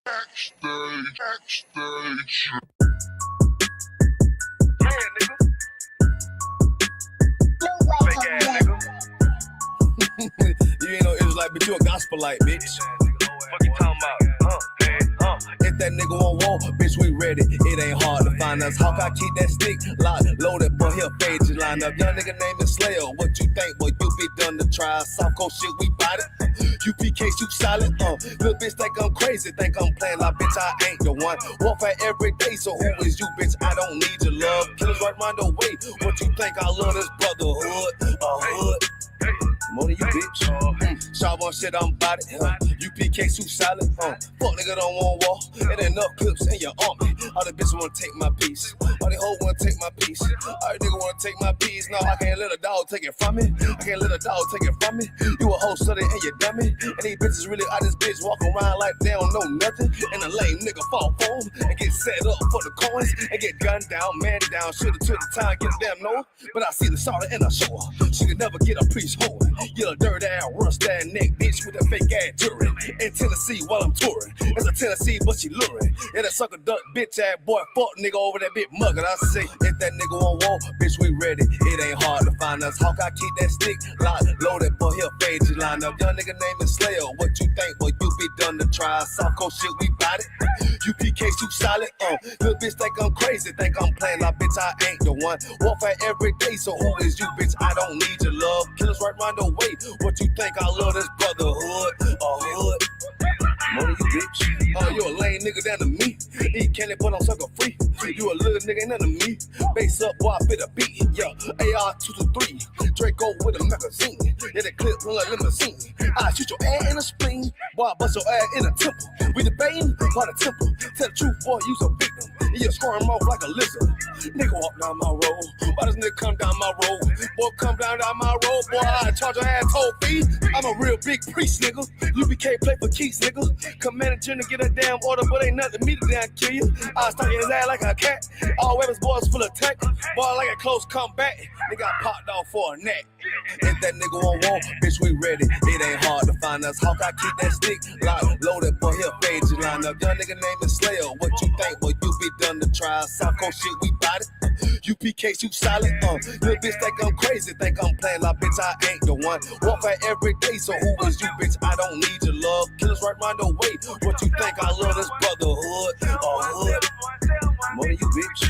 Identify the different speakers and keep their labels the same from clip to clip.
Speaker 1: Backstage.
Speaker 2: Yeah, nigga. Fake ass nigga.
Speaker 3: You ain't no Israelite, but you a gospelite, bitch.
Speaker 2: Fuck you talking about?
Speaker 3: If that nigga on wall, bitch, we ready. It ain't hard to find us. How can I keep that stick locked, loaded, boy, he'll fade you line up. Young nigga named Slayer. What you think, boy? You be done to try. Soft cold shit, we bought it. UPK, you solid. Little bitch think I'm crazy, think I'm playing like bitch, I ain't the one. Warfare every day, so who is you, bitch? I don't need your love. Killers right round the way. What you think? I love this brotherhood. Hood. More than you, bitch. Sharp on shit, I'm bout it. UPK, soup solid. Fuck nigga don't want war. It ain't enough clips in your army. All the bitches wanna take my piece. All the hoes wanna take my piece. All the nigga wanna take my piece. No, I can't let a dog take it from me. I can't let a dog take it from me. You a hoe study and you dummy. And these bitches really out this bitch walk around like they don't know nothing. And a lame nigga fall for them and get set up for the coins and get gunned down, man down. Shoulda took the time, get a damn no. But I see the shawty and I show her. She could never get a priest home. You a dirt ass, rust ass neck bitch with a fake ass jury. In Tennessee while I'm touring. It's a Tennessee, but she luring. And that sucker duck bitch ass boy, fuck nigga over that bitch muggin'. I say, if that nigga on wall, bitch, we ready. It ain't hard to find us. How can I keep that stick locked, loaded, boy, he'll fade you line up. Young nigga named Slayer. What you think, boy? You be done to try. Soft cold shit, we bout it. UPK, you solid. Little bitch think I'm crazy, think I'm playing like bitch, I ain't the one. Warfare every day, so who is you, bitch? I don't need your love. Killers right round the way. What you think? I love this brotherhood. Hood. More than you, bitch. You a lame nigga down to me. Eat candy, but I'm sucker free. You a little nigga, ain't none of me. Base up, boy, I fit a beat. Yeah, AR-223. Draco with a magazine. Yeah, the clip from a limousine. I shoot your ass in the spleen. Boy, I bust your ass in a temple. We debating by the temple. Tell the truth, boy, you's a victim. And you squirm off like a lizard. Nigga walk down my road. Why does nigga come down my road? Boy, come down my road. Boy, I charge your ass toll fee. I'm a real big priest, nigga. UPK play for keys, nigga. Commander General get a damn order, but ain't nothing to me to damn kill you. I stuck his ass like a cat. All weapons, boys full of tech. Boy, like a close combat. Nigga, I popped off for a neck. If that nigga on wall, bitch, we ready. It ain't hard to find us. How can I keep that stick locked, loaded, boy, he'll fade you line up. Young nigga named Slayer. What you think, boy? You be done to try. Soft cold shit, we bout it. UPK, you solid. Little bitch think I'm crazy, think I'm playing like bitch, I ain't the one. Warfare every day, so who is you, bitch? I don't need your love. Killers right round the way. What you think? I love this brotherhood. Hood. More than you, bitch.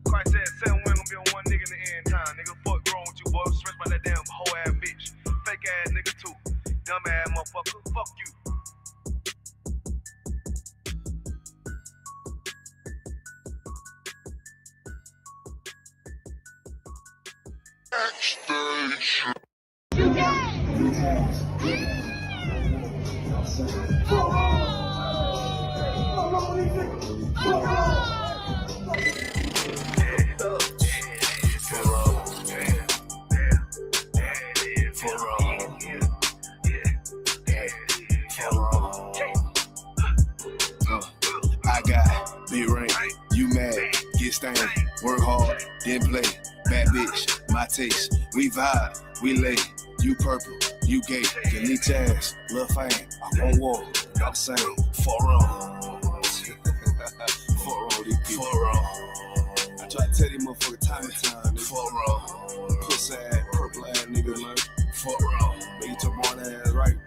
Speaker 2: Christ said 7 women gonna be on one nigga in the end time. Nigga, fuck wrong with you, boy. Stressed by that damn hoe ass bitch. Fake ass nigga too. Dumb ass motherfucker. Fuck you.
Speaker 1: Backstage.
Speaker 3: I got big ring, you mad, get stained, work hard, then play, bad bitch, my taste, we vibe, we lay, you purple, you gay, delete your ass, lil' fame, I won't walk, got the same, 4 I try to tell these motherfuckers time and time, 4 pussy ass, purple ass nigga, man, 4 make your born ass right.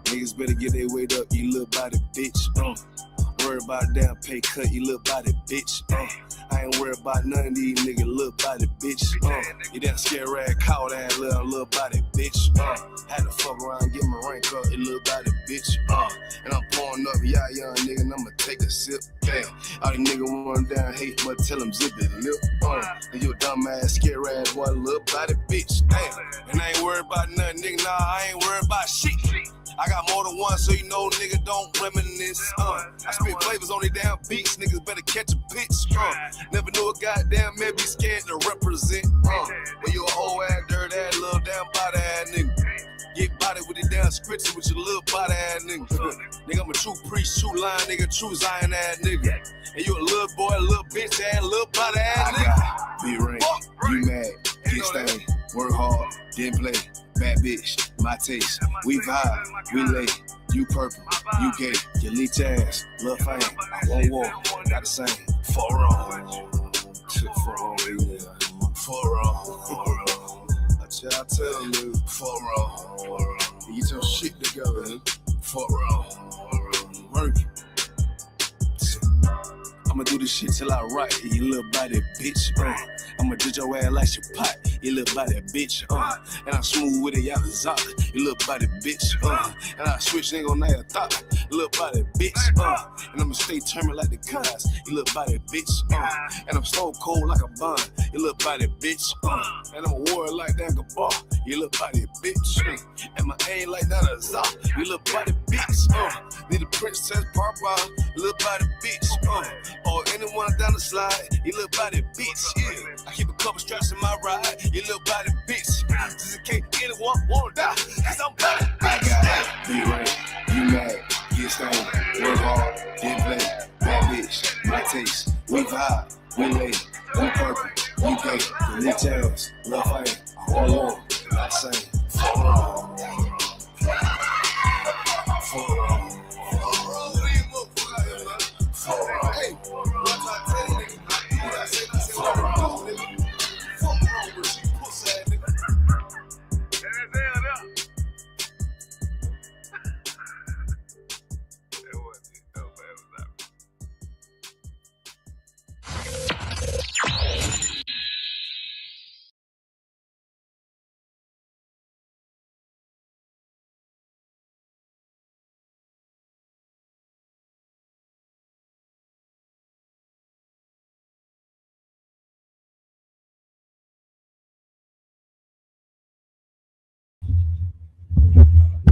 Speaker 3: Niggas better get their weight up, you little body bitch. Worry about a damn pay cut, you little body bitch. I ain't worried about none of these niggas, little body bitch. You damn scare rag, cow ass little body bitch. Had to fuck around, get my rank up, you little body bitch. And I'm pouring up, yeah, young nigga, and I'ma take a sip. Damn, all these niggas want down hate, but tell them zip it lip. And you a dumb ass, scare ass, boy, little body bitch. Damn, and I ain't worried about nothing, nigga, nah, I ain't worried about shit. I got more than one, so you know, nigga, don't reminisce. I spit flavors on these damn beats, niggas better catch a pitch. Never knew a goddamn man be scared to represent. But you a whole ass, dirt ass, little damn body ass nigga. Get body with the damn scripture with your little body ass nigga. Nigga, I'm a true priest, true line, nigga, true Zion ass nigga. And you a little boy, little bitch ass, little body ass nigga. Be ring, you mad, get stained, work hard, then play. bad bitch, my taste. We vibe, we lay, you purple, you gay, you leech ass, love fame. I won't walk, got the same. For wrong, for wrong, yeah. For wrong, I tell you, for wrong. Get your shit together, for wrong, work. I'ma do this shit till I rock it, you little body bitch. I'ma ditch your ass like your pot, you little body bitch. And I'm smooth with it, y'all zop, you little body bitch. And I switch, ain't gon' never thought, you little body bitch. And I'ma stay turning like the cars, you little body bitch. And I'm stone cold like a bond, you little body bitch. And I'm a warrior like that Gabar, you little body bitch. And my aim like that a zop, you little body bitch. Need a princess pop out, you little body bitch. Or anyone down the slide, you little body bitch. Yeah. I keep a couple straps in my ride, you little body bitch. Just in case anyone wanna die, cause I'm body bitch. I got be right, you mad, get stoned, work hard, get play, bad bitch, my taste. We vibe, we lay, we purple, we gay, we leech ass, love fame, all alone, I say, for wrong. For wrong. Hey, what I tell you, nigga? What I say, fuck wrong, nigga. Fuck wrong with you, pussy ass nigga.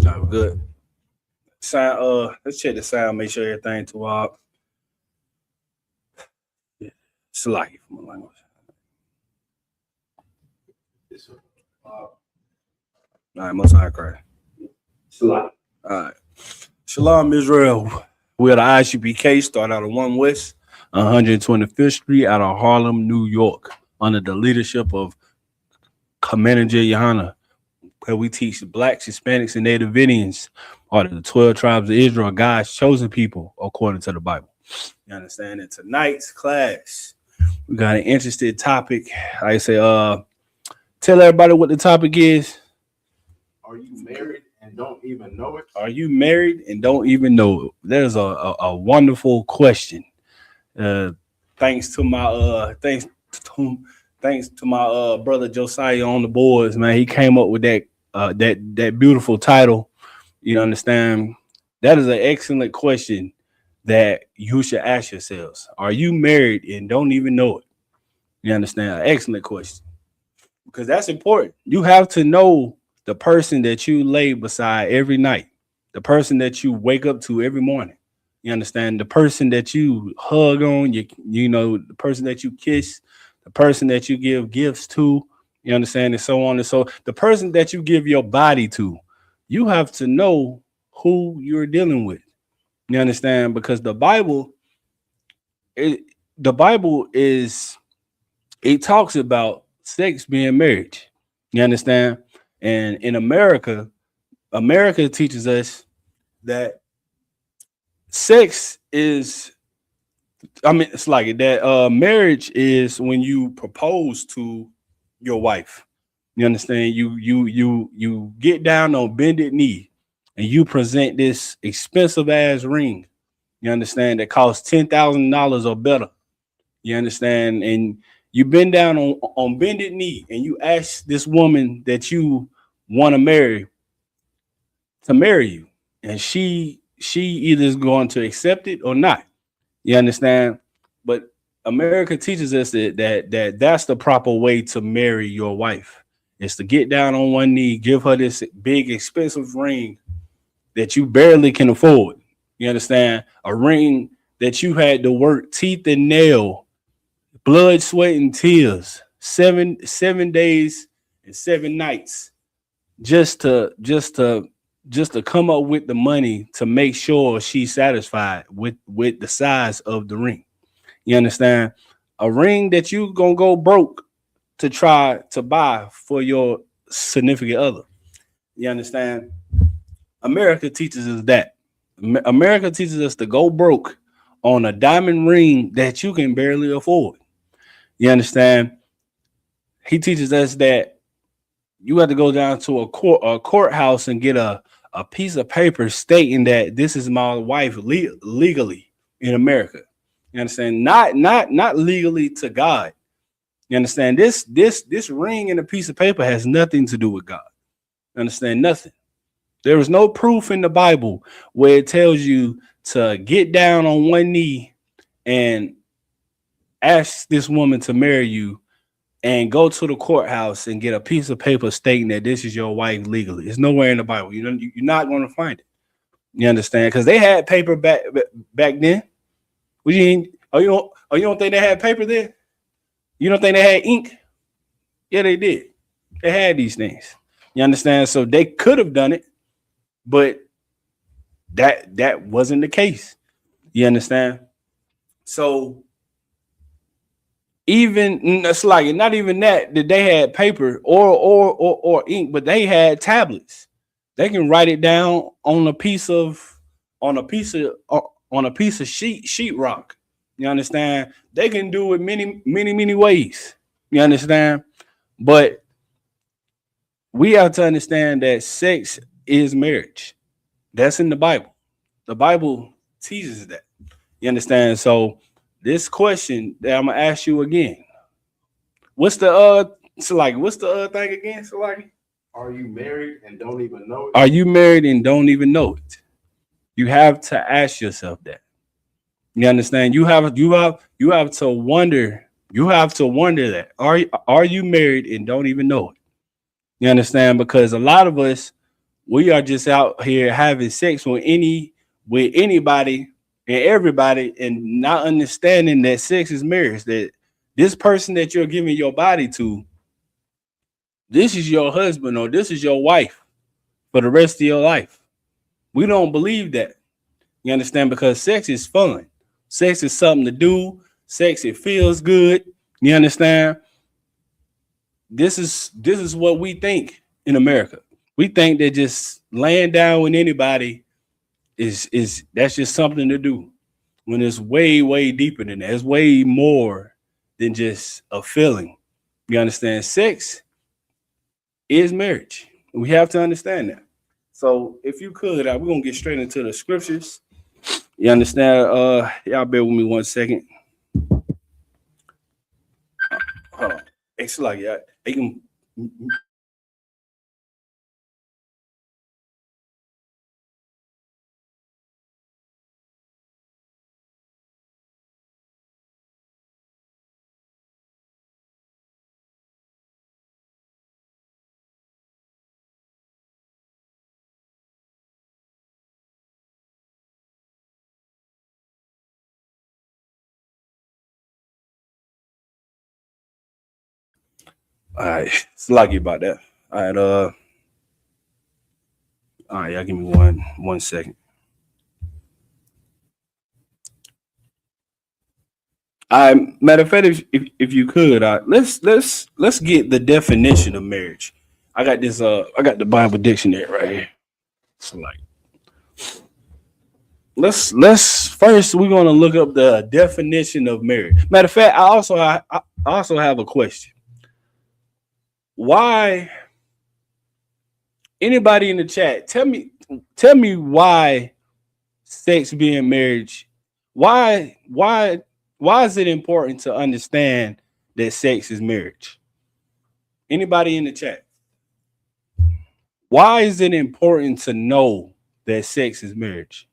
Speaker 4: All right, we're good. Sound. Let's check the sound. Make sure everything to It's like from my language. All right, most high cry. Shalom. All right. Shalom, Israel. We're the ISUPK, start out of 1 West, 125th Street, out of Harlem, New York, under the leadership of Commander Yohana, where we teach the Blacks, Hispanics, and Native Indians, are the 12 tribes of Israel, God's chosen people, according to the Bible. You understand? In tonight's class, we got an interesting topic. I say, tell everybody what the topic is.
Speaker 5: Are you married and don't even know it?
Speaker 4: Are you married and don't even know it? There's a wonderful question. Thanks to my brother Josiah on the boards, man. He came up with that beautiful title. You understand? That is an excellent question that you should ask yourselves. Are you married and don't even know it? You understand? An excellent question. Because that's important. You have to know the person that you lay beside every night, the person that you wake up to every morning. You understand? The person that you hug on, you know, the person that you kiss, the person that you give gifts to, you understand, and so on and so. The person that you give your body to, you have to know who you're dealing with. You understand? Because the Bible it talks about sex being marriage. You understand? And in America teaches us that sex is, it's like that marriage is when you propose to your wife. You understand? You get down on bended knee and you present this expensive ass ring. You understand? That costs $10,000 or better. You understand? And you bend down on bended knee and you ask this woman that you want to marry you, and she either is going to accept it or not. You understand? But America teaches us that's the proper way to marry your wife. Is to get down on one knee, give her this big expensive ring that you barely can afford. You understand? A ring that you had to work teeth and nail, blood, sweat, and tears, 7 days and 7 nights just to come up with the money to make sure she's satisfied with the size of the ring. You understand? A ring that you gonna go broke to try to buy for your significant other. You understand? America teaches us that. America teaches us to go broke on a diamond ring that you can barely afford. You understand? He teaches us that you have to go down to a courthouse and get a piece of paper stating that this is my wife legally in America. You understand? Not legally to God. You understand? This ring and a piece of paper has nothing to do with God. You understand? Nothing. There is no proof in the Bible where it tells you to get down on one knee and ask this woman to marry you and go to the courthouse and get a piece of paper stating that this is your wife legally. It's nowhere in the Bible. You know, you're not going to find it. You understand? Because they had paper back then. What do you mean? You don't think they had paper then? You don't think they had ink? Yeah, they did. They had these things. You understand? So they could have done it, but that wasn't the case. You understand? So even it's like not even that they had paper or ink, but they had tablets. They can write it down on a piece of on a piece of on a piece of sheetrock. You understand? They can do it many ways. You understand? But we have to understand that sex is marriage. That's in the Bible. The Bible teaches that. You understand? So this question that I'm gonna ask you again. What's the what's the thing again? So like,
Speaker 5: Are you married and don't even know it?
Speaker 4: are you married and don't even know it? You have to ask yourself that. You understand? You have to wonder. You have to wonder that. Are you married and don't even know it? You understand? Because a lot of us, we are just out here having sex with anybody and everybody and not understanding that sex is marriage. That this person that you're giving your body to, this is your husband or this is your wife for the rest of your life. We don't believe that. You understand? Because sex is fun. Sex is something to do. Sex, it feels good. You understand? This is what we think in America. We think that just laying down with anybody is that's just something to do. When it's way deeper than that. It's way more than just a feeling. You understand? Sex is marriage. We have to understand that. So if you could, we're gonna get straight into the scriptures. You understand? Y'all bear with me 1 second. Hold on. It's like yeah, they can. All right, it's lucky about that. All right, all right, y'all give me 1 second. All right, matter of fact, if you could, let's get the definition of marriage. I got the Bible dictionary right here. So like, let's first we're gonna look up the definition of marriage. Matter of fact, I also have a question. Why anybody in the chat tell me why sex being marriage, why is it important to understand that sex is marriage? Anybody in the chat? Why is it important to know that sex is marriage?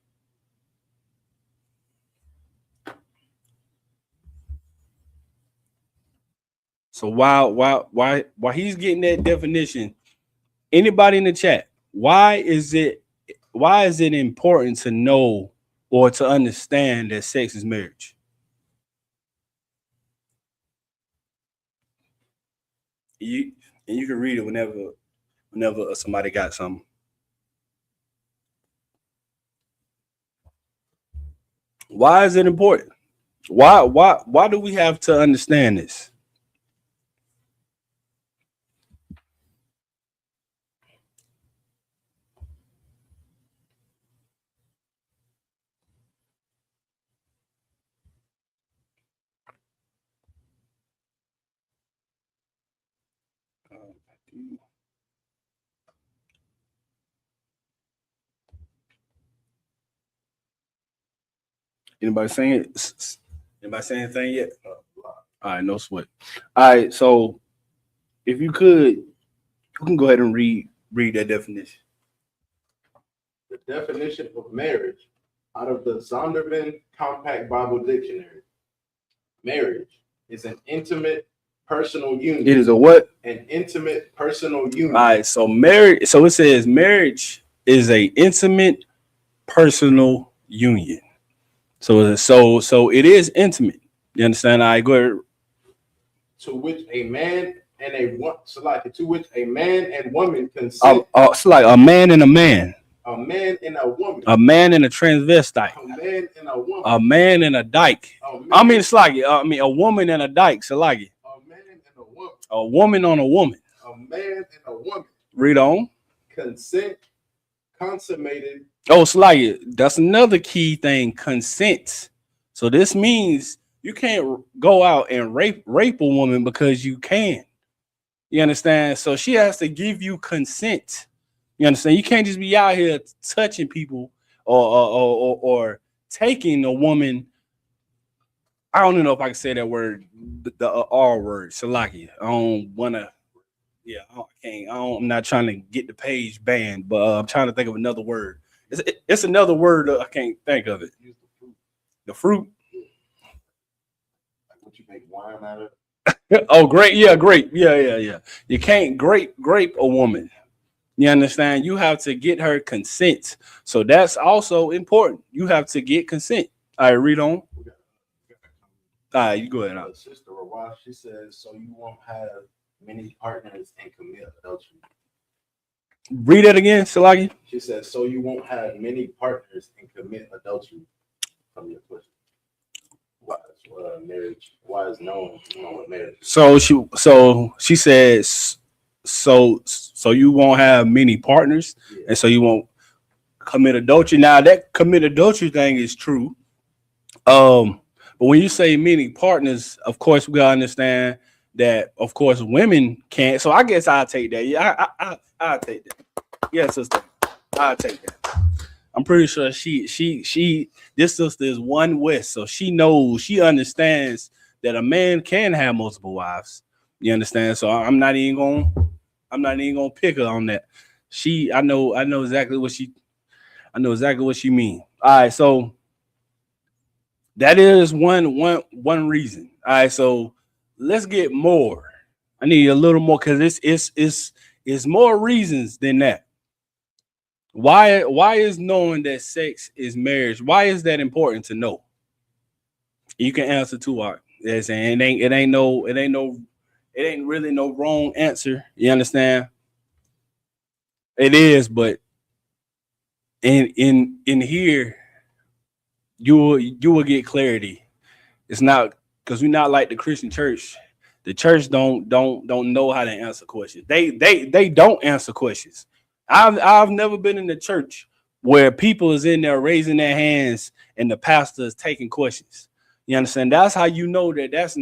Speaker 4: So why he's getting that definition? Anybody in the chat? Why is it important to know or to understand that sex is marriage? You and you can read it whenever somebody got something. Why is it important? Why do we have to understand this? Anybody saying it? Anybody saying anything yet? All right, no sweat. All right, so if you could, you can go ahead and read that definition.
Speaker 5: The definition of marriage out of the Zondervan Compact Bible Dictionary. Marriage is an intimate personal union.
Speaker 4: It is a what?
Speaker 5: An intimate personal union.
Speaker 4: All right, so marriage. So it says marriage is a intimate personal union. So it is intimate. You understand? I go ahead.
Speaker 5: To which a man and a man and woman consent.
Speaker 4: It's like a man and a man.
Speaker 5: A man and a woman.
Speaker 4: A man and a transvestite.
Speaker 5: A man and a woman.
Speaker 4: A man and a dyke. It's like a woman and a dyke. So like it.
Speaker 5: A man and a woman.
Speaker 4: A woman on a woman.
Speaker 5: A man and a woman.
Speaker 4: Read on.
Speaker 5: Consent consummated.
Speaker 4: Oh, it's like it. That's another key thing. Consent. So this means you can't go out and rape a woman because you can. You understand? So she has to give you consent. You understand? You can't just be out here touching people or taking a woman. I don't even know if I can say that word, the R word, Salaki. I don't want to. Yeah, I can't. I'm not trying to get the page banned, but I'm trying to think of another word. It's another word. I can't think of it. The fruit.
Speaker 5: Like what you make wine out of?
Speaker 4: Oh, grape. Yeah, grape. Yeah. You can't grape a woman. You understand? You have to get her consent. So that's also important. You have to get consent. All right, read on. All right, you go ahead.
Speaker 5: Sister Rawah, she says, so you won't have many partners and commit adultery.
Speaker 4: Read it again, Salaki.
Speaker 5: She says, so you won't have many partners and commit adultery. From your question. Why is marriage? Why is known what marriage?
Speaker 4: So she says, so you won't have many partners, and so you won't commit adultery. Now that commit adultery thing is true. But when you say many partners, of course we gotta understand that of course women can't. So I guess I'll take that. Yeah, I'll take that. Yeah, sister, I'll take that. I'm pretty sure this sister is one West, so she knows, she understands that a man can have multiple wives. You understand? So I'm not even gonna pick her on that. I know exactly what she mean. All right, so that is one reason. All right, so let's get more. I need a little more because it's more reasons than that. Why is knowing that sex is marriage? Why is that important to know? You can answer too hard. It ain't really no wrong answer. You understand? It is, but in here, you will get clarity. It's not because we're not like the Christian church. The church don't know how to answer questions. They don't answer questions. I've never been in the church where people is in there raising their hands and the pastor is taking questions. You understand? That's how you know that that's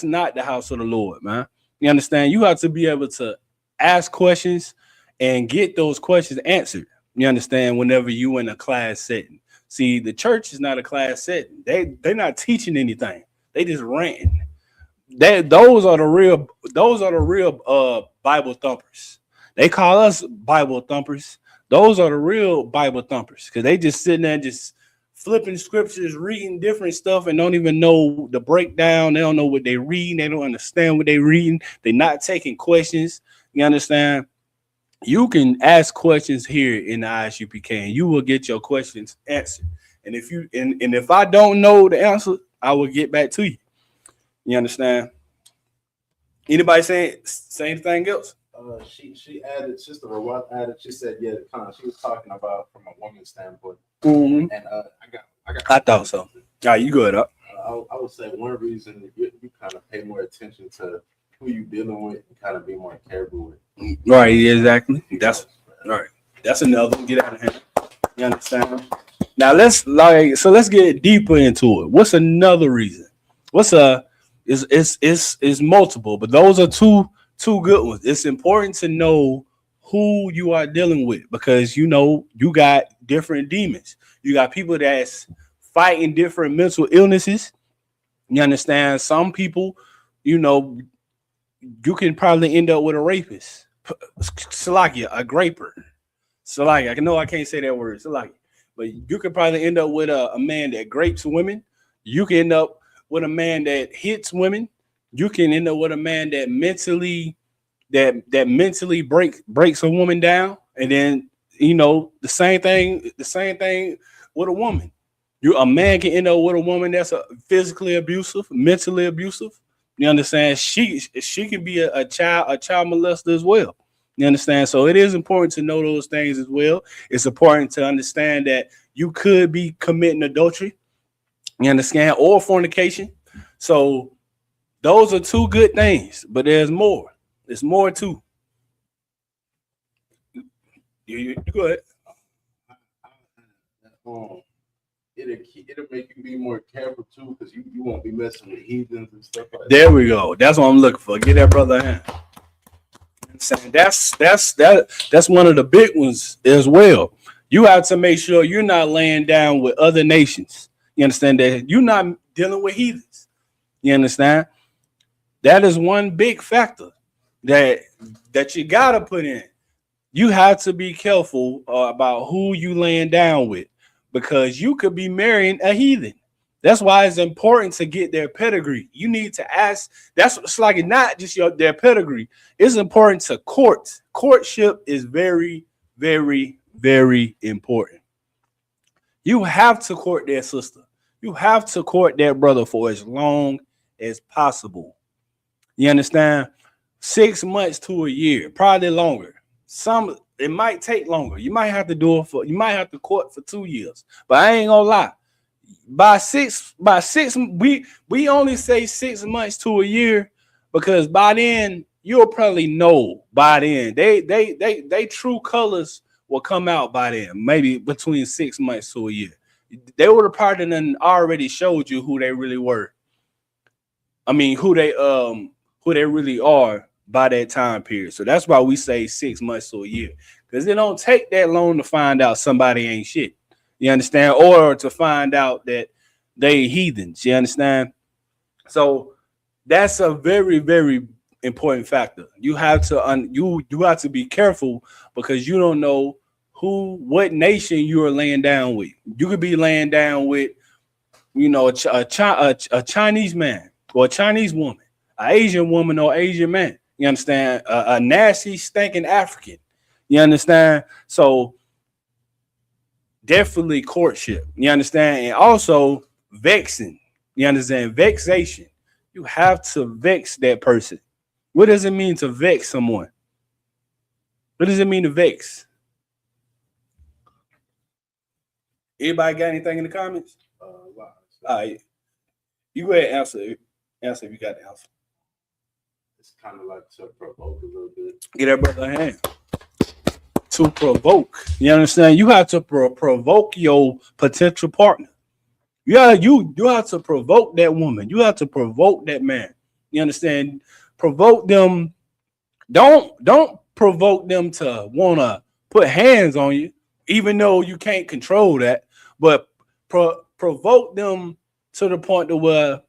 Speaker 4: not the house of the Lord, man. You understand? You have to be able to ask questions and get those questions answered. You understand? Whenever you in a class setting. See, the church is not a class setting. They're not teaching anything. They just ranting. Those are the real Bible thumpers. They call us Bible thumpers. Those are the real Bible thumpers because they just sitting there just flipping scriptures, reading different stuff, and don't even know the breakdown. They don't know what they're reading. They don't understand what they're reading. They're not taking questions. You understand? You can ask questions here in the ISUPK, and you will get your questions answered. And if I don't know the answer, I will get back to you. You understand? Anybody say anything else?
Speaker 5: She added, Sister Rawat added, she said, yeah, she was talking about from a woman's standpoint.
Speaker 4: Mm-hmm.
Speaker 5: And
Speaker 4: I thought so. All right, you good up.
Speaker 5: I would say one reason you kind of pay more attention to who you dealing with and kind of be more careful with.
Speaker 4: Right, exactly. That's right. That's another one. Get out of here. You understand? Now let's get deeper into it. What's another reason? It's multiple, but those are two good ones. It's important to know who you are dealing with because you know you got different demons. You got people that's fighting different mental illnesses. You understand? Some people, you know, you can probably end up with a rapist. Salakia, a graper. Salakia. I know I can't say that word. Salakia. But you could probably end up with a man that grapes women. You can end up with a man that hits women. You can end up with a man that mentally breaks a woman down. And then, you know, the same thing with a woman. A man can end up with a woman that's physically abusive, mentally abusive. You understand? She can be a child molester as well. You understand? So it is important to know those things as well. It's important to understand that you could be committing adultery. You understand? Or fornication. So those are two good things, but there's more. There's more too. You go ahead.
Speaker 5: Um, it'll make you be more careful too, because you won't be messing with heathens and stuff like that.
Speaker 4: There we go. That's what I'm looking for. Get that brother a hand. Saying that's one of the big ones as well. You have to make sure you're not laying down with other nations. You understand that you're not dealing with heathens. You understand? That is one big factor that you gotta put in. You have to be careful about who you laying down with because you could be marrying a heathen. That's why it's important to get their pedigree. You need to ask. That's it's like not just their pedigree. It's important to court. Courtship is very, very, very important. You have to court their sister. You have to court their brother for as long as possible. You understand? 6 months to a year, probably longer. Some it might take longer. You might have to you might have to court for 2 years. But I ain't gonna lie. By six, we only say 6 months to a year because by then you'll probably know by then. They true colors will come out by then, maybe between 6 months to a year. They would have probably done already showed you who they really were. I mean, who they really are by that time period. So that's why we say 6 months to a year. Because it don't take that long to find out somebody ain't shit. You understand? Or to find out that they heathens. You understand? So that's a very, very important factor. You have to you have to be careful because you don't know what nation you are laying down with. You could be laying down with, you know, a Chinese man or a Chinese woman, an Asian woman or Asian man. You understand? A nasty, stinking African. You understand? So definitely courtship. You understand? And also vexing. You understand? Vexation. You have to vex that person. What does it mean to vex someone? What does it mean to vex? Anybody got anything in the comments? All right. You go ahead and answer. Answer if you got the answer.
Speaker 5: It's kind of like to provoke a little bit.
Speaker 4: Get that brother a hand. To provoke. You understand? You have to provoke your potential partner. You have to provoke that woman. You have to provoke that man. You understand? Provoke them. Don't provoke them to want to put hands on you, even though you can't control that. But provoke them to the point to where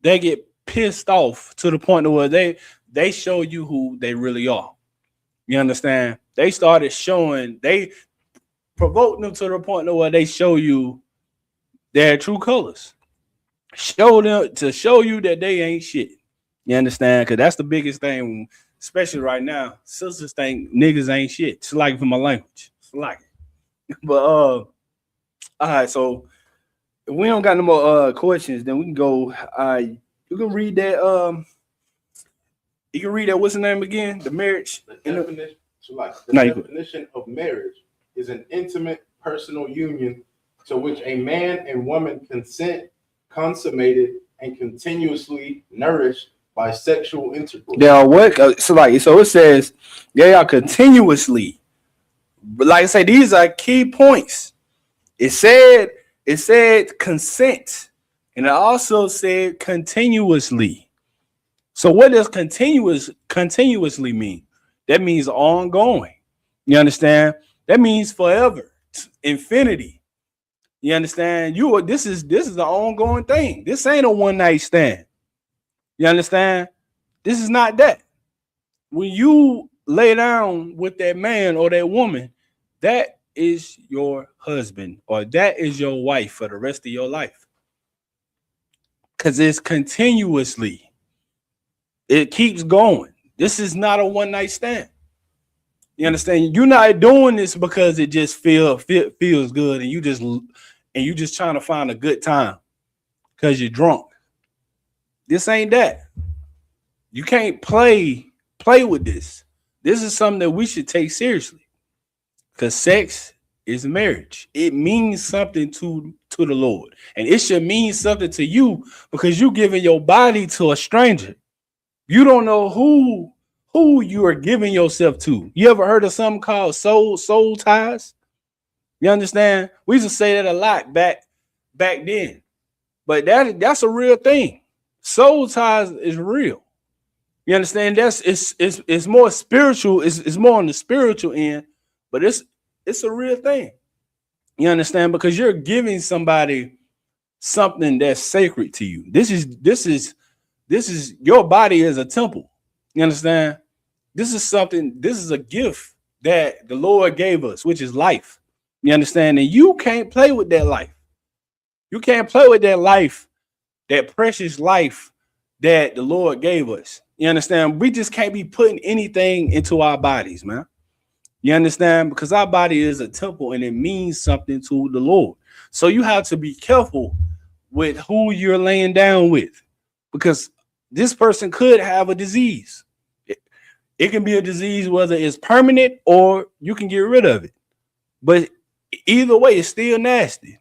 Speaker 4: they get pissed off, to the point to where they show you who they really are. You understand? They started showing. They provoked them to the point to where they show you their true colors. Show them to show you that they ain't shit. You understand? Because that's the biggest thing, especially right now. Sisters think niggas ain't shit. It's like for my language. It's like it. But all right, so if we don't got no more questions, then we can go. You can read that. You can read that. What's the name again? The marriage.
Speaker 5: The definition. So like the definition of marriage is an intimate personal union to which a man and woman consent, consummated, and continuously nourished by sexual intercourse.
Speaker 4: Now what? So it says they are continuously. But like I say, these are key points. It said consent, And it also said continuously. So what does continuously mean? That means ongoing. You understand? That means forever, infinity. You understand? This is an ongoing thing. This ain't a one night stand. You understand? This is not that. When you lay down with that man or that woman, that is your husband or that is your wife for the rest of your life. Because it's continuously, it keeps going. This is not a one night stand. You understand? You're not doing this because it just feels good and you just trying to find a good time because you're drunk. This ain't that. You can't play with this. This is something that we should take seriously because sex is marriage. It means something to the Lord, and it should mean something to you because you giving your body to a stranger. You don't know who you are giving yourself to. You ever heard of something called soul ties? You understand? We used to say that a lot back then, but that's a real thing. Soul ties is real. You understand? It's more spiritual. It's more on the spiritual end, but it's a real thing. You understand? Because you're giving somebody something that's sacred to you. This is your body is a temple. You understand? This is something. This is a gift that the Lord gave us, which is life. You understand? And you can't play with that life. You can't play with that life, that precious life that the Lord gave us. You understand? We just can't be putting anything into our bodies, man. You understand? Because our body is a temple and it means something to the Lord. So you have to be careful with who you're laying down with because this person could have a disease. It can be a disease, whether it's permanent or you can get rid of it. But either way, it's still nasty.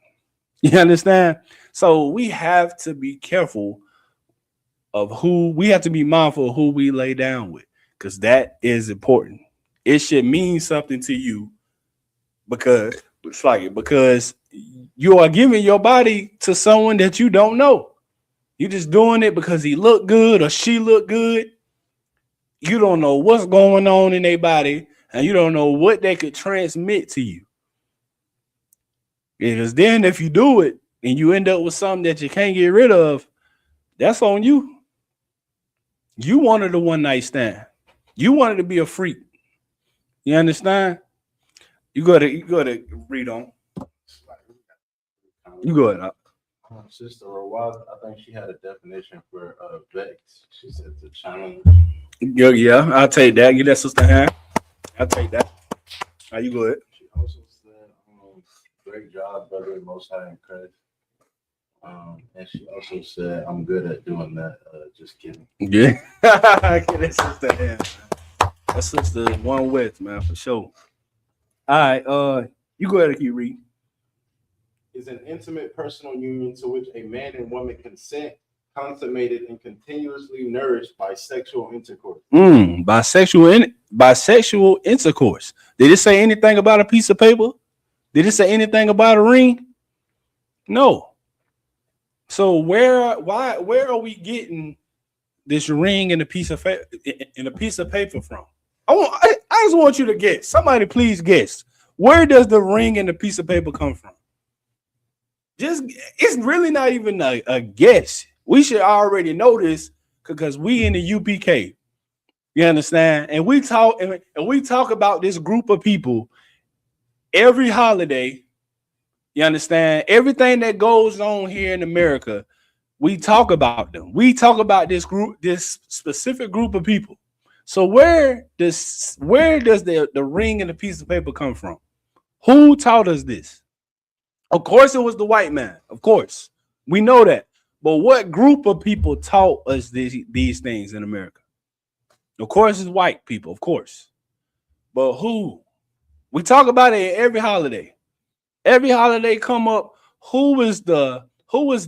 Speaker 4: You understand? So we have to be careful we have to be mindful of who we lay down with because that is important. It should mean something to you because you are giving your body to someone that you don't know. You're just doing it because he looked good or she looked good. You don't know what's going on in their body and you don't know what they could transmit to you. Because then if you do it and you end up with something that you can't get rid of, that's on you. You wanted a one night stand. You wanted to be a freak. You understand? You gotta read on. You go ahead.
Speaker 5: Sister Rawad, I think she had a definition for vex. She said to challenge.
Speaker 4: Yeah, I'll take that. Get that sister hand. I'll take that. How you go ahead?
Speaker 5: She also said, great job, brother, most high in Christ. And she also said, I'm good at doing that. Just kidding.
Speaker 4: Yeah. Get that sister hand. That sister one with, man, for sure. All right, you go ahead and keep reading.
Speaker 5: Is an intimate personal union to which a man and woman consent, consummated and continuously nourished by sexual intercourse.
Speaker 4: Bisexual intercourse. Did it say anything about a piece of paper? Did it say anything about a ring? No. So where are we getting this ring and a piece of paper from? I just want you to guess. Somebody please guess. Where does the ring and the piece of paper come from? It's really not even a guess. We should already know this because we in the UPK. You understand? And we talk about this group of people every holiday. You understand? Everything that goes on here in America, we talk about them. We talk about this specific group of people. So where does the ring and the piece of paper come from? Who taught us this? Of course, it was the white man. Of course, we know that. But what group of people taught us these things in America? Of course, it's white people. Of course, but who? We talk about it every holiday. Every holiday come up. Who is the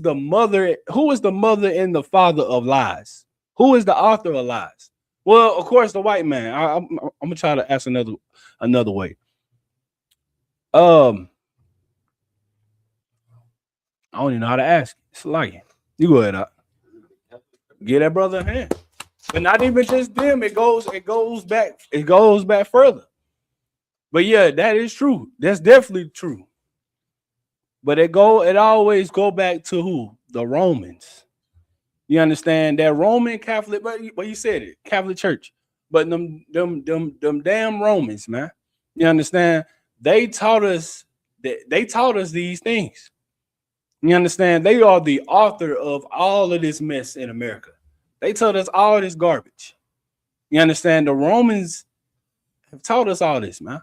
Speaker 4: mother? Who is the mother and the father of lies? Who is the author of lies? Well, of course, the white man. I'm gonna try to ask another way. I don't even know how to ask. It's like You go ahead up. Get that brother a hand. But not even just them. It goes back further. But yeah, that is true. That's definitely true. But it always go back to who? The Romans. You understand that Roman Catholic, but you said it, Catholic Church. But them damn Romans, man. You understand? They taught us these things. You understand? They are the author of all of this mess in America. They taught us all this garbage. You understand? The Romans have taught us all this, man.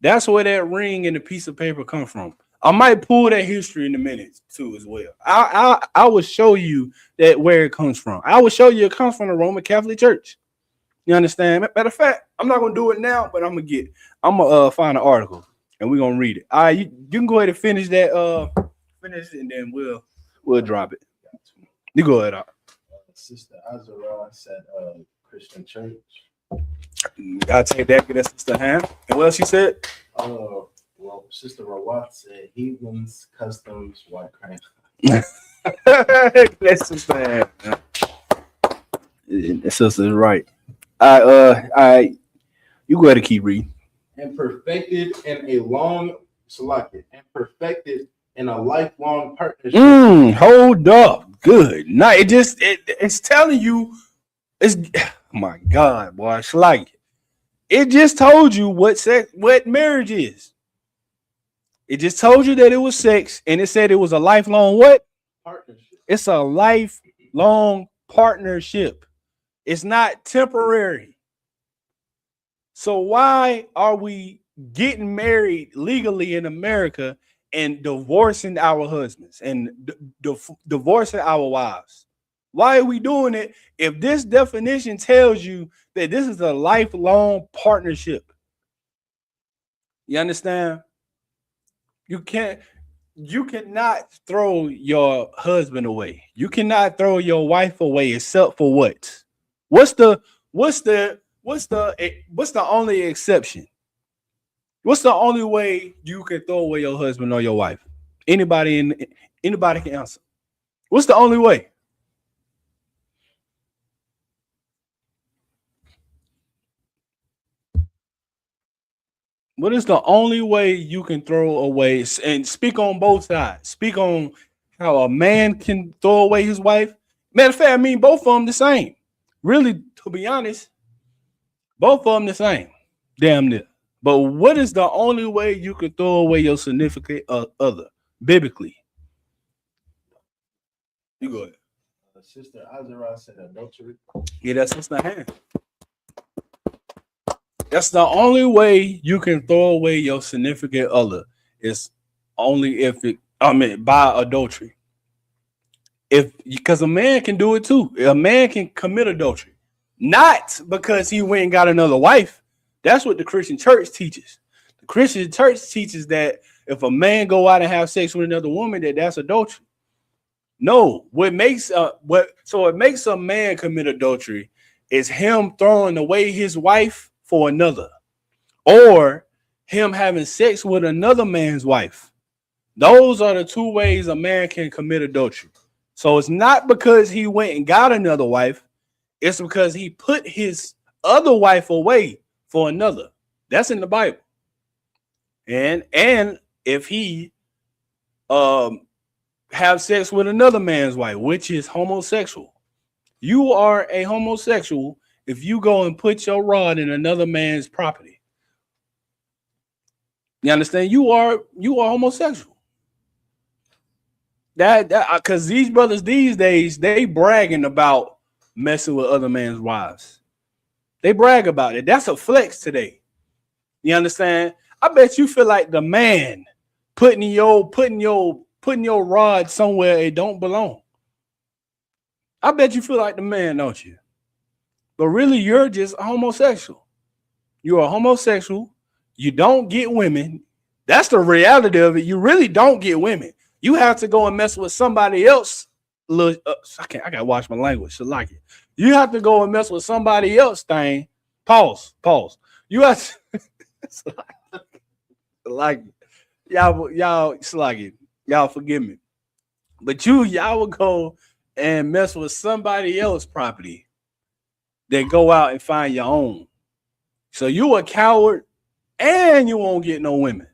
Speaker 4: That's where that ring and the piece of paper come from. I might pull that history in a minute too, as well. I will show you that where it comes from. I will show you it comes from the Roman Catholic Church. You understand? Matter of fact, I'm not gonna do it now, but I'm gonna find an article and we're gonna read it. All right, you can go ahead and finish that. Finish it, and then we'll drop it. You go ahead.
Speaker 5: Sister Azara said, Christian church.
Speaker 4: I'll take that. Get that sister hand. And what else she said?
Speaker 5: Well, Sister Rawat said heathens, customs, white crime.
Speaker 4: That's sister hand. That sister's right. I you go ahead and keep reading.
Speaker 5: And perfected in a long and perfected in a lifelong partnership.
Speaker 4: Hold up. Good night. It's telling you. It's my God, boy. It's like it just told you what marriage is. It just told you that it was sex, and it said it was a lifelong what?
Speaker 5: Partnership.
Speaker 4: It's a lifelong partnership. It's not temporary. So why are we getting married legally in America and divorcing our husbands and divorcing our wives? Why are we doing it if this definition tells you that this is a lifelong partnership? You understand? You cannot throw your husband away. You cannot throw your wife away except for what? What's the only exception? What's the only way you can throw away your husband or your wife? Anybody can answer. What's the only way? What is the only way you can throw away? And speak on both sides. Speak on how a man can throw away his wife. Matter of fact, I mean both of them the same. Really, to be honest, both of them the same. Damn near. But what is the only way you can throw away your significant other biblically? You go ahead.
Speaker 5: Sister Azara said adultery.
Speaker 4: Yeah, that's sister hand. That's the only way you can throw away your significant other is only by adultery. Because a man can do it too. A man can commit adultery, not because he went and got another wife. That's what the Christian church teaches. The Christian church teaches that if a man go out and have sex with another woman, that's adultery. No, what makes a man commit adultery is him throwing away his wife for another, or him having sex with another man's wife. Those are the two ways a man can commit adultery. So it's not because he went and got another wife, it's because he put his other wife away for another. That's in the Bible. And if he have sex with another man's wife, which is homosexual, you are a homosexual if you go and put your rod in another man's property. You understand? You are homosexual. That because these brothers these days, they bragging about messing with other man's wives. They brag about it. That's a flex today. You understand? I bet you feel like the man putting your rod somewhere it don't belong. I bet you feel like the man, don't you? But really, you're just homosexual. You're a homosexual. You don't get women. That's the reality of it. You really don't get women. You have to go and mess with somebody else. I gotta watch my language. So like it. You have to go and mess with somebody else. Thing. Pause. You have to like y'all. It's like it. Y'all forgive me. But y'all would go and mess with somebody else's property than go out and find your own. So you a coward and you won't get no women.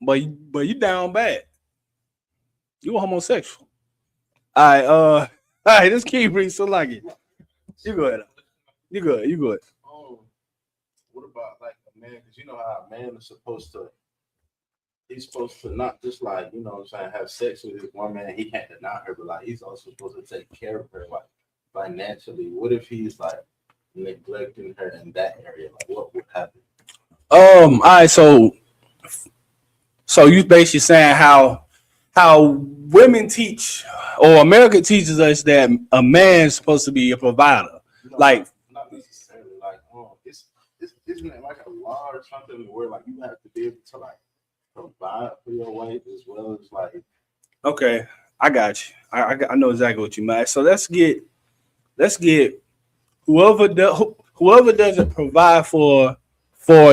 Speaker 4: But you down bad. You a homosexual. All right, let's keep reading. So like it. You go ahead. You go ahead. You go ahead.
Speaker 5: What about like a man? Because you know how a man is supposed to. He's supposed to not just like, you know what I'm saying, have sex with his woman. He can't deny her, but like he's also supposed to take care of her like financially. What if he's like neglecting her in that area? Like what would happen?
Speaker 4: All right, so you basically saying how women teach or America teaches us that a man's supposed to be a provider.
Speaker 5: You know,
Speaker 4: Like
Speaker 5: not necessarily like it's isn't it like a law or something where like you have to be able to like provide for your wife as well as like.
Speaker 4: okay, I got you. I know exactly what you meant. So let's get whoever doesn't provide for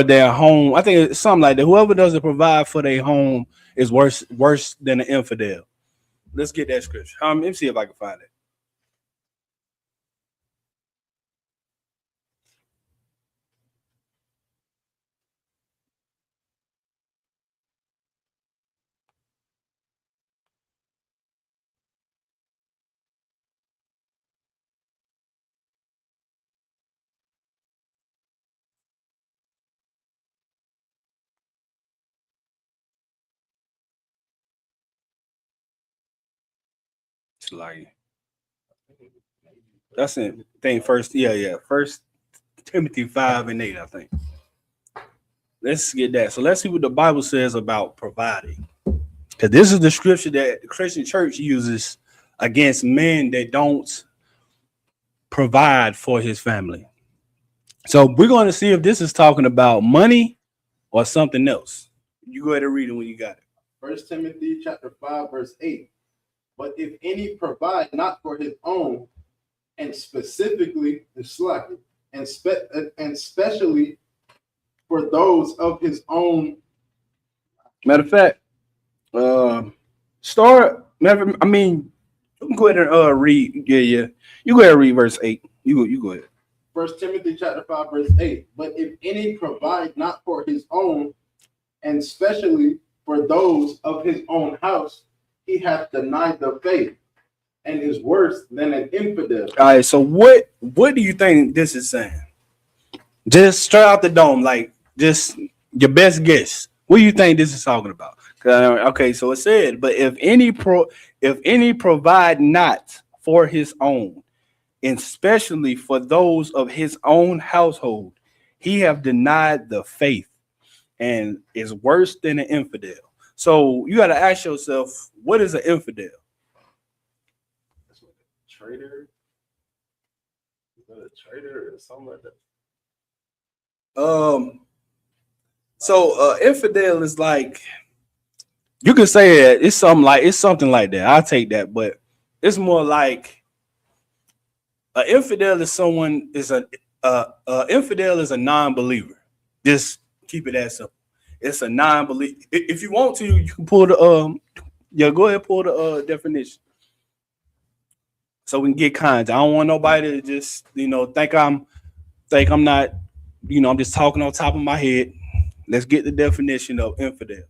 Speaker 4: their home. I think it's something like that. Whoever doesn't provide for their home is worse than an infidel. Let's get that scripture. Let me see if I can find it. It's like that's it. Thing first, yeah. First Timothy 5:8, I think. Let's get that. So let's see what the Bible says about providing. Because this is the scripture that the Christian church uses against men that don't provide for his family. So we're going to see if this is talking about money or something else. You go ahead and read it when you got it.
Speaker 5: 1 Timothy chapter 5, verse 8. But if any provide not for his own, and specifically and especially for those of his own.
Speaker 4: Matter of fact, I mean, you can go ahead and read. Yeah. You go ahead and read verse 8. You go ahead.
Speaker 5: 1 Timothy chapter 5, verse 8. But if any provide not for his own, and especially for those of his own house, he hath denied the faith and is worse than an infidel.
Speaker 4: All right, so what do you think this is saying? Just straight out the dome, like just your best guess. What do you think this is talking about? Okay, so it said, but if any provide not for his own, and especially for those of his own household, he have denied the faith and is worse than an infidel. So you got to ask yourself, what is an infidel?
Speaker 5: That's what a traitor. Is that a traitor or something like that?
Speaker 4: So infidel is like, you can say it's something like that. I'll take that, but it's more like an infidel is someone is a infidel is a non-believer. Just keep it that simple. It's a non-believer. If you want to, you can pull the go ahead and pull the definition. So we can get kinds. I don't want nobody to just think I'm not, I'm just talking on top of my head. Let's get the definition of infidel.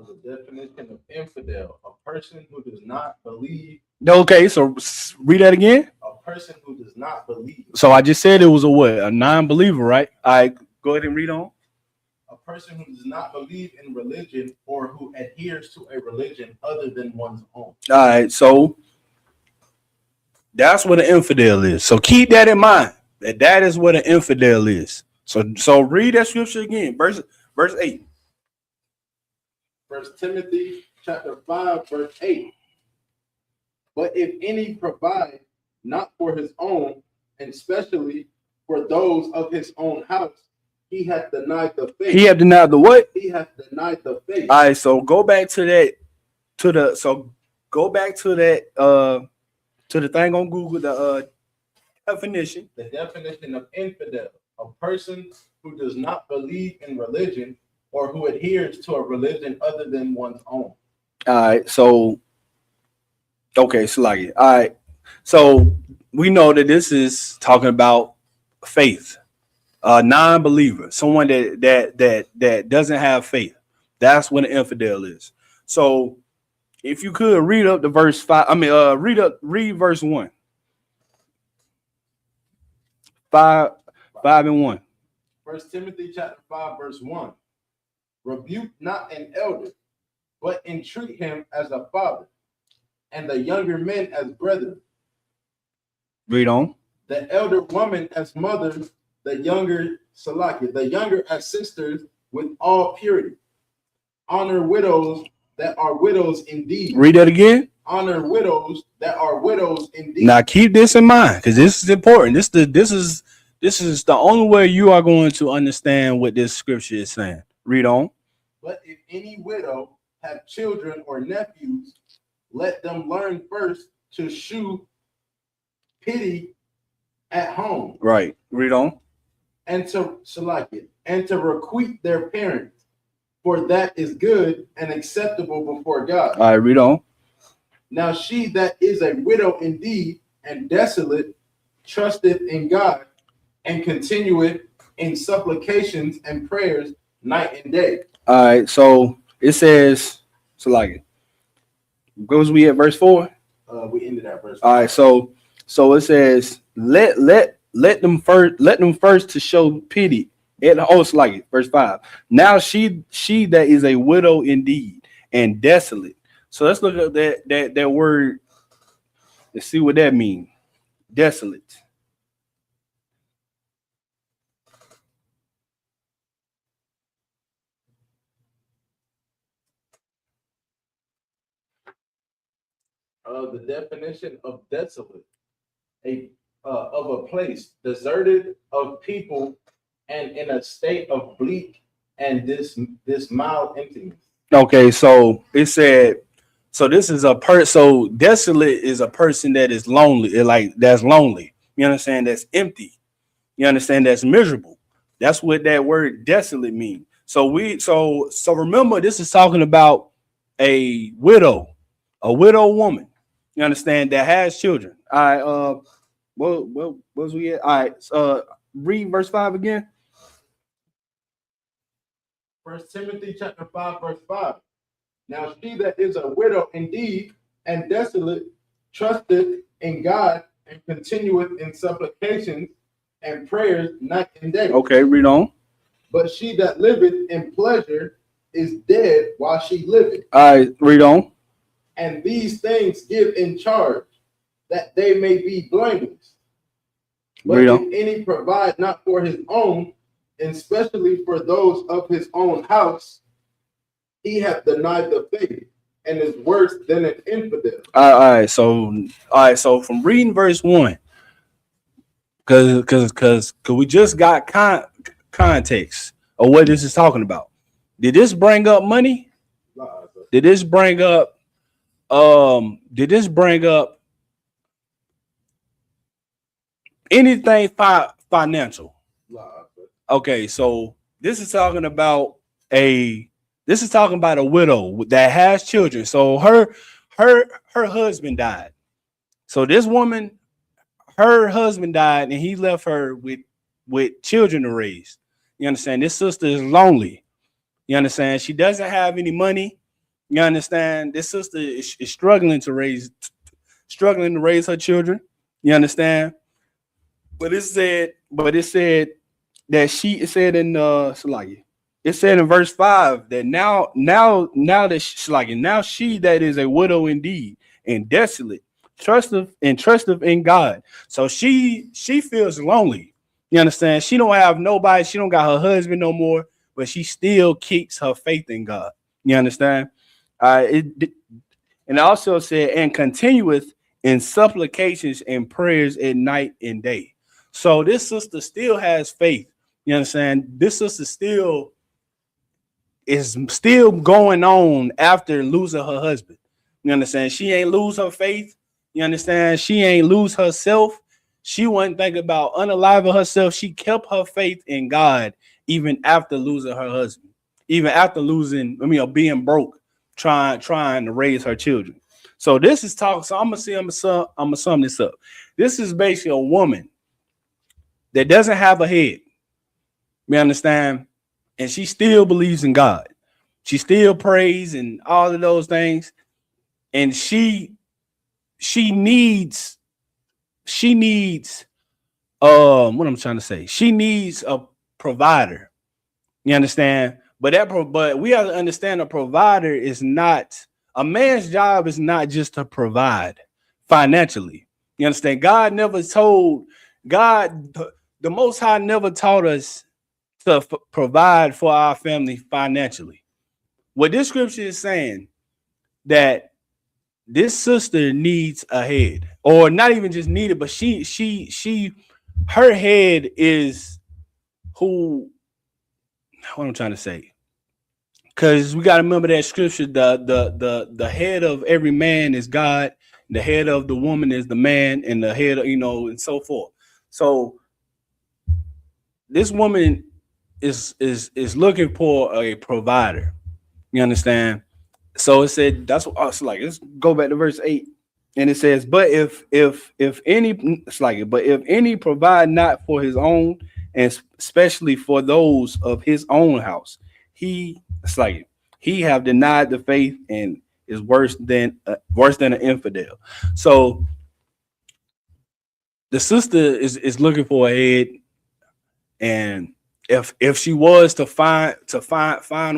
Speaker 5: The definition of infidel: a person who does not believe.
Speaker 4: Okay, so read that again.
Speaker 5: A person who does not believe.
Speaker 4: So I just said it was a non-believer, right? All right, go ahead and read on.
Speaker 5: A person who does not believe in religion or who adheres to a religion other than one's own.
Speaker 4: All right, so that's what an infidel is. So keep that in mind. That is what an infidel is. So read that scripture again, verse 8.
Speaker 5: 1 Timothy chapter 5, verse 8. But if any provide not for his own, and especially for those of his own house, he hath denied the faith.
Speaker 4: He hath denied the what?
Speaker 5: He hath denied the faith.
Speaker 4: All right, so go back to that, to the thing on Google, definition.
Speaker 5: The definition of infidel, a person who does not believe in religion or who adheres to a religion other than one's own.
Speaker 4: All right, so okay, so like it. All right, so we know that this is talking about faith, a non-believer, someone that doesn't have faith. That's what an infidel is. So if you could read up the verse 5, read verse 1. 5 and 1.
Speaker 5: 1 Timothy chapter 5, verse 1. Rebuke not an elder, but entreat him as a father, and the younger men as brethren.
Speaker 4: Read on.
Speaker 5: The elder woman as mothers, the younger as sisters with all purity. Honor widows that are widows indeed.
Speaker 4: Read that again.
Speaker 5: Honor widows that are widows indeed.
Speaker 4: Now keep this in mind, because this is important. This is the only way you are going to understand what this scripture is saying. Read on.
Speaker 5: But if any widow have children or nephews, let them learn first to shew pity at home.
Speaker 4: Right. Read on.
Speaker 5: And to requite their parents, for that is good and acceptable before God.
Speaker 4: All right, read on.
Speaker 5: Now she that is a widow indeed and desolate trusteth in God and continueth in supplications and prayers night and day.
Speaker 4: All right, so it says, so like it goes, we at verse 4.
Speaker 5: We ended at verse
Speaker 4: 4. All right, so it says, let them first to show pity. It's like it, verse 5. Now she that is a widow indeed and desolate. So let's look at that word. Let's see what that means. Desolate.
Speaker 5: The definition of desolate, of a place deserted of people and in a state of bleak and this mild emptiness.
Speaker 4: Okay, so it said, so this is a person. So desolate is a person that is lonely, that's lonely. You understand? That's empty. You understand? That's miserable. That's what that word desolate means. So remember, this is talking about a widow woman. You understand, that has children. All right. What was we at? All right. Read verse 5 again.
Speaker 5: 1 Timothy chapter 5, verse 5. Now she that is a widow indeed and desolate trusteth in God and continueth in supplications and prayers night and day.
Speaker 4: Okay, read on.
Speaker 5: But she that liveth in pleasure is dead while she liveth.
Speaker 4: All right, read on.
Speaker 5: And these things give in charge, that they may be blameless. But if any provide not for his own, and especially for those of his own house, he hath denied the faith and is worse than an infidel.
Speaker 4: All right. So from reading verse 1, because we just got context of what this is talking about. Did this bring up money? Did this bring up anything financial? Okay, so this is talking about a widow that has children. So her husband died. So this woman, her husband died, and he left her with children to raise. You understand? This sister is lonely. You understand? She doesn't have any money. You understand? This sister is struggling to raise her children. You understand? But it said that it said in verse 5 that now she that is a widow indeed and desolate trusteth in God. So she feels lonely. You understand? She don't have nobody. She don't got her husband no more, but she still keeps her faith in God. You understand? And it also said, and continueth in supplications and prayers at night and day. So this sister still has faith. You understand? This sister is still going on after losing her husband. You understand? She ain't lose her faith. You understand? She ain't lose herself. She wasn't thinking about unaliving herself. She kept her faith in God even after losing her husband, even after losing, or being broke, trying to raise her children. So this is talk. So I'm gonna sum this up. This is basically a woman that doesn't have a head. You understand? And she still believes in God. She still prays and all of those things. And she needs what I'm trying to say. She needs a provider. You understand? But we have to understand a provider is not a man's job is not just to provide financially. You understand? God, the Most High never taught us to provide for our family financially. What this scripture is saying that this sister needs a head, or not even just needed, but her head is who. What I'm trying to say, because we got to remember that scripture: the head of every man is God, the head of the woman is the man, and the head, and so forth. So this woman is looking for a provider. You understand? So it said that's what I was like. Let's go back to verse 8. And it says, but if any, it's like, but if any provide not for his own, and especially for those of his own house, he have denied the faith and is worse than an infidel. So the sister is looking for a head, and if she was to find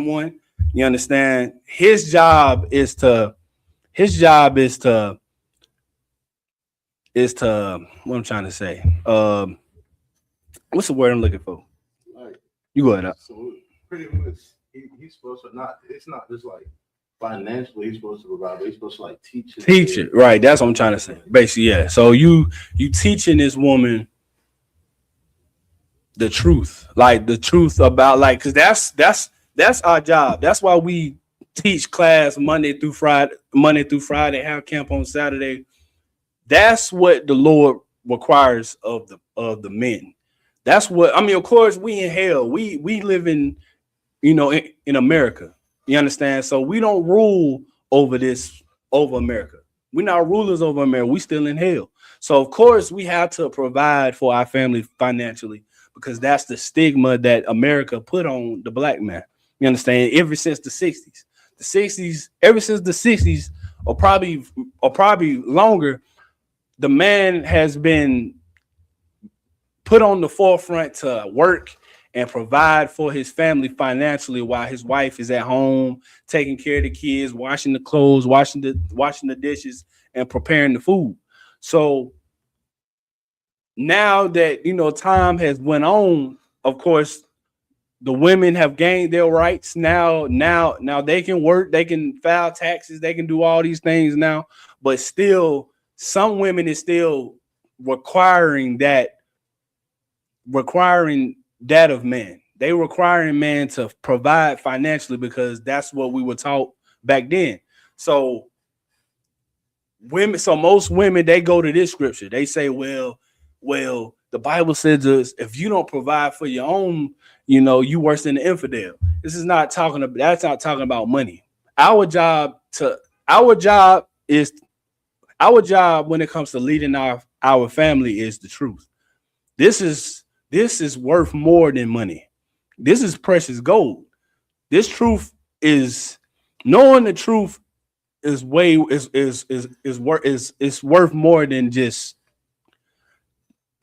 Speaker 4: one, you understand, his job is to what I'm trying to say. What's the word I'm looking for?
Speaker 5: Like,
Speaker 4: You go ahead.
Speaker 5: so pretty much, he's supposed to not. It's not just like financially he's supposed to provide, but he's supposed to like teach
Speaker 4: it. Right. That's what I'm trying to say. Basically, yeah. So you teaching this woman the truth, like the truth about, like, because that's our job. That's why we teach class Monday through Friday, have camp on Saturday. That's what the Lord requires of the men. That's what I mean. Of course, we in hell. We live in America. You understand? So we don't rule over America. We're not rulers over America. We still in hell. So of course we have to provide for our family financially, because that's the stigma that America put on the black man. You understand? Ever since the 60s, ever since the 60s, or probably longer, the man has been put on the forefront to work and provide for his family financially, while his wife is at home taking care of the kids, washing the clothes, washing the dishes, and preparing the food. So now that time has went on, of course, the women have gained their rights. Now they can work, they can file taxes, they can do all these things now. But still, some women is still requiring that of men. They requiring men to provide financially, because that's what we were taught back then. So most women, they go to this scripture. They say, well, the Bible says if you don't provide for your own, you worse than the infidel. That's not talking about money. Our job when it comes to leading our family is the truth. This is worth more than money. This is precious gold. This truth is knowing the truth is worth more than just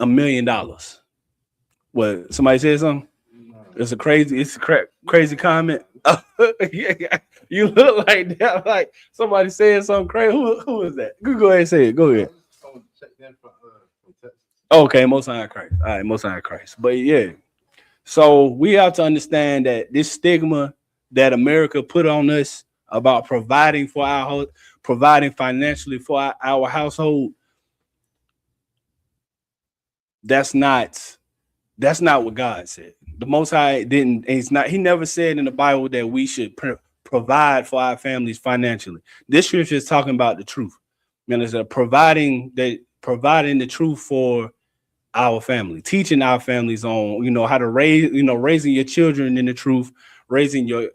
Speaker 4: $1 million. What, somebody said something? It's a crazy comment. Yeah, you look like that, like somebody said something crazy. Who is that? Go ahead and say it. Go ahead. Okay, Most High Christ. All right, Most High Christ. But yeah, so we have to understand that this stigma that America put on us about providing financially for our household, that's not what God said. The Most High didn't. He never said in the Bible that we should provide for our families financially. This scripture is talking about the truth. There's providing the truth for our family, teaching our families on, how to raise, raising your children in the truth, raising your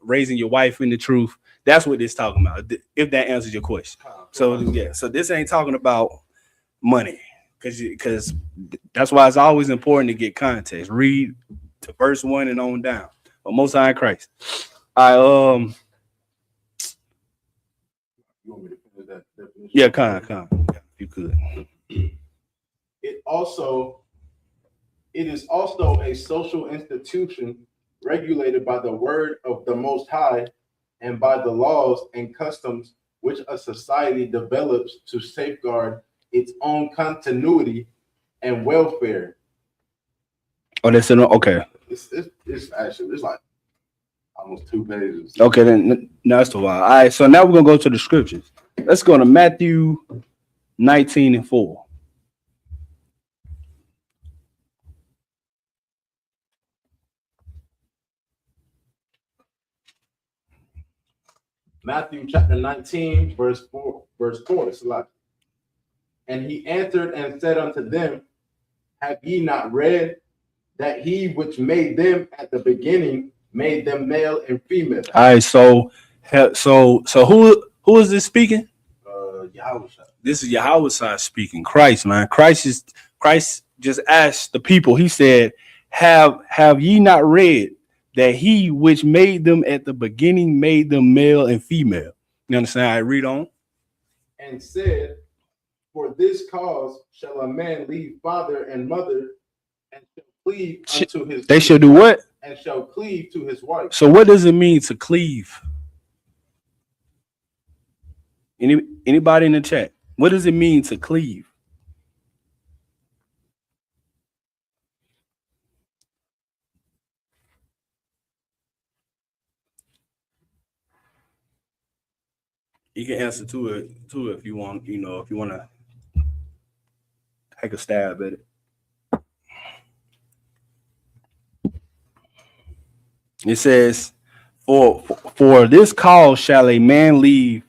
Speaker 4: wife in the truth. That's what this talking about. If that answers your question. So yeah, so this ain't talking about money, because that's why it's always important to get context. Read to verse 1 and on down. But Most High in Christ. I
Speaker 5: You want me to finish that definition?
Speaker 4: Yeah, con, if you could.
Speaker 5: It is also a social institution regulated by the word of the Most High and by the laws and customs which a society develops to safeguard its own continuity and welfare.
Speaker 4: Oh, that's an okay.
Speaker 5: It's actually it's like almost 2 pages.
Speaker 4: Okay, then that's the while. All right, so now we're gonna go to the scriptures. Let's go to Matthew 19:4.
Speaker 5: Matthew chapter 19, verse 4. It's a lot. And he answered and said unto them, have ye not read that he which made them at the beginning made them male and female?
Speaker 4: All right, so who is this speaking?
Speaker 5: Yahweh.
Speaker 4: This is Yahweh speaking. Christ, man. Christ just asked the people. He said, "Have ye not read that he which made them at the beginning made them male and female?" You understand? I read on.
Speaker 5: And said, for this cause shall a man leave father and mother, and shall cleave unto his.
Speaker 4: They shall do what?
Speaker 5: And shall cleave to his wife.
Speaker 4: So what does it mean to cleave? Anybody in the chat? What does it mean to cleave? You can answer to it if you want, if you want to take a stab at it. It says, for this cause shall a man leave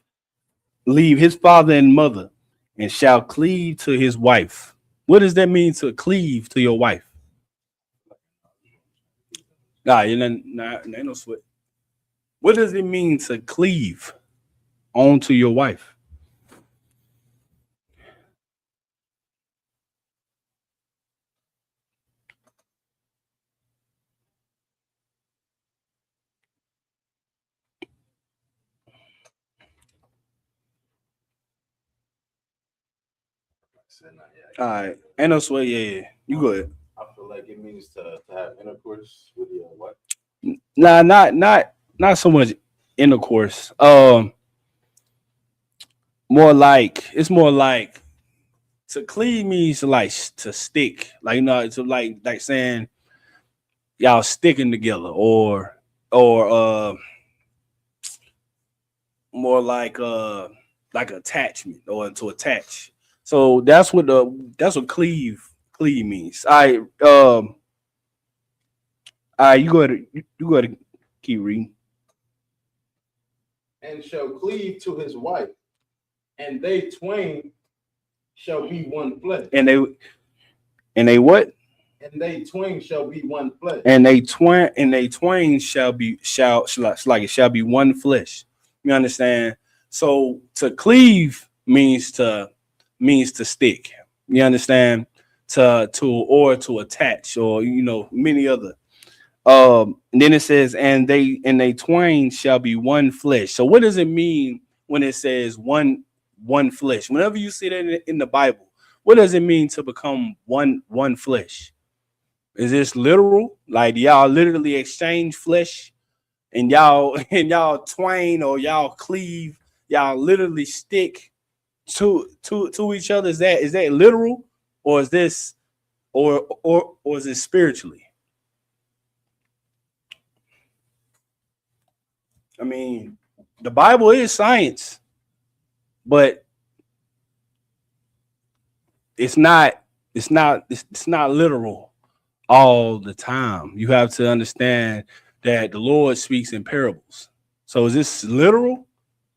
Speaker 4: his father and mother, and shall cleave to his wife. What does that mean, to cleave to your wife? Nah, ain't no sweat. What does it mean to cleave onto your wife? All right, ain't no sweat. Yeah. You go ahead.
Speaker 5: I feel like it means to have intercourse with your wife.
Speaker 4: Nah, not so much intercourse. It's more like to cleave means like to stick, like it's like saying y'all sticking together, or more like attachment, or to attach. So that's what cleave means. All right, you go ahead, keep reading.
Speaker 5: And shall cleave to his wife, and they twain shall be one flesh.
Speaker 4: And they what?
Speaker 5: And they twain shall be one flesh.
Speaker 4: And they twain shall be one flesh. You understand? So to cleave means to stick. You understand? To attach, or many other. And then it says, and they twain shall be one flesh. So what does it mean when it says one flesh? Whenever you see that in the Bible, what does it mean to become one flesh? Is this literal? Like y'all literally exchange flesh, and y'all twain, or y'all cleave, y'all literally stick to each other? Is that literal, or is this or is it spiritually? I mean, the Bible is science, but it's not literal all the time. You have to understand that the Lord speaks in parables. So is this literal?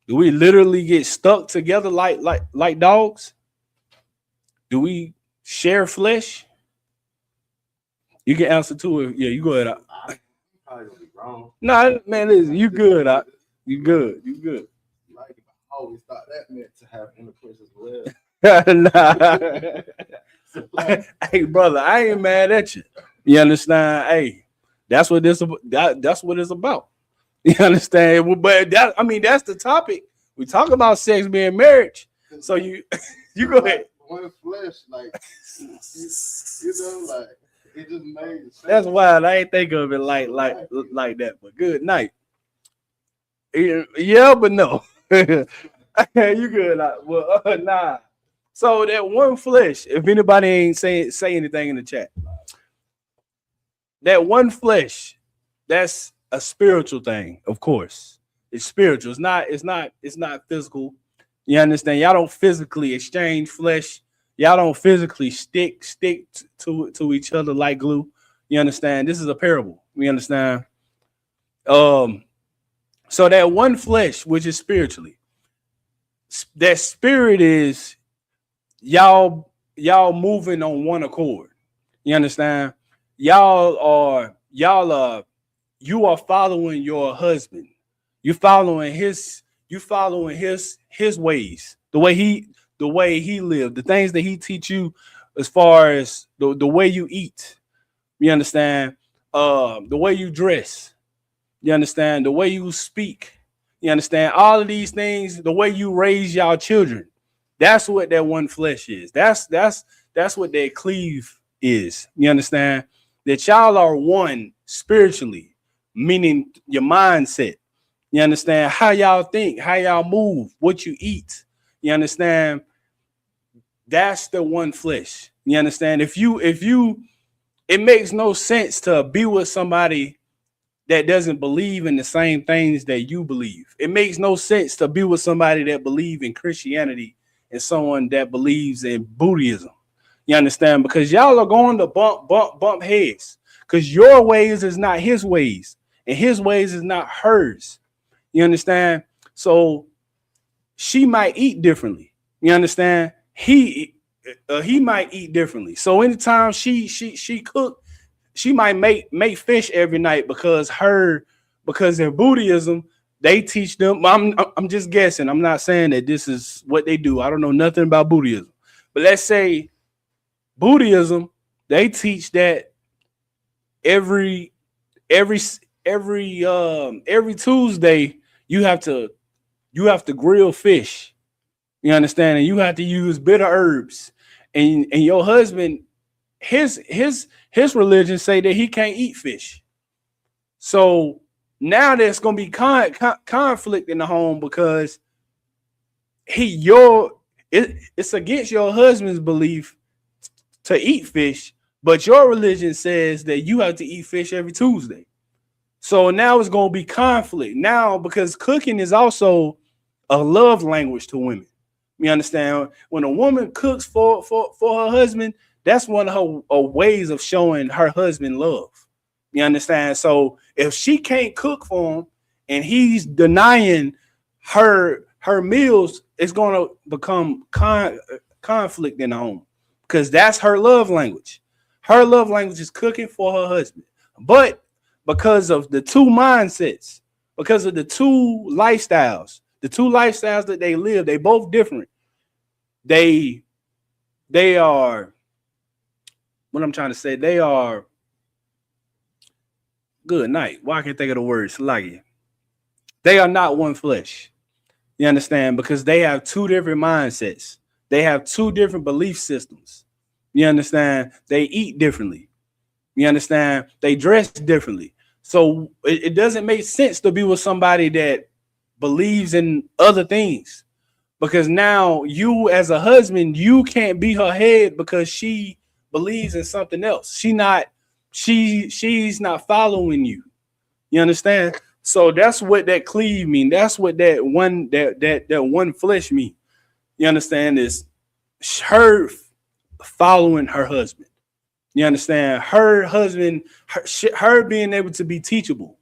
Speaker 4: Do we literally get stuck together like dogs? Do we share flesh? You can answer to it. Yeah, you go ahead.
Speaker 5: I'm probably gonna be wrong.
Speaker 4: Nah, man, listen, you good. You good. You good.
Speaker 5: Like, I always thought that meant to have intercourse as well.
Speaker 4: Nah.
Speaker 5: So, like,
Speaker 4: Hey, brother, I ain't mad at you. You understand? Hey, that's what that's what it's about. You understand? Well, but that, I mean, that's the topic. We talk about sex being marriage. So you you go ahead.
Speaker 5: One flesh, like you know, like it just made sense.
Speaker 4: That's wild. I ain't think of it like that. But good night. Yeah, but no. You good? Well, nah. So that one flesh. If anybody ain't say anything in the chat, that one flesh. That's a spiritual thing, of course. It's spiritual. It's not physical. You understand? Y'all don't physically exchange flesh. Y'all don't physically stick to each other like glue. You understand? This is a parable. You understand? Um, so that one flesh, which is spiritually, that spirit is y'all moving on one accord. You understand? Y'all are you are following your husband. You following his ways, the way he lived, the things that he teach you as far as the way you eat. You understand? The way you dress. You understand? The way you speak. You understand? All of these things, the way you raise y'all children. That's what that one flesh is. That's what that cleave is. You understand? That y'all are one spiritually, meaning your mindset. You understand how y'all think, how y'all move, what you eat. You understand? That's the one flesh. You understand? If you it makes no sense to be with somebody that doesn't believe in the same things that you believe. It makes no sense to be with somebody that believes in Christianity and someone that believes in Buddhism. You understand? Because y'all are going to bump heads. Because your ways is not his ways, and his ways is not hers. You understand? So she might eat differently. You understand? He might eat differently. So anytime she cook, she might make fish every night because in Buddhism they teach them. I'm just guessing. I'm not saying that this is what they do. I don't know nothing about Buddhism. But let's say Buddhism, they teach that every every every Tuesday you have to grill fish. You understand? And you have to use bitter herbs. And your husband, his religion say that he can't eat fish. So now there's gonna be conflict in the home because it's against your husband's belief to eat fish, but your religion says that you have to eat fish every Tuesday. So now it's gonna be conflict now because cooking is also a love language to women. You understand? When a woman cooks for her husband, that's one of her ways of showing her husband love. You understand? So if she can't cook for him and he's denying her meals, it's gonna become conflict in the home because that's her love language. Her love language is cooking for her husband. But because of the two mindsets, because of the two lifestyles that they live, they both different. They are what I'm trying to say. They are good night. Why can't I think of the words? Like they are not one flesh. You understand? Because they have two different mindsets. They have two different belief systems. You understand? They eat differently. You understand? They dress differently. So it doesn't make sense to be with somebody that believes in other things. Because now you as a husband, you can't be her head because she believes in something else. She's not following you. You understand? So that's what that cleave mean. That's what that one flesh mean. You understand? Is her following her husband. You understand? Her husband, her being able to be teachable.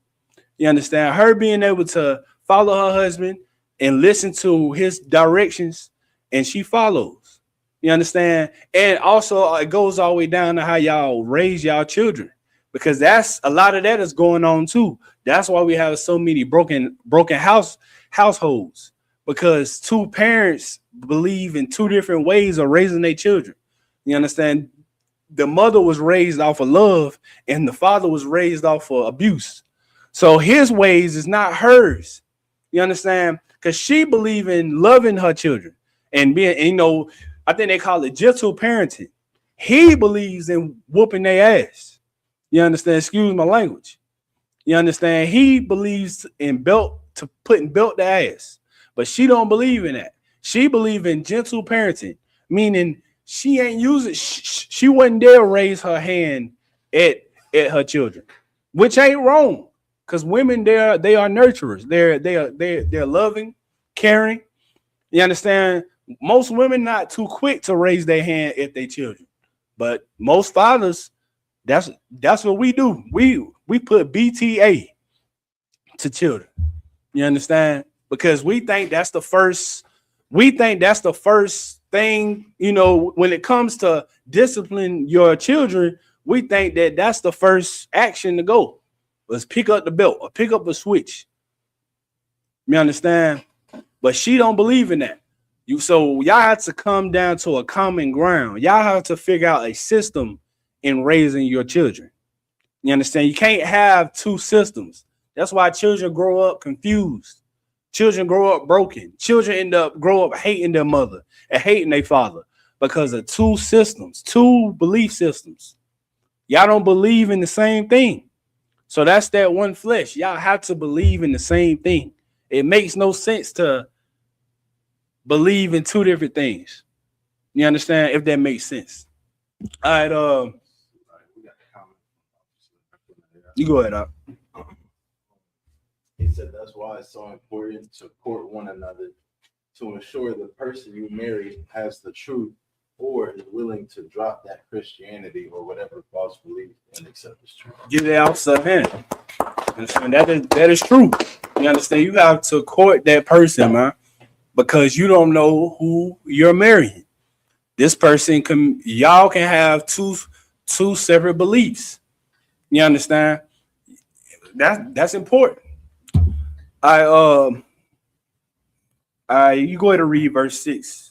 Speaker 4: You understand? Her being able to follow her husband and listen to his directions, and she follows. You understand? And also it goes all the way down to how y'all raise y'all children, because that's a lot of that is going on too. That's why we have so many broken households, because two parents believe in two different ways of raising their children. You understand? The mother was raised off of love, and the father was raised off of abuse. So his ways is not hers. You understand? Because she believe in loving her children and being, I think they call it gentle parenting. He believes in whooping their ass. You understand? Excuse my language. You understand? He believes in putting belt to ass, but she don't believe in that. She believe in gentle parenting, meaning she ain't using. She wouldn't dare raise her hand at her children, which ain't wrong, because women they are nurturers. They're loving, caring. You understand? Most women not too quick to raise their hand at their children, but most fathers, that's what we do. We put BTA to children. You understand? Because we think that's the first. We think that's the first thing. When it comes to discipline your children, we think that that's the first action to go. Let's pick up the belt or pick up a switch. You understand? But she don't believe in that. So y'all have to come down to a common ground. Y'all have to figure out a system in raising your children. You understand? You can't have two systems. That's why children grow up confused. Children grow up broken. Children grow up hating their mother and hating their father because of two systems, two belief systems. Y'all don't believe in the same thing. So that's that one flesh. Y'all have to believe in the same thing. It makes no sense to believe in two different things. You understand? If that makes sense. All right.
Speaker 5: We got a comment.
Speaker 4: You go ahead, Up.
Speaker 5: He said that's why it's so important to court one another to ensure the person you marry has the truth or is willing to drop that Christianity or whatever false belief and accept this truth.
Speaker 4: Give it out to him. And that is true. You understand? You have to court that person, man, because you don't know who you're marrying. This person y'all can have two separate beliefs. You understand? That's important. You go ahead and read verse 6.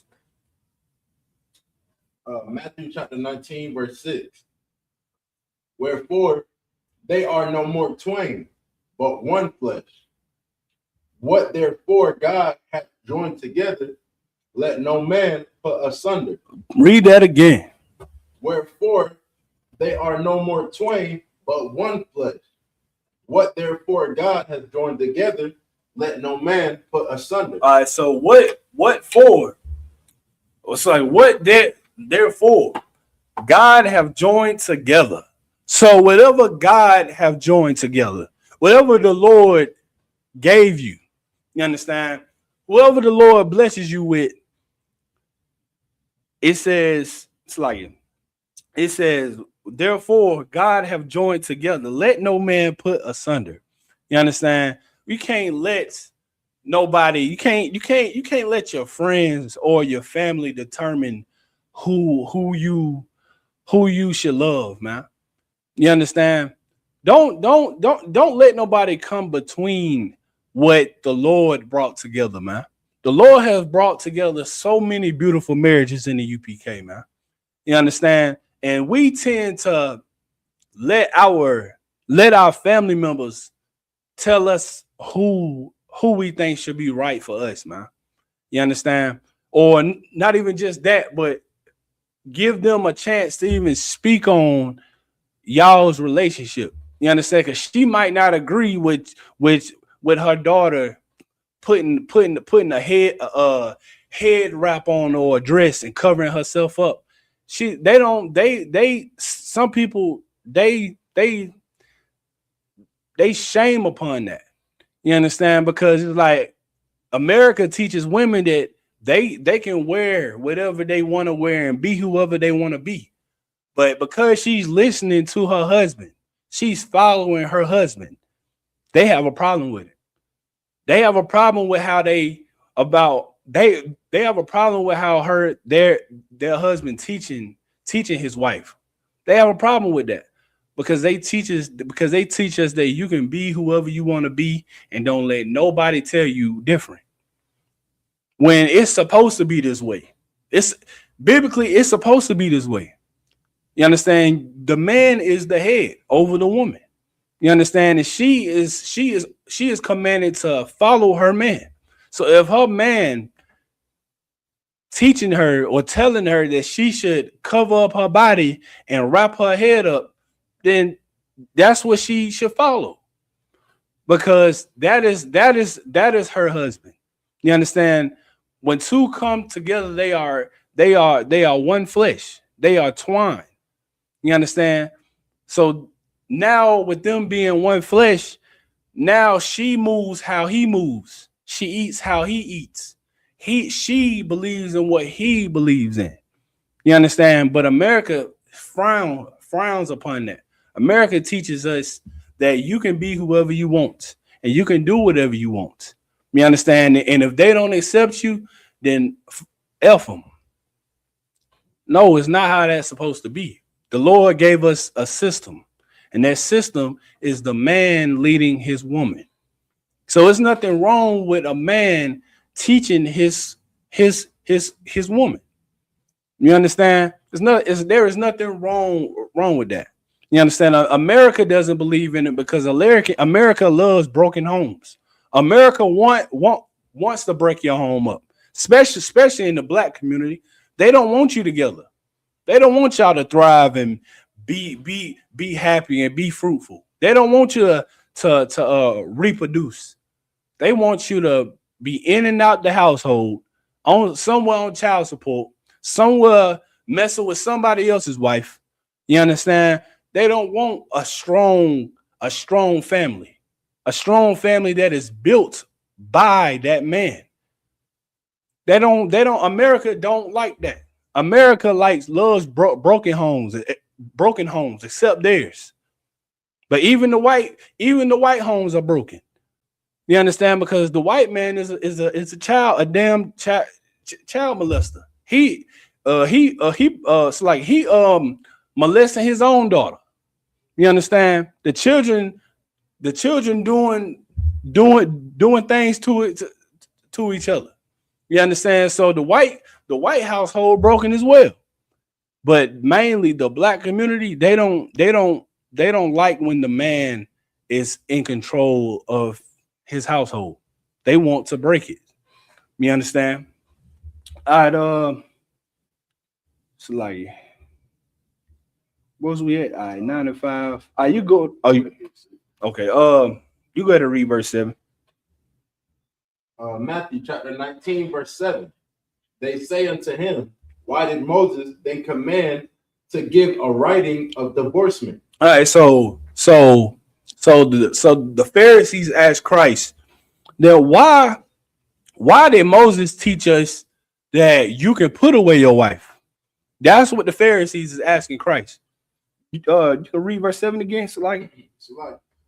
Speaker 5: Matthew chapter 19, verse 6. Wherefore they are no more twain, but one flesh. What therefore God hath joined together, let no man put asunder.
Speaker 4: Read that again.
Speaker 5: Wherefore they are no more twain, but one flesh. What therefore God has joined together, let no man put asunder.
Speaker 4: All right, so what for? It's like what therefore God have joined together. So whatever God have joined together, whatever the Lord gave you, you understand? Whoever the Lord blesses you with, it says, therefore God have joined together. Let no man put asunder. You understand? You can't let nobody, you can't let your friends or your family determine who you should love, man. You understand? Don't let nobody come between what the Lord brought together, man. The Lord has brought together so many beautiful marriages in the UPK, man. You understand? And we tend to let our family members tell us who we think should be right for us, man. You understand? Or not even just that, but give them a chance to even speak on y'all's relationship. You understand? Because she might not agree with her daughter putting a head wrap on or a dress and covering herself up. Some people they shame upon that. You understand? Because it's like America teaches women that they can wear whatever they want to wear and be whoever they want to be. But because she's listening to her husband, she's following her husband, they have a problem with it. They have a problem with how they have a problem with how their husband teaching his wife. They have a problem with that because they teach us that you can be whoever you want to be and don't let nobody tell you different. When it's supposed to be this way. It's biblically it's supposed to be this way. You understand? The man is the head over the woman. You understand? And she is commanded to follow her man. So if her man teaching her or telling her that she should cover up her body and wrap her head up, then that's what she should follow. Because that is her husband. You understand? When two come together, they are one flesh. They are twined. You understand? So now with them being one flesh, now she moves how he moves. She eats how he eats. She believes in what he believes in. You understand? But America frowns upon that. America teaches us that you can be whoever you want and you can do whatever you want. You understand? And if they don't accept you, then F them. No, it's not how that's supposed to be. The Lord gave us a system, and that system is the man leading his woman. So it's nothing wrong with a man teaching his woman. You understand? There is nothing wrong with that. You understand? America doesn't believe in it because America loves broken homes. America wants to break your home up, especially in the black community. They don't want you together. They don't want y'all to thrive and be happy and be fruitful. They don't want you to reproduce. They want you to be in and out the household, somewhere on child support, somewhere messing with somebody else's wife. You understand? They don't want a strong family, a strong family that is built by that man. America don't like that. America loves broken homes, except theirs. But even the white homes are broken. You understand? Because the white man is a damn child molester. He molesting his own daughter. You understand? The children doing things to each other. You understand? So the white household broken as well. But mainly the black community, they don't like when the man is in control of his household. They want to break it. You understand? All right, it's like, where's we at? All right, 95. You go. Oh, okay. You go ahead and read verse 7.
Speaker 5: Matthew chapter 19, verse 7. They say unto him, why did Moses then command to give a writing of divorcement?
Speaker 4: All right, so the Pharisees asked Christ, then why did Moses teach us that you can put away your wife? That's what the Pharisees is asking Christ. You can read verse 7 again. So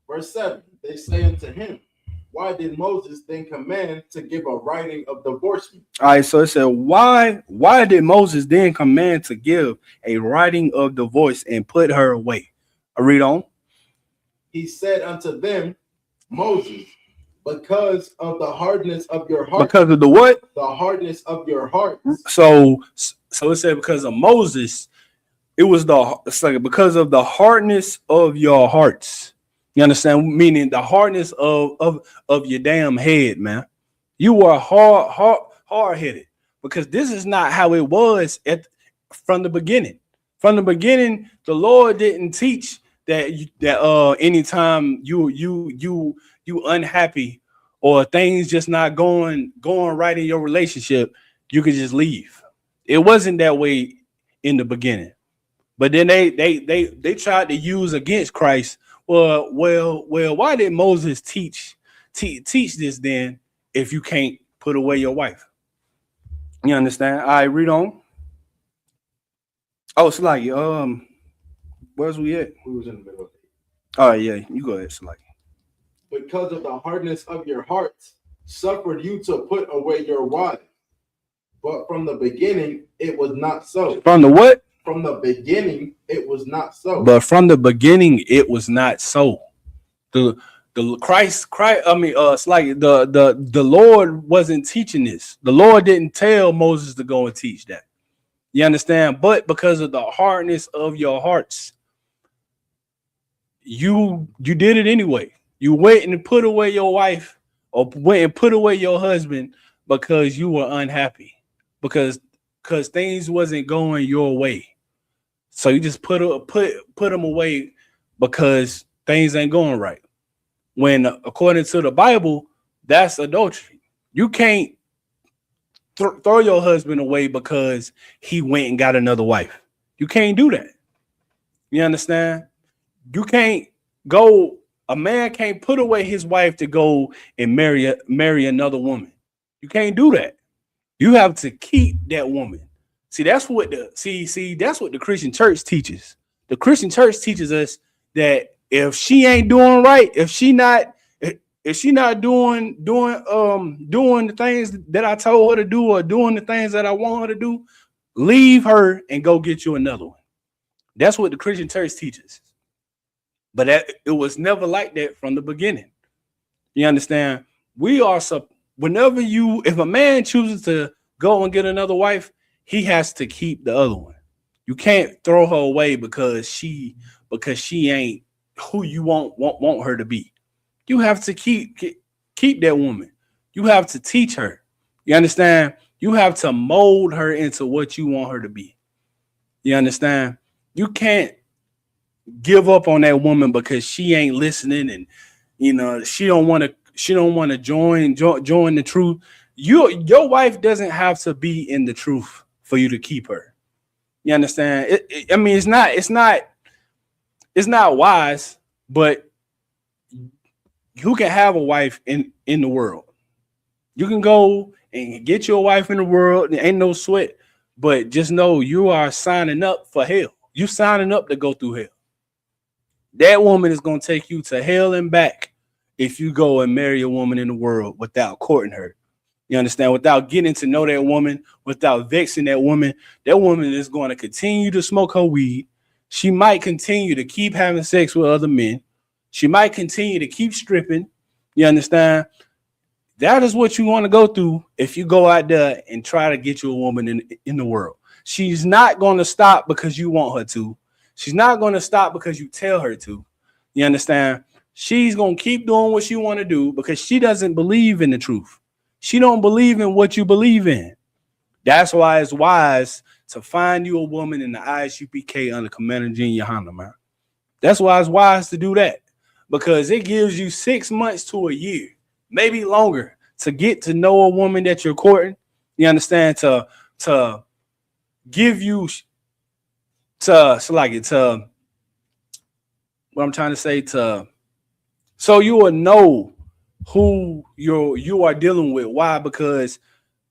Speaker 5: verse 7. They say unto him, why did Moses then command to give a writing of divorcement?
Speaker 4: All right, so it said, why did Moses then command to give a writing of divorce and put her away? I read on.
Speaker 5: He said unto them, Moses, because of the hardness of your heart.
Speaker 4: Because of the what?
Speaker 5: The hardness of your heart.
Speaker 4: So it said because of Moses, it's like because of the hardness of your hearts. You understand? Meaning the hardness of your damn head, man. You are hard-headed because this is not how it was from the beginning. From the beginning, the Lord didn't teach that anytime you unhappy or things just not going right in your relationship, you could just leave. It wasn't that way in the beginning. But then they tried to use against Christ. Well, why did Moses teach this then if you can't put away your wife? You understand? All right, read on. Oh, Slaggy, where's we at?
Speaker 5: We was in the middle of it.
Speaker 4: All right, yeah, you go ahead, Slaggy.
Speaker 5: Because of the hardness of your hearts, suffered you to put away your wife. But from the beginning, it was not so.
Speaker 4: From the what?
Speaker 5: From the beginning, it was not so.
Speaker 4: But from the beginning, it was not so. The Christ, I mean, it's like the Lord wasn't teaching this. The Lord didn't tell Moses to go and teach that. You understand? But because of the hardness of your hearts, you did it anyway. You went and put away your wife, or went and put away your husband because you were unhappy, because things wasn't going your way. So you just put them away because things ain't going right. When according to the Bible, that's adultery. You can't throw your husband away because he went and got another wife. You can't do that. You understand? You can't go. A man can't put away his wife to go and marry another woman. You can't do that. You have to keep that woman. See, that's what the Christian church teaches. The Christian church teaches us that if she ain't doing right, if she not doing the things that I told her to do, or doing the things that I want her to do, leave her and go get you another one. That's what the Christian church teaches. But it was never like that from the beginning. You understand? If a man chooses to go and get another wife, he has to keep the other one. You can't throw her away because she ain't who you want her to be. You have to keep that woman. You have to teach her. You understand? You have to mold her into what you want her to be. You understand? You can't give up on that woman because she ain't listening, and she don't want to join the truth. Your wife doesn't have to be in the truth for you to keep her. You understand? It's not wise, but you can have a wife in the world. You can go and get your wife in the world. There ain't no sweat, but just know you are signing up for hell. You signing up to go through hell. That woman is going to take you to hell and back if you go and marry a woman in the world without courting her. You understand? Without getting to know that woman, without vexing that woman is going to continue to smoke her weed. She might continue to keep having sex with other men. She might continue to keep stripping. You understand? That is what you want to go through if you go out there and try to get you a woman in the world. She's not going to stop because you want her to. She's not going to stop because you tell her to. You understand? She's going to keep doing what she want to do because she doesn't believe in the truth. She don't believe in what you believe in. That's why it's wise to find you a woman in the ISUPK under Commander Junior Honda, man. That's why it's wise to do that, because it gives you 6 months to a year, maybe longer, to get to know a woman that you're courting. You understand? To give you what I'm trying to say, so you will know who you are dealing with. Why? Because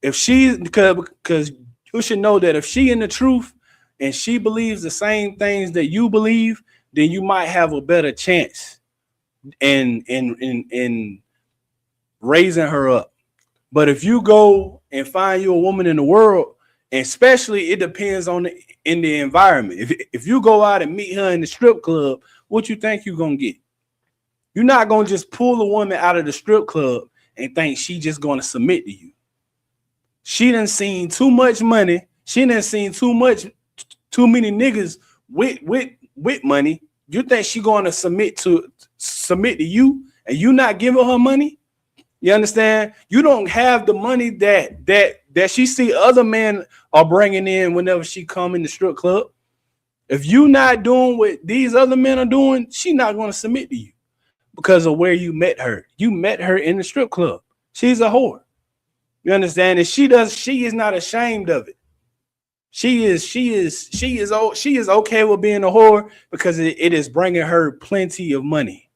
Speaker 4: because you should know that if she in the truth and she believes the same things that you believe, then you might have a better chance in raising her up. But if you go and find you a woman in the world, and especially it depends on in the environment. If you go out and meet her in the strip club, what you think you're gonna get? You're not gonna just pull a woman out of the strip club and think she just gonna submit to you. She done seen too much money. She done seen too many niggas with money. You think she gonna submit to you, and you not giving her money? You understand? You don't have the money that she see other men are bringing in whenever she come in the strip club. If you not doing what these other men are doing, she not going to submit to you because of where you met her. You met her in the strip club. She's a whore. You understand? And she is not ashamed of it. She is okay with being a whore because it is bringing her plenty of money.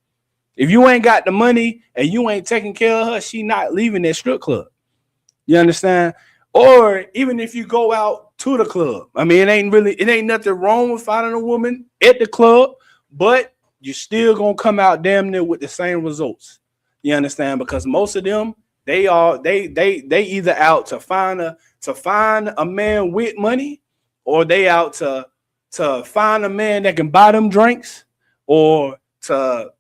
Speaker 4: If you ain't got the money and you ain't taking care of her, she not leaving that strip club. You understand? Or even if you go out to the club, it ain't nothing wrong with finding a woman at the club, but you're still gonna come out damn near with the same results. You understand? Because most of them They either out to find a man with money, or they out to find a man that can buy them drinks, or to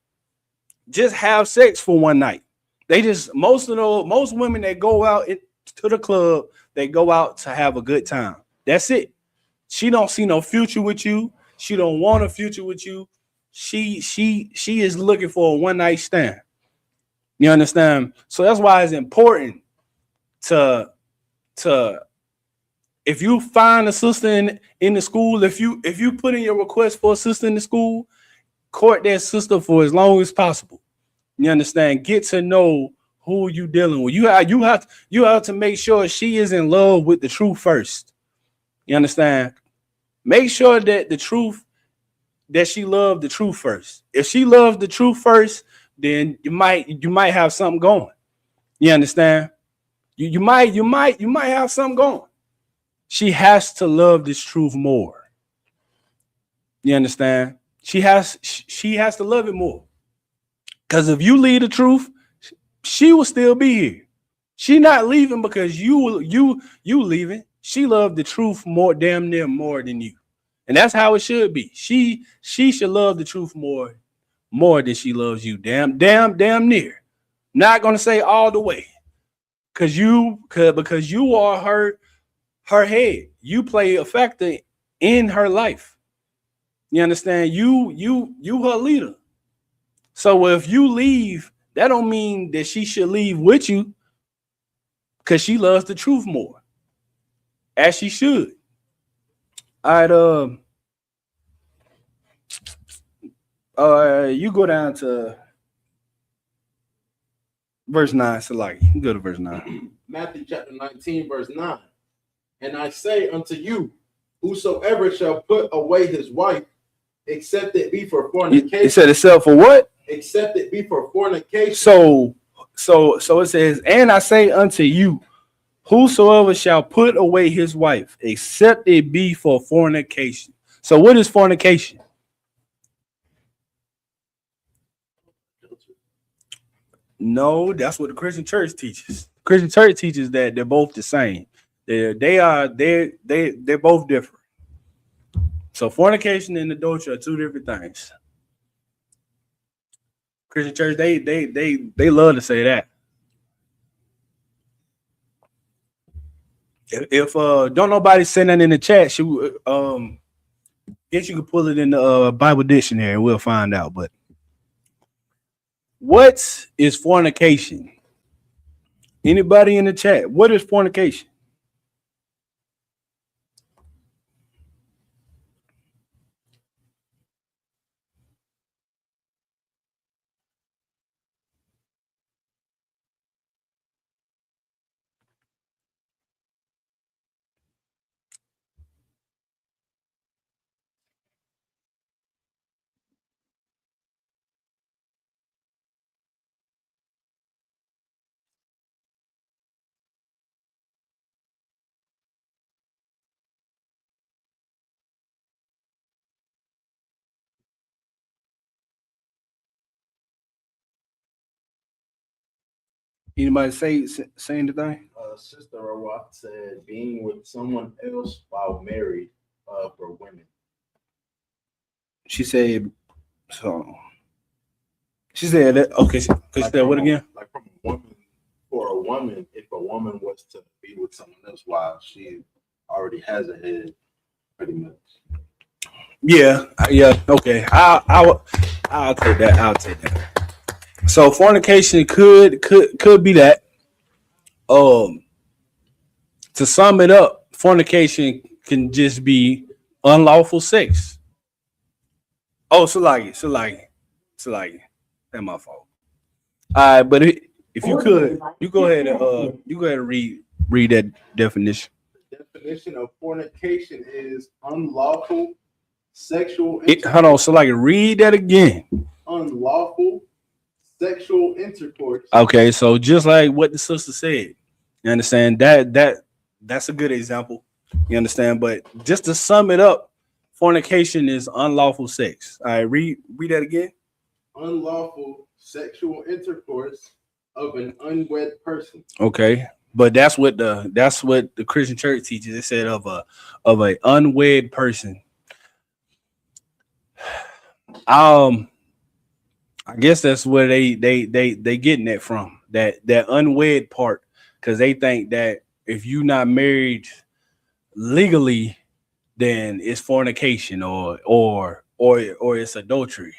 Speaker 4: just have sex for one night. They just most women that go out to the club, they go out to have a good time. That's it. She don't see no future with you. She don't want a future with you. She is looking for a one night stand. You understand? So that's why it's important to if you find a sister in the school, if you put in your request for a sister in the school, court that sister for as long as possible. You understand? Get to know who you dealing with. You have to make sure she is in love with the truth first. You understand? Make sure that she loved the truth first. If she loves the truth first, then you might have something going. You understand? You might have something going. She has to love this truth more. You understand? She has to love it more. Because if you leave the truth, she will still be here. She not leaving because you leaving. She loved the truth damn near more than you. And that's how it should be. She should love the truth more than she loves you. Damn near. Not gonna say all the way. Because you are her head. You play a factor in her life. You understand? You her leader. So if you leave, that don't mean that she should leave with you, because she loves the truth more, as she should. All right, you go down to verse 9. So like, you go to verse 9.
Speaker 5: Matthew chapter 19, verse 9. And I say unto you, whosoever shall put away his wife, except it be for fornication.
Speaker 4: It said itself for what?
Speaker 5: Except it be for fornication.
Speaker 4: So it says, and I say unto you, whosoever shall put away his wife, except it be for fornication. So what is fornication? No, that's what the Christian church teaches. Christian church teaches that they're both the same. They're both different. So fornication and adultery are two different things. Christian church, they love to say that. If don't nobody say that in the chat, guess you can pull it in the Bible dictionary and we'll find out. But what is fornication? Anybody in the chat? What is fornication? Anybody say anything?
Speaker 5: Sister Rawat said, being with someone else while married for women.
Speaker 4: She said so. She said that. Okay, she said what again?
Speaker 5: Like from a woman, for a woman, if a woman was to be with someone else while she already has a head, pretty much.
Speaker 4: Yeah. Okay, I'll take that. I'll take that. So fornication could be that. To sum it up, fornication can just be unlawful sex. Oh, so like it. That's my fault. All right, but if you could, you go ahead and read that definition.
Speaker 5: The definition of fornication is unlawful sexual.
Speaker 4: Hold on, so like read that again.
Speaker 5: Unlawful sexual intercourse.
Speaker 4: Okay, so just like what the sister said, you understand that's a good example. You understand, but just to sum it up, fornication is unlawful sex. All right, read that again.
Speaker 5: Unlawful sexual intercourse of an unwed person.
Speaker 4: Okay, but that's what the Christian church teaches. It said of a unwed person. Um, I guess that's where they getting that from, that unwed part, because they think that if you not married legally, then it's fornication or it's adultery.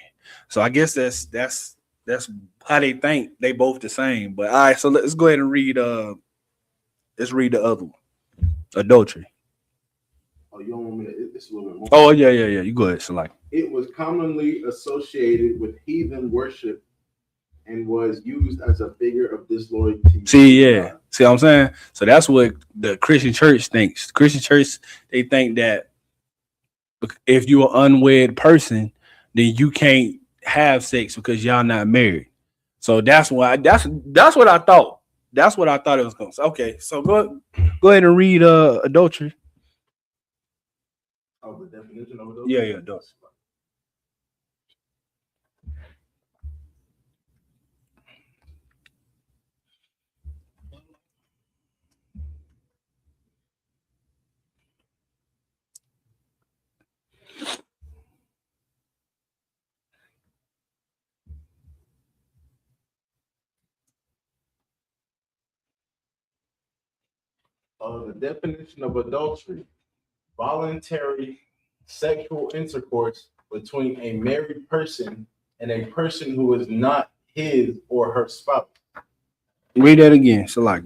Speaker 4: So I guess that's how they think. They both the same. But all right, so let's go ahead and read. Let's read the other one, adultery.
Speaker 5: Oh, you don't want me to? It's a little bit more.
Speaker 4: Oh yeah. You go ahead, so like.
Speaker 5: It was commonly associated with heathen worship and was used as a figure of disloyalty.
Speaker 4: See, yeah. See what I'm saying? So that's what the Christian church thinks. The Christian church, they think that if you're an unwed person, then you can't have sex because y'all not married. So that's why that's what I thought. That's what I thought it was going to say. Okay, so go ahead and read adultery.
Speaker 5: Oh, the definition of adultery?
Speaker 4: Yeah, adultery.
Speaker 5: The definition of adultery: voluntary sexual intercourse between a married person and a person who is not his or her spouse.
Speaker 4: Read that again, so like.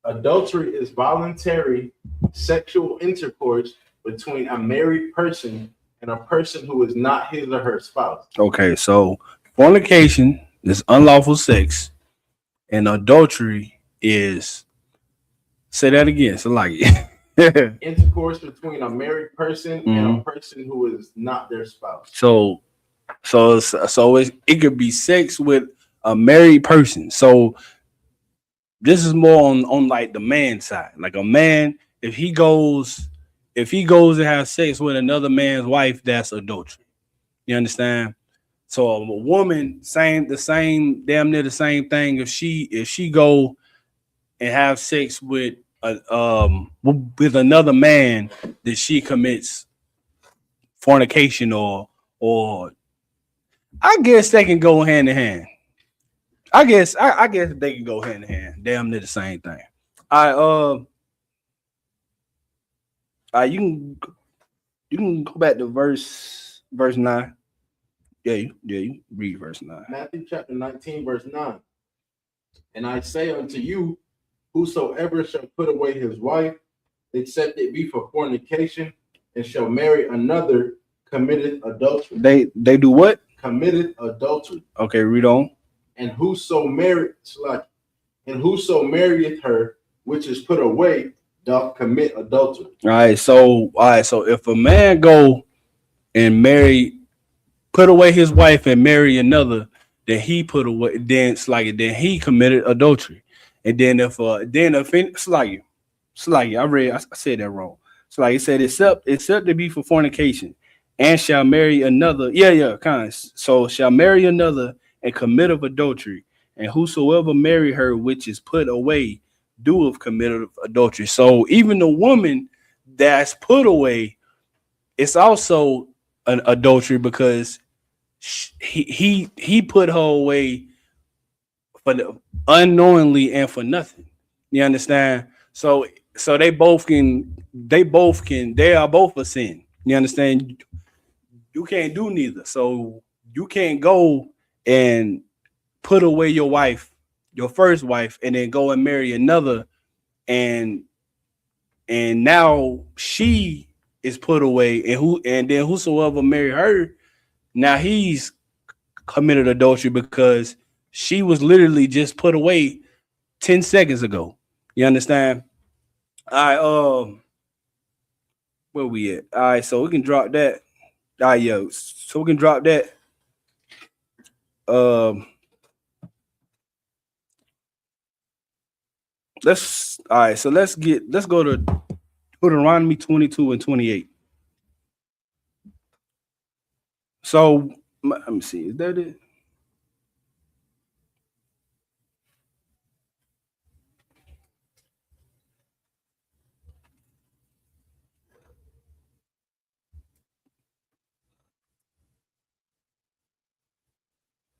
Speaker 5: Adultery is voluntary sexual intercourse between a married person and a person who is not his or her spouse.
Speaker 4: Okay, so fornication is unlawful sex, and adultery is, say that again, so like.
Speaker 5: Intercourse between a married person and a person who is not their spouse.
Speaker 4: So it could be sex with a married person. So this is more on like the man side. Like a man, if he goes and has sex with another man's wife, that's adultery. You understand? So a woman, damn near the same thing. If she go and have sex with with another man, that she commits fornication or I guess they can go hand in hand. I guess they can go hand in hand. Damn near the same thing. You can go back to verse 9. Yeah, you read verse 9.
Speaker 5: Matthew chapter 19, verse 9. And I say unto you, whosoever shall put away his wife, except it be for fornication, and shall marry another, committed adultery.
Speaker 4: They do what?
Speaker 5: Committed adultery.
Speaker 4: Okay, read on.
Speaker 5: And whoso marrieth her, which is put away, doth commit adultery.
Speaker 4: All right, so if a man go and put away his wife and marry another, then he put away, then he committed adultery. And then if it's like I said that wrong. So like it said, except to be for fornication, and shall marry another. Yeah, kind of. So shall marry another and commit of adultery, and whosoever marry her which is put away do have committed adultery. So even the woman that's put away, it's also an adultery because he put her away for unknowingly and for nothing. You understand? So they are both a sin. You understand? You can't do neither. So you can't go and put away your wife, your first wife, and then go and marry another, and now she is put away, and then whosoever marry her, now he's committed adultery because she was literally just put away 10 seconds ago. You understand? All right, where we at? All right, so we can drop that. All right, yo. So we can drop that. Let's go to Deuteronomy 22 and 28. So let me see, is that it?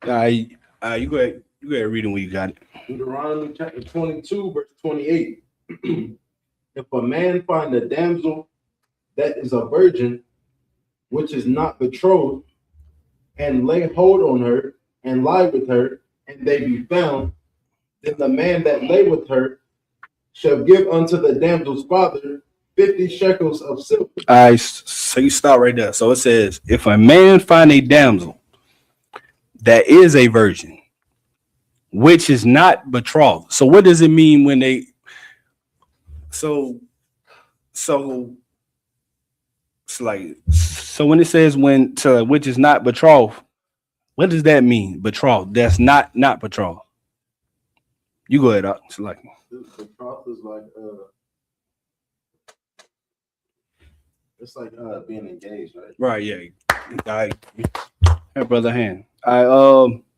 Speaker 4: You go ahead. You go ahead reading when you got it.
Speaker 5: Deuteronomy chapter 22, verse 28. If a man find a damsel that is a virgin, which is not betrothed, and lay hold on her, and lie with her, and they be found, then the man that lay with her shall give unto the damsel's father 50 shekels of silver.
Speaker 4: All right, so you stop right there. So it says, if a man find a damsel that is a virgin, which is not betrothed. So what does it mean when they? So so it's like so when it says when to which is not betrothed, what does that mean? Betrothed. That's not betrothed. You go ahead. It's like
Speaker 5: Betrothed is like it's like being engaged, right?
Speaker 4: right. Yeah. I hey, brother hand.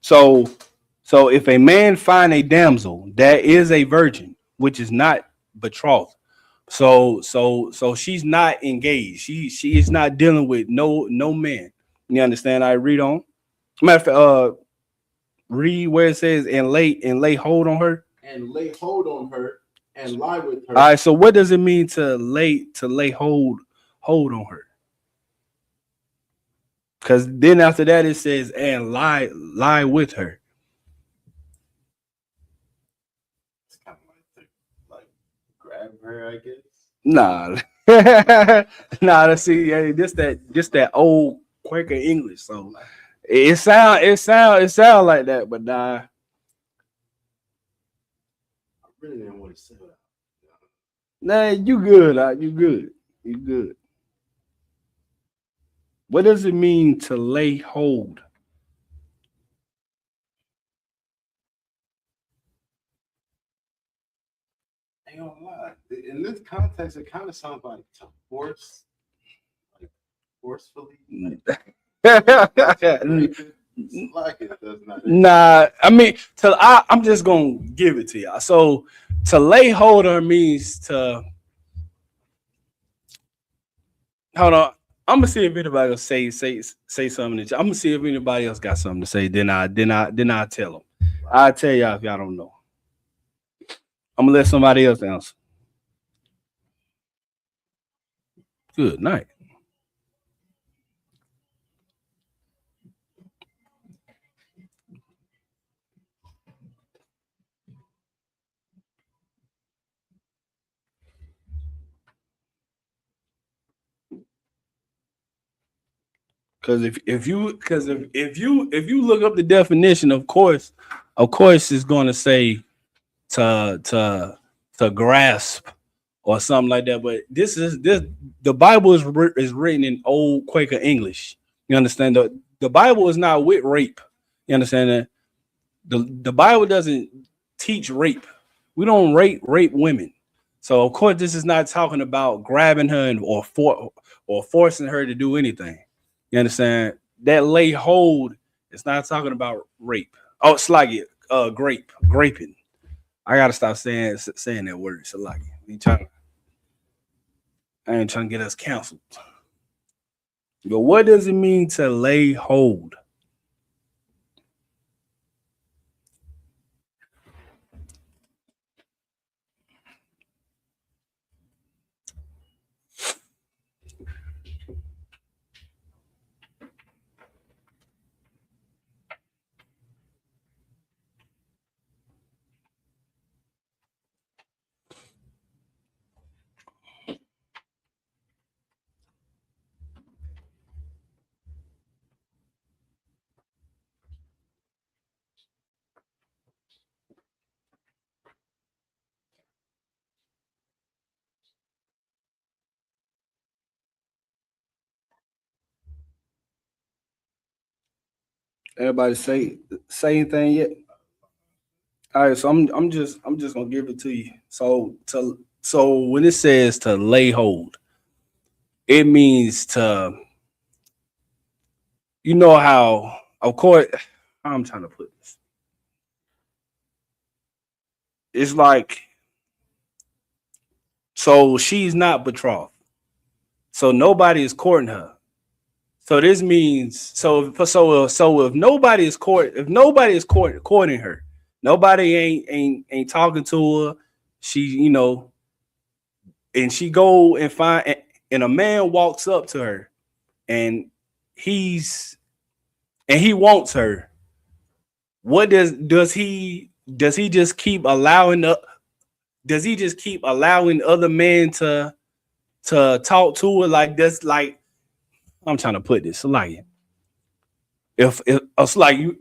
Speaker 4: So if a man find a damsel that is a virgin, which is not betrothed, so she's not engaged. She is not dealing with no man. You understand? I read on. Matter of fact, read where it says and lay hold on her.
Speaker 5: And lay hold on her and lie with her.
Speaker 4: All right. So what does it mean to lay hold on her? Because then after that it says and lie with her.
Speaker 5: It's kind of like grab her, I guess.
Speaker 4: Nah, nah. Let's see. Yeah, just that old Quaker English. So it sound like that, but nah.
Speaker 5: I really didn't want to say that.
Speaker 4: Nah, you good. You good. You good. What does it mean to lay hold?
Speaker 5: I ain't gonna lie. In this context, it kind of sounds like to force, like forcefully. Like it does not.
Speaker 4: Nah, I mean, I'm just gonna give it to y'all. So to lay hold of her means to hold on. I'm gonna see if anybody else say something. I'm gonna see if anybody else got something to say. Then I tell them. I'll tell y'all if y'all don't know. I'm gonna let somebody else answer. Good night. Because if you look up the definition, of course it's going to say to grasp or something like that. But this the Bible is written in old Quaker English. You understand? The Bible is not with rape. You understand that? The Bible doesn't teach rape. We don't rape women. So of course this is not talking about grabbing her or forcing her to do anything. You understand? That lay hold, it's not talking about rape. Oh, it's like it, graping. I gotta stop saying that word. It's like I ain't trying to get us canceled. But what does it mean to lay hold? Everybody say anything yet? All right, so I'm just gonna give it to you. So when it says to lay hold, it means to you know how of course I'm trying to put this. It's like so she's not betrothed. So nobody is courting her. So this means so if nobody is courting her, nobody ain't talking to her. She, you know, and she go and find, and a man walks up to her, and he wants her. What does he just keep allowing other men to talk to her like this? Like, I'm trying to put this like, if it's like you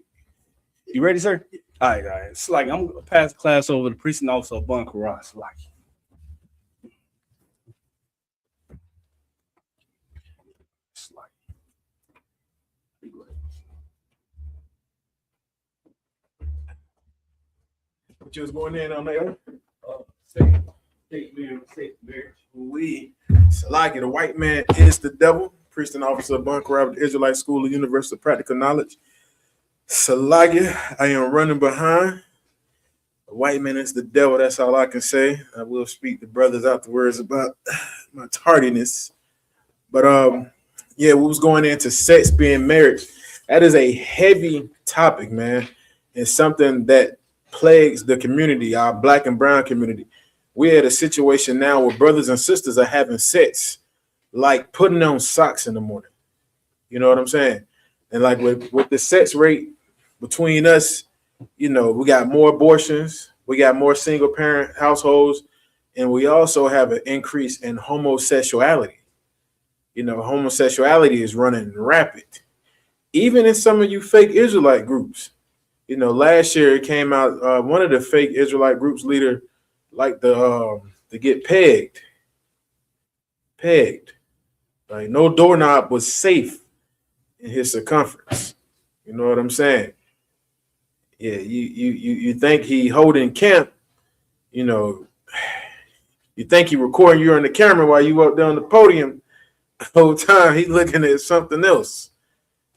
Speaker 4: ready, sir? All right. It's like I'm gonna pass the class over to precinct officer Bunker Ross. Like, it's like
Speaker 6: What you was going in on there? We Salaki, the white man is the devil. Priest and officer of Bunker Robert Israelite School of Universal Practical Knowledge. Salaki, I am running behind. The white man is the devil. That's all I can say. I will speak to brothers afterwards about my tardiness. But yeah, we was going into sex being marriage. That is a heavy topic, man. It's something that plagues the community, our black and brown community. We're at a situation now where brothers and sisters are having sex like putting on socks in the morning. You know what I'm saying? And like with the sex rate between us, you know, we got more abortions, we got more single parent households, and we also have an increase in homosexuality. You know, homosexuality is running rapid. Even in some of you fake Israelite groups. You know, last year it came out, one of the fake Israelite groups leader like to get pegged. Like no doorknob was safe in his circumference. You know what I'm saying? Yeah, you think he holding camp, you know, you think he recording you on the camera while you up there on the podium the whole time he looking at something else.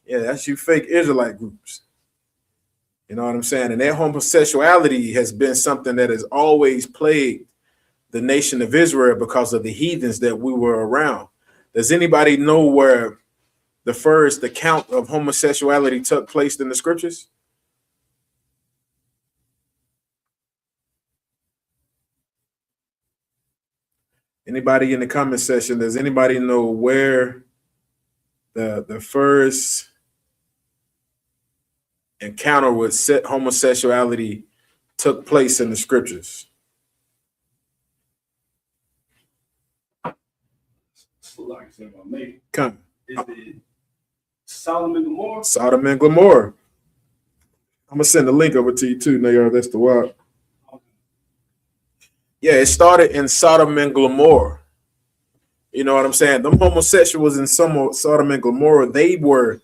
Speaker 6: Yeah, that's you fake Israelite groups. You know what I'm saying? And that homosexuality has been something that has always plagued the nation of Israel because of the heathens that we were around. Does anybody know where the first account of homosexuality took place in the scriptures? Anybody in the comment section, does anybody know where the first encounter with homosexuality took place in the scriptures? Come.
Speaker 4: Is it Sodom and Gomorrah?
Speaker 6: Sodom and Gomorrah. I'm gonna send the link over to you too, Nayar. That's the wild. Yeah, it started in Sodom and Gomorrah. You know what I'm saying? Them homosexuals in Sodom and Gomorrah, they were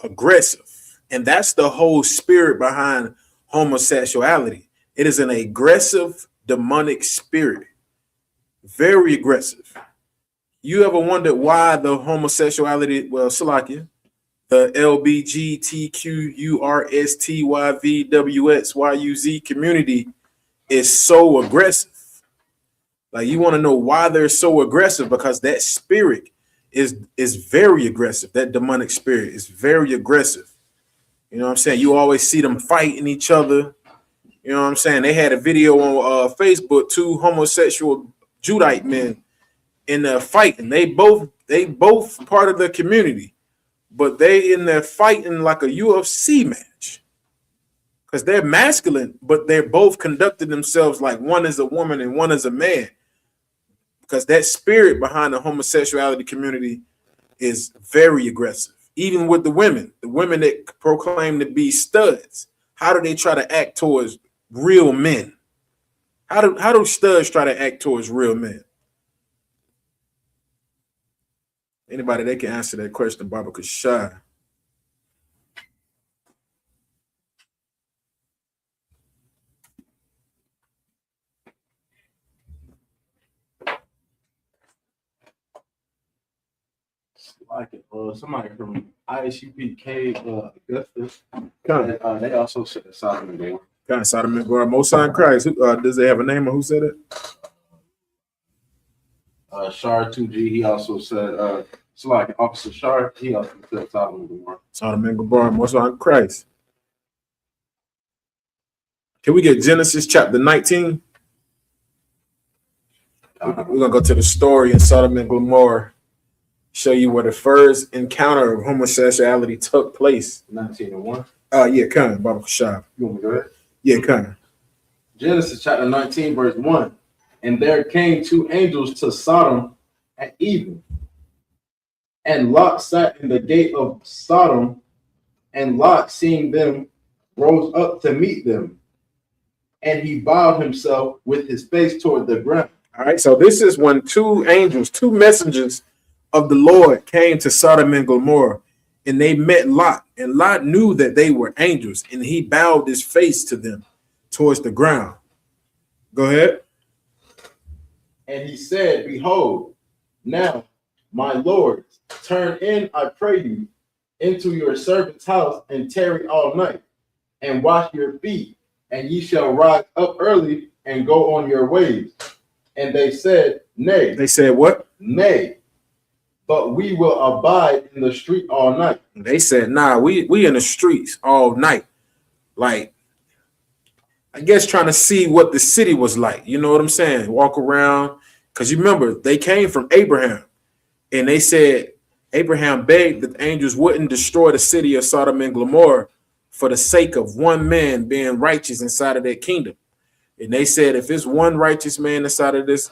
Speaker 6: aggressive. And that's the whole spirit behind homosexuality. It is an aggressive, demonic spirit. Very aggressive. You ever wondered why the homosexuality, well, Salakia, the LBGTQURSTYVWXYUZ community is so aggressive? Like, you want to know why they're so aggressive? Because that spirit is very aggressive. That demonic spirit is very aggressive. You know what I'm saying? You always see them fighting each other. You know what I'm saying? They had a video on Facebook, two homosexual Judite men in there fighting. They both part of the community, but they in there fighting like a UFC match. Because they're masculine, but they're both conducting themselves like one is a woman and one is a man. Because that spirit behind the homosexuality community is very aggressive. Even with the women that proclaim to be studs, how do they try to act towards real men? How do studs try to act towards real men? Anybody that can answer that question, Baba Kashai.
Speaker 5: Like somebody from ISUPK, Augusta. They also said Sodom and Gomorrah.
Speaker 6: Kind of Sodom and Gomorrah. Mosai and Christ. Does they have a name or who said it?
Speaker 5: Shar 2G, he also said So like Officer Sharp, he also said Sodom and Gomorrah.
Speaker 6: Sodom and Gomorrah, most on Christ. Can we get Genesis chapter 19? We're gonna go to the story in Sodom and Gomorrah, show you where the first encounter of homosexuality took place.
Speaker 5: 19:1.
Speaker 6: Yeah, kind of, Baba Shah.
Speaker 5: You want me to go ahead?
Speaker 6: Yeah, kind of.
Speaker 5: Genesis chapter 19, verse 1. And there came two angels to Sodom at evening. And Lot sat in the gate of Sodom, and Lot, seeing them, rose up to meet them. And he bowed himself with his face toward the ground.
Speaker 6: All right, so this is when two angels, two messengers of the Lord came to Sodom and Gomorrah, and they met Lot. And Lot knew that they were angels, and he bowed his face to them towards the ground. Go ahead.
Speaker 5: And he said, Behold, now, my Lord, turn in, I pray you, into your servant's house, and tarry all night, and wash your feet, and ye shall rise up early and go on your ways. And they said, Nay.
Speaker 6: They said what?
Speaker 5: Nay, but we will abide in the street all night.
Speaker 6: They said, nah, we in the streets all night. Like, I guess trying to see what the city was like. You know what I'm saying? Walk around. Because you remember, they came from Abraham. And they said, Abraham begged that the angels wouldn't destroy the city of Sodom and Gomorrah for the sake of one man being righteous inside of their kingdom. And they said, if it's one righteous man inside of this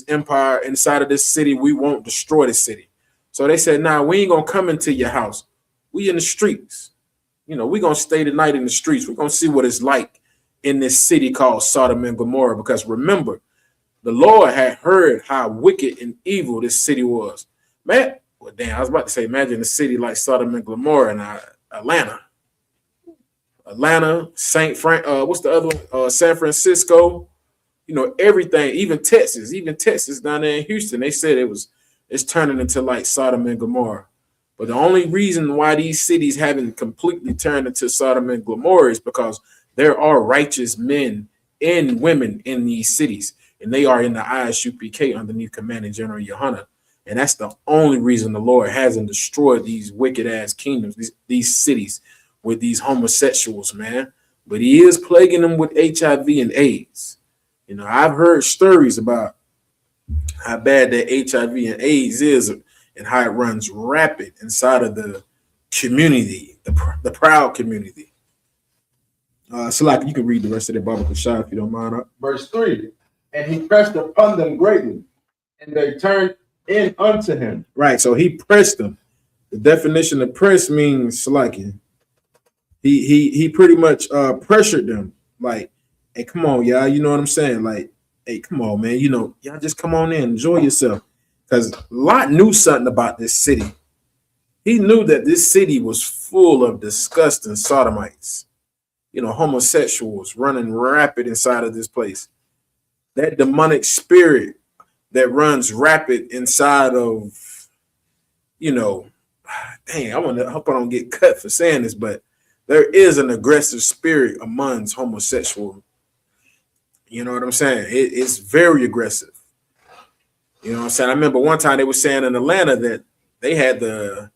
Speaker 6: empire, inside of this city, we won't destroy the city. So they said, nah, we ain't going to come into your house. We in the streets. You know, we're going to stay the night in the streets. We're going to see what it's like in this city called Sodom and Gomorrah. Because remember, the Lord had heard how wicked and evil this city was. Man, well, damn, I was about to say, imagine a city like Sodom and Gomorrah in Atlanta. St. Frank, what's the other one? San Francisco, you know, everything, even Texas down there in Houston, they said it's turning into like Sodom and Gomorrah. But the only reason why these cities haven't completely turned into Sodom and Gomorrah is because there are righteous men and women in these cities, and they are in the ISUPK underneath Commanding General Yohana. And that's the only reason the Lord hasn't destroyed these wicked ass kingdoms, these cities with these homosexuals, man. But he is plaguing them with HIV and AIDS. You know, I've heard stories about how bad that HIV and AIDS is and how it runs rapid inside of the community, the proud community. So like you can read the rest of the Bible Kashah if you don't mind.
Speaker 5: Verse 3. And he pressed upon them greatly, and they turned in unto him.
Speaker 6: Right, so he pressed them. The definition of press means like he pretty much pressured them, like, hey, come on, y'all, you know what I'm saying? Like, hey, come on, man, you know, y'all just come on in, enjoy yourself. Because Lot knew something about this city. He knew that this city was full of disgusting sodomites, you know, homosexuals running rapid inside of this place. That demonic spirit that runs rapid inside of, you know, dang, I hope I don't get cut for saying this, but there is an aggressive spirit amongst homosexual. You know what I'm saying? It's very aggressive. You know what I'm saying? I remember one time they were saying in Atlanta that they had the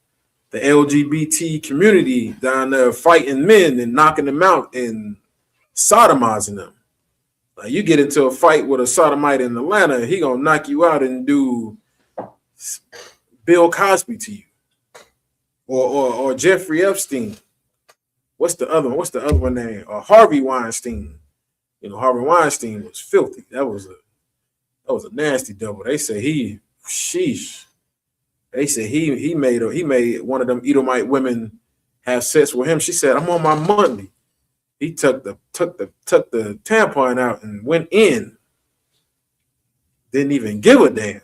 Speaker 6: LGBT community down there fighting men and knocking them out and sodomizing them. Like, you get into a fight with a sodomite in Atlanta, he gonna knock you out and do Bill Cosby to you, or Jeffrey Epstein. What's the other one name? Harvey Weinstein. You know, Harvey Weinstein was filthy. That was a nasty devil. They say he made one of them Edomite women have sex with him. She said, I'm on my Monday. He took the tampon out and went in. Didn't even give a damn.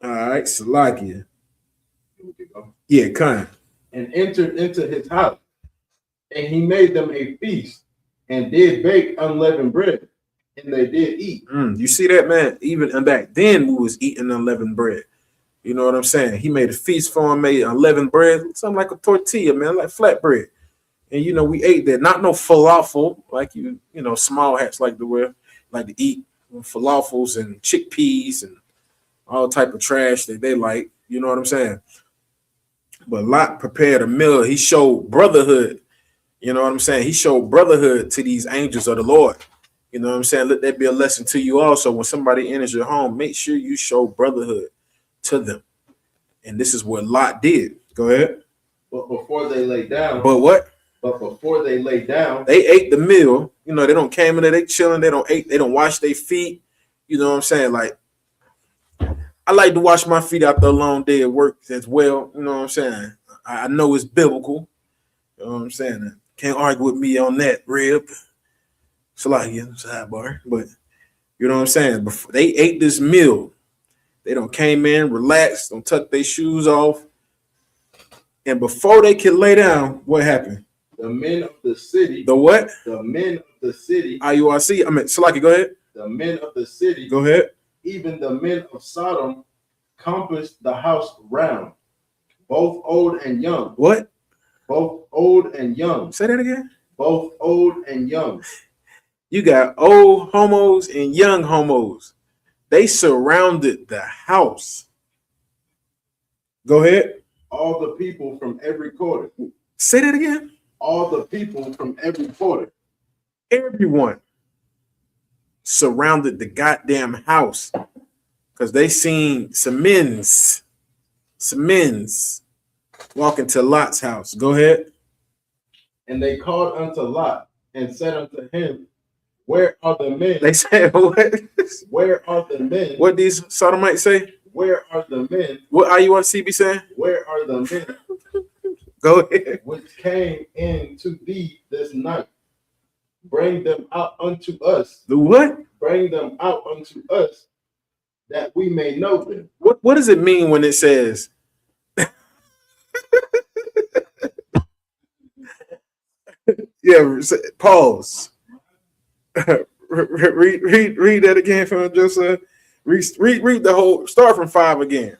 Speaker 6: All right, Salakia. Yeah, kind.
Speaker 5: And entered into his house, and he made them a feast, and did bake unleavened bread, and they did eat.
Speaker 6: You see that, man? Even back then, we was eating unleavened bread. You know what I'm saying? He made a feast for him, made unleavened bread, something like a tortilla, man, like flatbread. And, you know, we ate that. Not no falafel, like you know, small hats like to wear, like to eat falafels and chickpeas and all type of trash that they like. You know what I'm saying? But Lot prepared a meal. He showed brotherhood. You know what I'm saying? He showed brotherhood to these angels of the Lord. You know what I'm saying? Let that be a lesson to you also. When somebody enters your home, make sure you show brotherhood to them. And this is what Lot did. Go ahead.
Speaker 5: But before they lay down,
Speaker 6: But what?
Speaker 5: but before they lay down,
Speaker 6: They ate the meal. You know, they don't came in there, they chilling, they don't wash their feet. You know what I'm saying? Like, I like to wash my feet after a long day at work as well. You know what I'm saying? I know it's biblical. You know what I'm saying? Can't argue with me on that, Rib. It's like sidebar. But you know what I'm saying? Before they ate this meal, they don't came in, relaxed, don't tuck their shoes off. And before they could lay down, what happened?
Speaker 5: the men of the city,
Speaker 6: The what?
Speaker 5: the men of the city,
Speaker 6: IURC. I mean, Salaki, go ahead.
Speaker 5: the men of the city,
Speaker 6: Go ahead.
Speaker 5: even the men of Sodom, compassed the house round, both old and young,
Speaker 6: What?
Speaker 5: both old and young,
Speaker 6: Say that again.
Speaker 5: both old and young.
Speaker 6: You got old homos and young homos. They surrounded the house. Go ahead.
Speaker 5: All the people from every quarter,
Speaker 6: Say that again.
Speaker 5: all the people from every quarter,
Speaker 6: Everyone surrounded the goddamn house because they seen some men's walk into Lot's house. Go ahead.
Speaker 5: and they called unto Lot and said unto him, where are the men?
Speaker 6: They said, what?
Speaker 5: Where are the men?
Speaker 6: What these sodomites say?
Speaker 5: Where are the men?
Speaker 6: What IURC be saying?
Speaker 5: Where are the men
Speaker 6: Go ahead.
Speaker 5: which came in to thee this night? Bring them out unto us.
Speaker 6: The what?
Speaker 5: Bring them out unto us, that we may know them.
Speaker 6: What does it mean when it says? Yeah, pause. read that again from Joseph. Read the whole. Start from 5 again.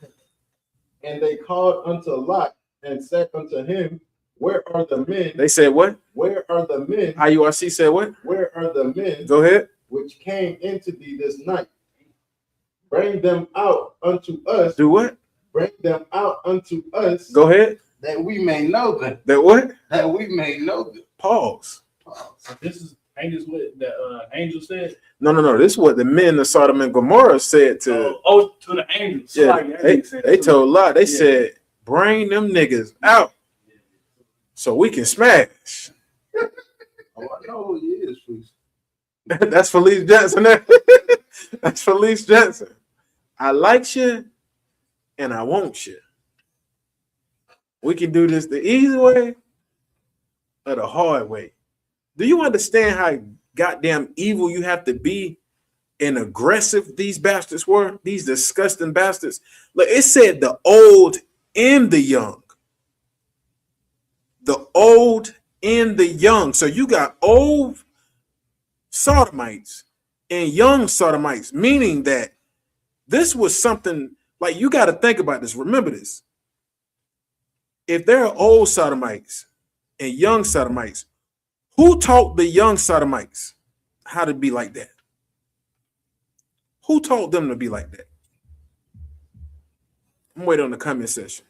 Speaker 5: And they called unto Lot and said unto him, where are the men?
Speaker 6: They said what?
Speaker 5: Where are the men?
Speaker 6: IURC said what?
Speaker 5: Where are the men
Speaker 6: Go ahead.
Speaker 5: which came into thee this night? Bring them out unto us.
Speaker 6: Do what?
Speaker 5: Bring them out unto us.
Speaker 6: Go ahead.
Speaker 5: That we may know them.
Speaker 6: That what?
Speaker 5: That we may know them.
Speaker 6: Pause.
Speaker 4: So this is angels what the angel said.
Speaker 6: No. This is what the men of Sodom and Gomorrah said to.
Speaker 4: To the angels. So
Speaker 6: Yeah,
Speaker 4: like,
Speaker 6: they told Lot. They said, "Bring them niggas out, so we can smash."
Speaker 5: Oh, I know who he is, please.
Speaker 6: That's Felice Johnson. That's Felice Johnson. I like you, and I want you. We can do this the easy way or the hard way. Do you understand how goddamn evil you have to be and aggressive these bastards were? These disgusting bastards. Like it said, the old and the young. The old and the young. So you got old sodomites and young sodomites, meaning that this was something like you got to think about this. Remember this. If there are old sodomites and young sodomites, who taught the young sodomites how to be like that? Who taught them to be like that? I'm waiting on the comment section.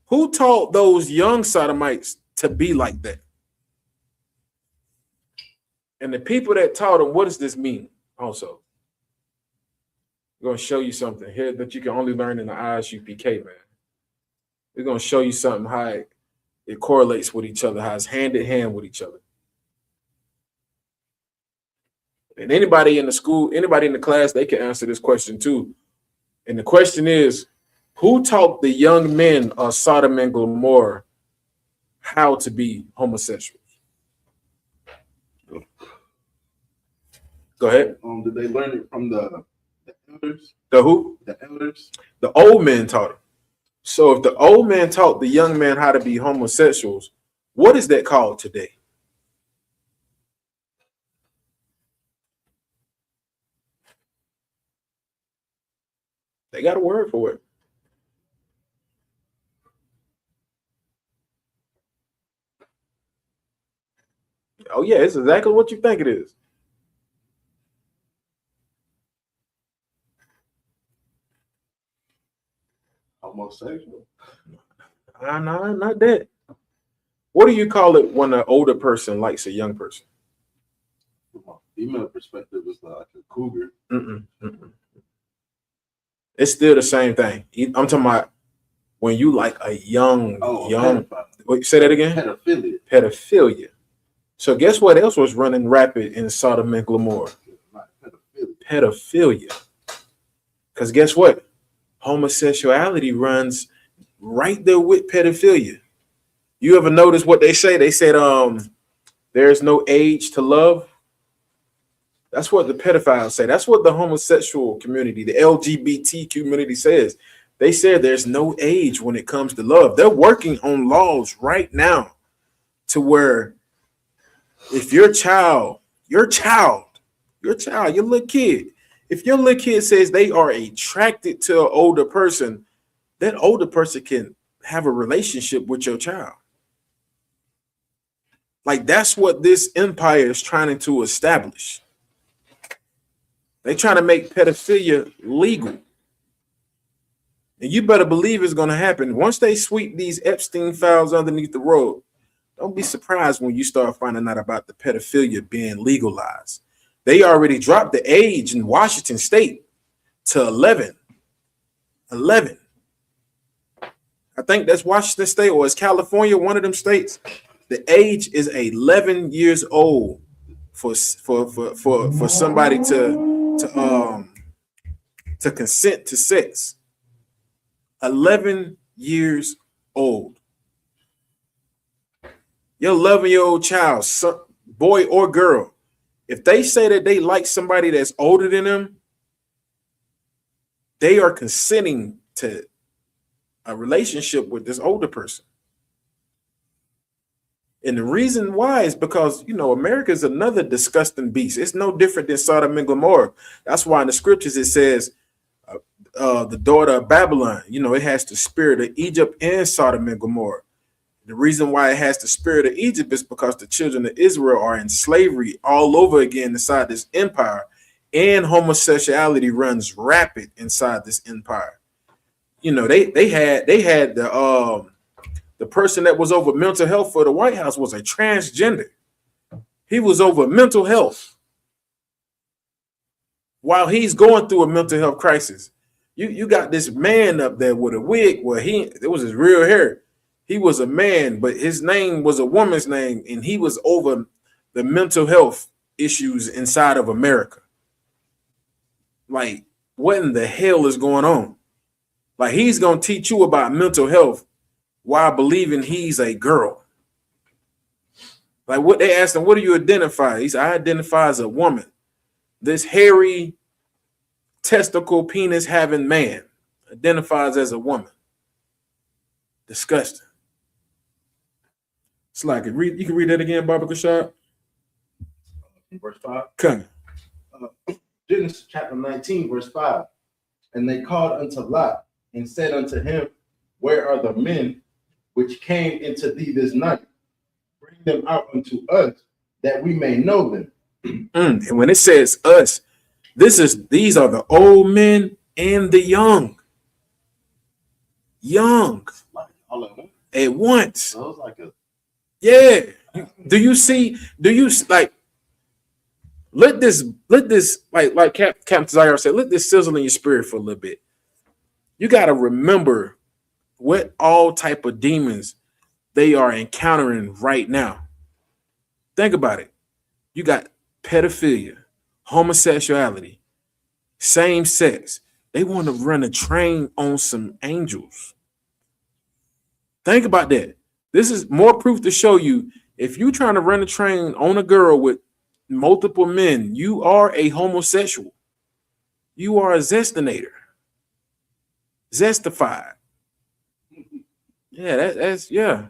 Speaker 6: Who taught those young sodomites to be like that? And the people that taught them, what does this mean? Also, I'm going to show you something here that you can only learn in the ISUPK, man. We're going to show you something how it correlates with each other, how it's hand in hand with each other. And anybody in the school, anybody in the class, they can answer this question too. And the question is, who taught the young men of Sodom and Gomorrah how to be homosexuals? Go ahead.
Speaker 5: Did they learn it from the elders?
Speaker 6: The who?
Speaker 5: The elders.
Speaker 6: The old men taught them. So if the old man taught the young man how to be homosexuals, what is that called today? They got a word for it. Oh yeah, it's exactly what you think it is.
Speaker 5: Homosexual.
Speaker 6: No, not that. What do you call it when an older person likes a young person?
Speaker 5: From a female perspective, it's like a cougar.
Speaker 6: Mm-mm. It's still the same thing. I'm talking about when you like a young.
Speaker 5: Pedophile.
Speaker 6: Wait, say that again. Pedophilia. So guess what else was running rapid in Sodom and Gomorrah? Pedophilia. Because guess what? Homosexuality runs right there with pedophilia. You ever notice what they say? They said, there's no age to love. That's what the pedophiles say. That's what the homosexual community, the LGBT community says. They said there's no age when it comes to love. They're working on laws right now to where if your little kid, if your little kid says they are attracted to an older person, that older person can have a relationship with your child. Like that's what this empire is trying to establish. They trying to make pedophilia legal. And you better believe it's going to happen. Once they sweep these Epstein files underneath the rug, don't be surprised when you start finding out about the pedophilia being legalized. They already dropped the age in Washington State to 11. 11. I think that's Washington State or it's California, one of them states. The age is 11 years old for somebody to consent to sex. 11 years old. Your 11-year-old child, son, boy or girl, if they say that they like somebody that's older than them, they are consenting to a relationship with this older person. And the reason why is because, America is another disgusting beast. It's no different than Sodom and Gomorrah. That's why in the scriptures it says the daughter of Babylon, it has the spirit of Egypt and Sodom and Gomorrah. The reason why it has the spirit of Egypt is because the children of Israel are in slavery all over again inside this empire, and homosexuality runs rapid inside this empire. They had the person that was over mental health for the White House was a transgender. He was over mental health while he's going through a mental health crisis. You got this man up there with a wig where it was his real hair. He was a man, but his name was a woman's name, and he was over the mental health issues inside of America. Like, what in the hell is going on? Like, he's going to teach you about mental health while believing he's a girl. Like, what they asked him, what do you identify? He said, I identify as a woman. This hairy, testicle, penis having man identifies as a woman. Disgusting. It's like, you can read that again, Barbara Kashad?
Speaker 5: Verse 5.
Speaker 6: Come.
Speaker 5: Genesis chapter 19, verse 5. And they called unto Lot and said unto him, where are the men which came into thee this night? Bring them out unto us, that we may know them.
Speaker 6: And when it says us, these are the old men and the young. Young.
Speaker 5: Like all at once.
Speaker 6: At once.
Speaker 5: So it's like
Speaker 6: Yeah. Do you like let this like Captain Zayar said, let this sizzle in your spirit for a little bit. You got to remember what all type of demons they are encountering right now. Think about it. You got pedophilia, homosexuality, same sex. They want to run a train on some angels. Think about that. This is more proof to show you if you're trying to run a train on a girl with multiple men, you are a homosexual. You are a zestinator. Zestified. Yeah, that's yeah.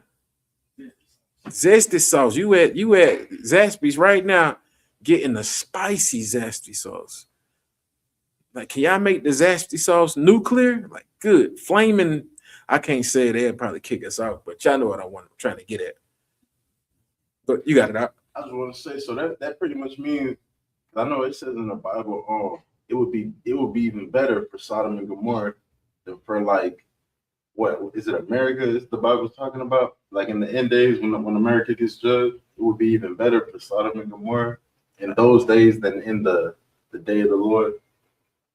Speaker 6: Zesty sauce. You at Zaxby's right now getting the spicy zesty sauce. Like, can y'all make the zesty sauce nuclear? Like, good. Flaming. I can't say they'd probably kick us out, but y'all know what I'm trying to get at. But you got it out.
Speaker 5: I just want to say, so that pretty much means, I know it says in the Bible, it would be even better for Sodom and Gomorrah than for like what is it? America is the Bible's talking about? Like in the end days, when America gets judged, it would be even better for Sodom and Gomorrah in those days than in the day of the Lord.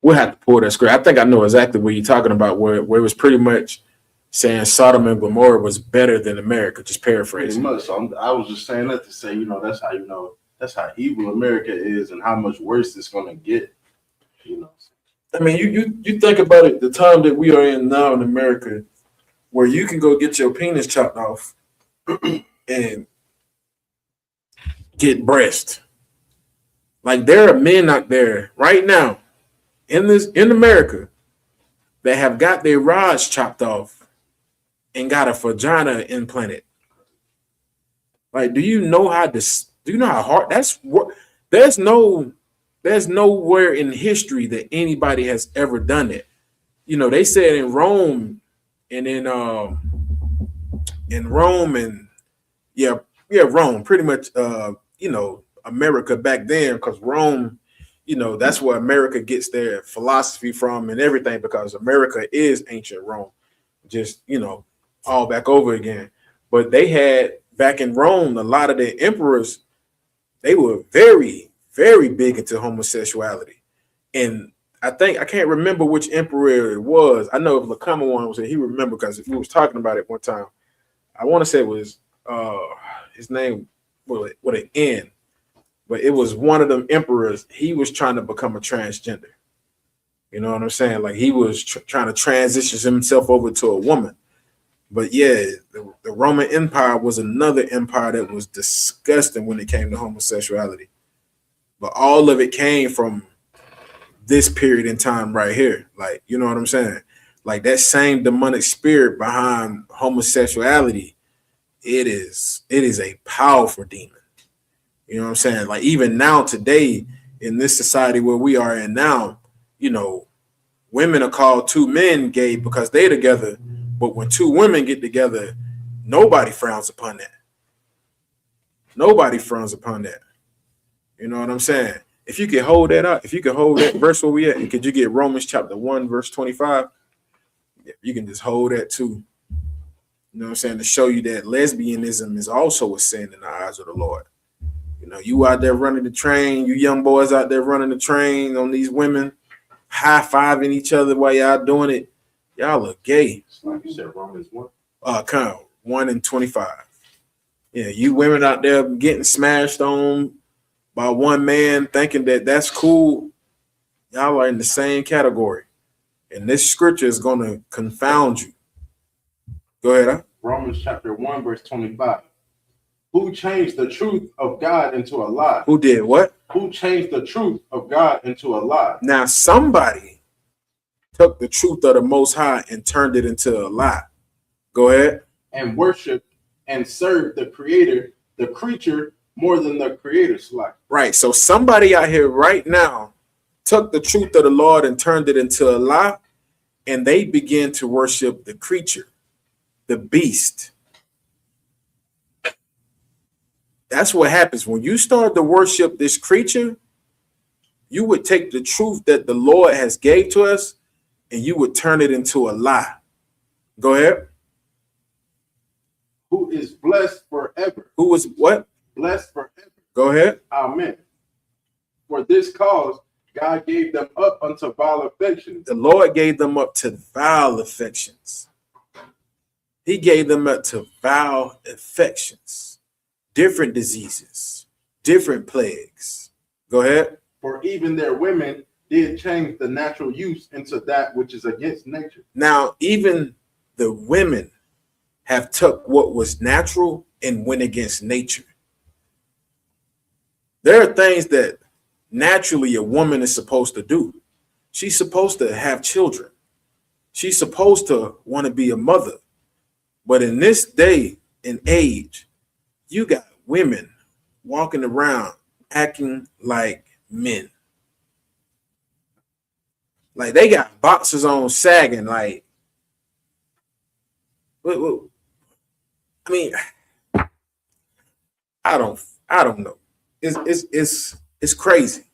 Speaker 6: We'll have to pull that script. I think I know exactly what you're talking about, where it was pretty much saying Sodom and Gomorrah was better than America, just
Speaker 5: Pretty
Speaker 6: paraphrasing.
Speaker 5: much. So I was just saying that to say, that's how evil America is and how much worse it's gonna get.
Speaker 6: I mean, you think about it, the time that we are in now in America, where you can go get your penis chopped off and get breast. Like there are men out there right now in America that have got their rods chopped off and got a vagina implanted. Like, do you know how hard that's what? There's nowhere in history that anybody has ever done it. They said in Rome and in Rome and yeah, Rome, pretty much America back then, because Rome, that's where America gets their philosophy from and everything, because America is ancient Rome, just all back over again. But they had back in Rome, a lot of the emperors, they were very, very big into homosexuality. And I can't remember which emperor it was. I know if Lacoma one was, he remember because if he was talking about it one time. I want to say it was his name with an N, but it was one of them emperors. He was trying to become a transgender. You know what I'm saying? Like he was trying to transition himself over to a woman. But yeah, the Roman Empire was another empire that was disgusting when it came to homosexuality. But all of it came from this period in time right here. Like, you know what I'm saying? Like that same demonic spirit behind homosexuality, it is a powerful demon. You know what I'm saying? Like even now today in this society where we are in now, women are called two men gay because they're together. But when two women get together, nobody frowns upon that. Nobody frowns upon that. You know what I'm saying? If you could hold that up, if you could hold that verse where we at, and could you get Romans chapter 1, verse 25? You can just hold that too. You know what I'm saying? To show you that lesbianism is also a sin in the eyes of the Lord. You out there running the train, you young boys out there running the train on these women, high-fiving each other while y'all doing it. Y'all look gay.
Speaker 5: Like you said, Romans 1.
Speaker 6: Kind of 1 and 25. Yeah, you women out there getting smashed on by one man thinking that that's cool. Y'all are in the same category. And this scripture is going to confound you. Go ahead. Huh?
Speaker 5: Romans chapter 1, verse 25. Who changed the truth of God into a lie?
Speaker 6: Who did what?
Speaker 5: Who changed the truth of God into a lie?
Speaker 6: Now, somebody took the truth of the Most High and turned it into a lie. Go ahead.
Speaker 5: And worshiped and served the creature more than the creator's life.
Speaker 6: Right. So somebody out here right now took the truth of the Lord and turned it into a lie, and they began to worship the creature, the beast. That's what happens when you start to worship this creature. You would take the truth that the Lord has gave to us and you would turn it into a lie. Go ahead.
Speaker 5: Who is blessed forever.
Speaker 6: Who is what?
Speaker 5: Blessed forever.
Speaker 6: Go ahead.
Speaker 5: Amen. For this cause, God gave them up unto vile affections.
Speaker 6: The Lord gave them up to vile affections. He gave them up to vile affections, different diseases, different plagues. Go ahead.
Speaker 5: For even their women did change the natural use into that which is against nature.
Speaker 6: Now, even the women have took what was natural and went against nature. There are things that naturally a woman is supposed to do. She's supposed to have children. She's supposed to want to be a mother. But in this day and age, you got women walking around acting like men. Like they got boxers on sagging. Like, I mean, I don't know. It's crazy. You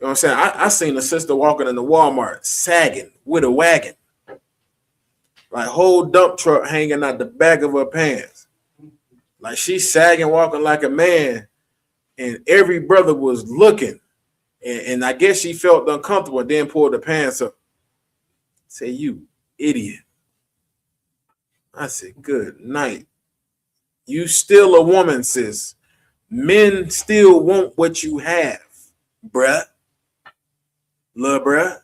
Speaker 6: know what I'm saying? I seen a sister walking in the Walmart sagging with a wagon. like whole dump truck hanging out the back of her pants. Like she's sagging, walking like a man, and every brother was looking. And I guess she felt uncomfortable and then pulled the pants up. Say, you idiot. I said, good night. You still a woman, sis. Men still want what you have, bruh. Lil' bruh.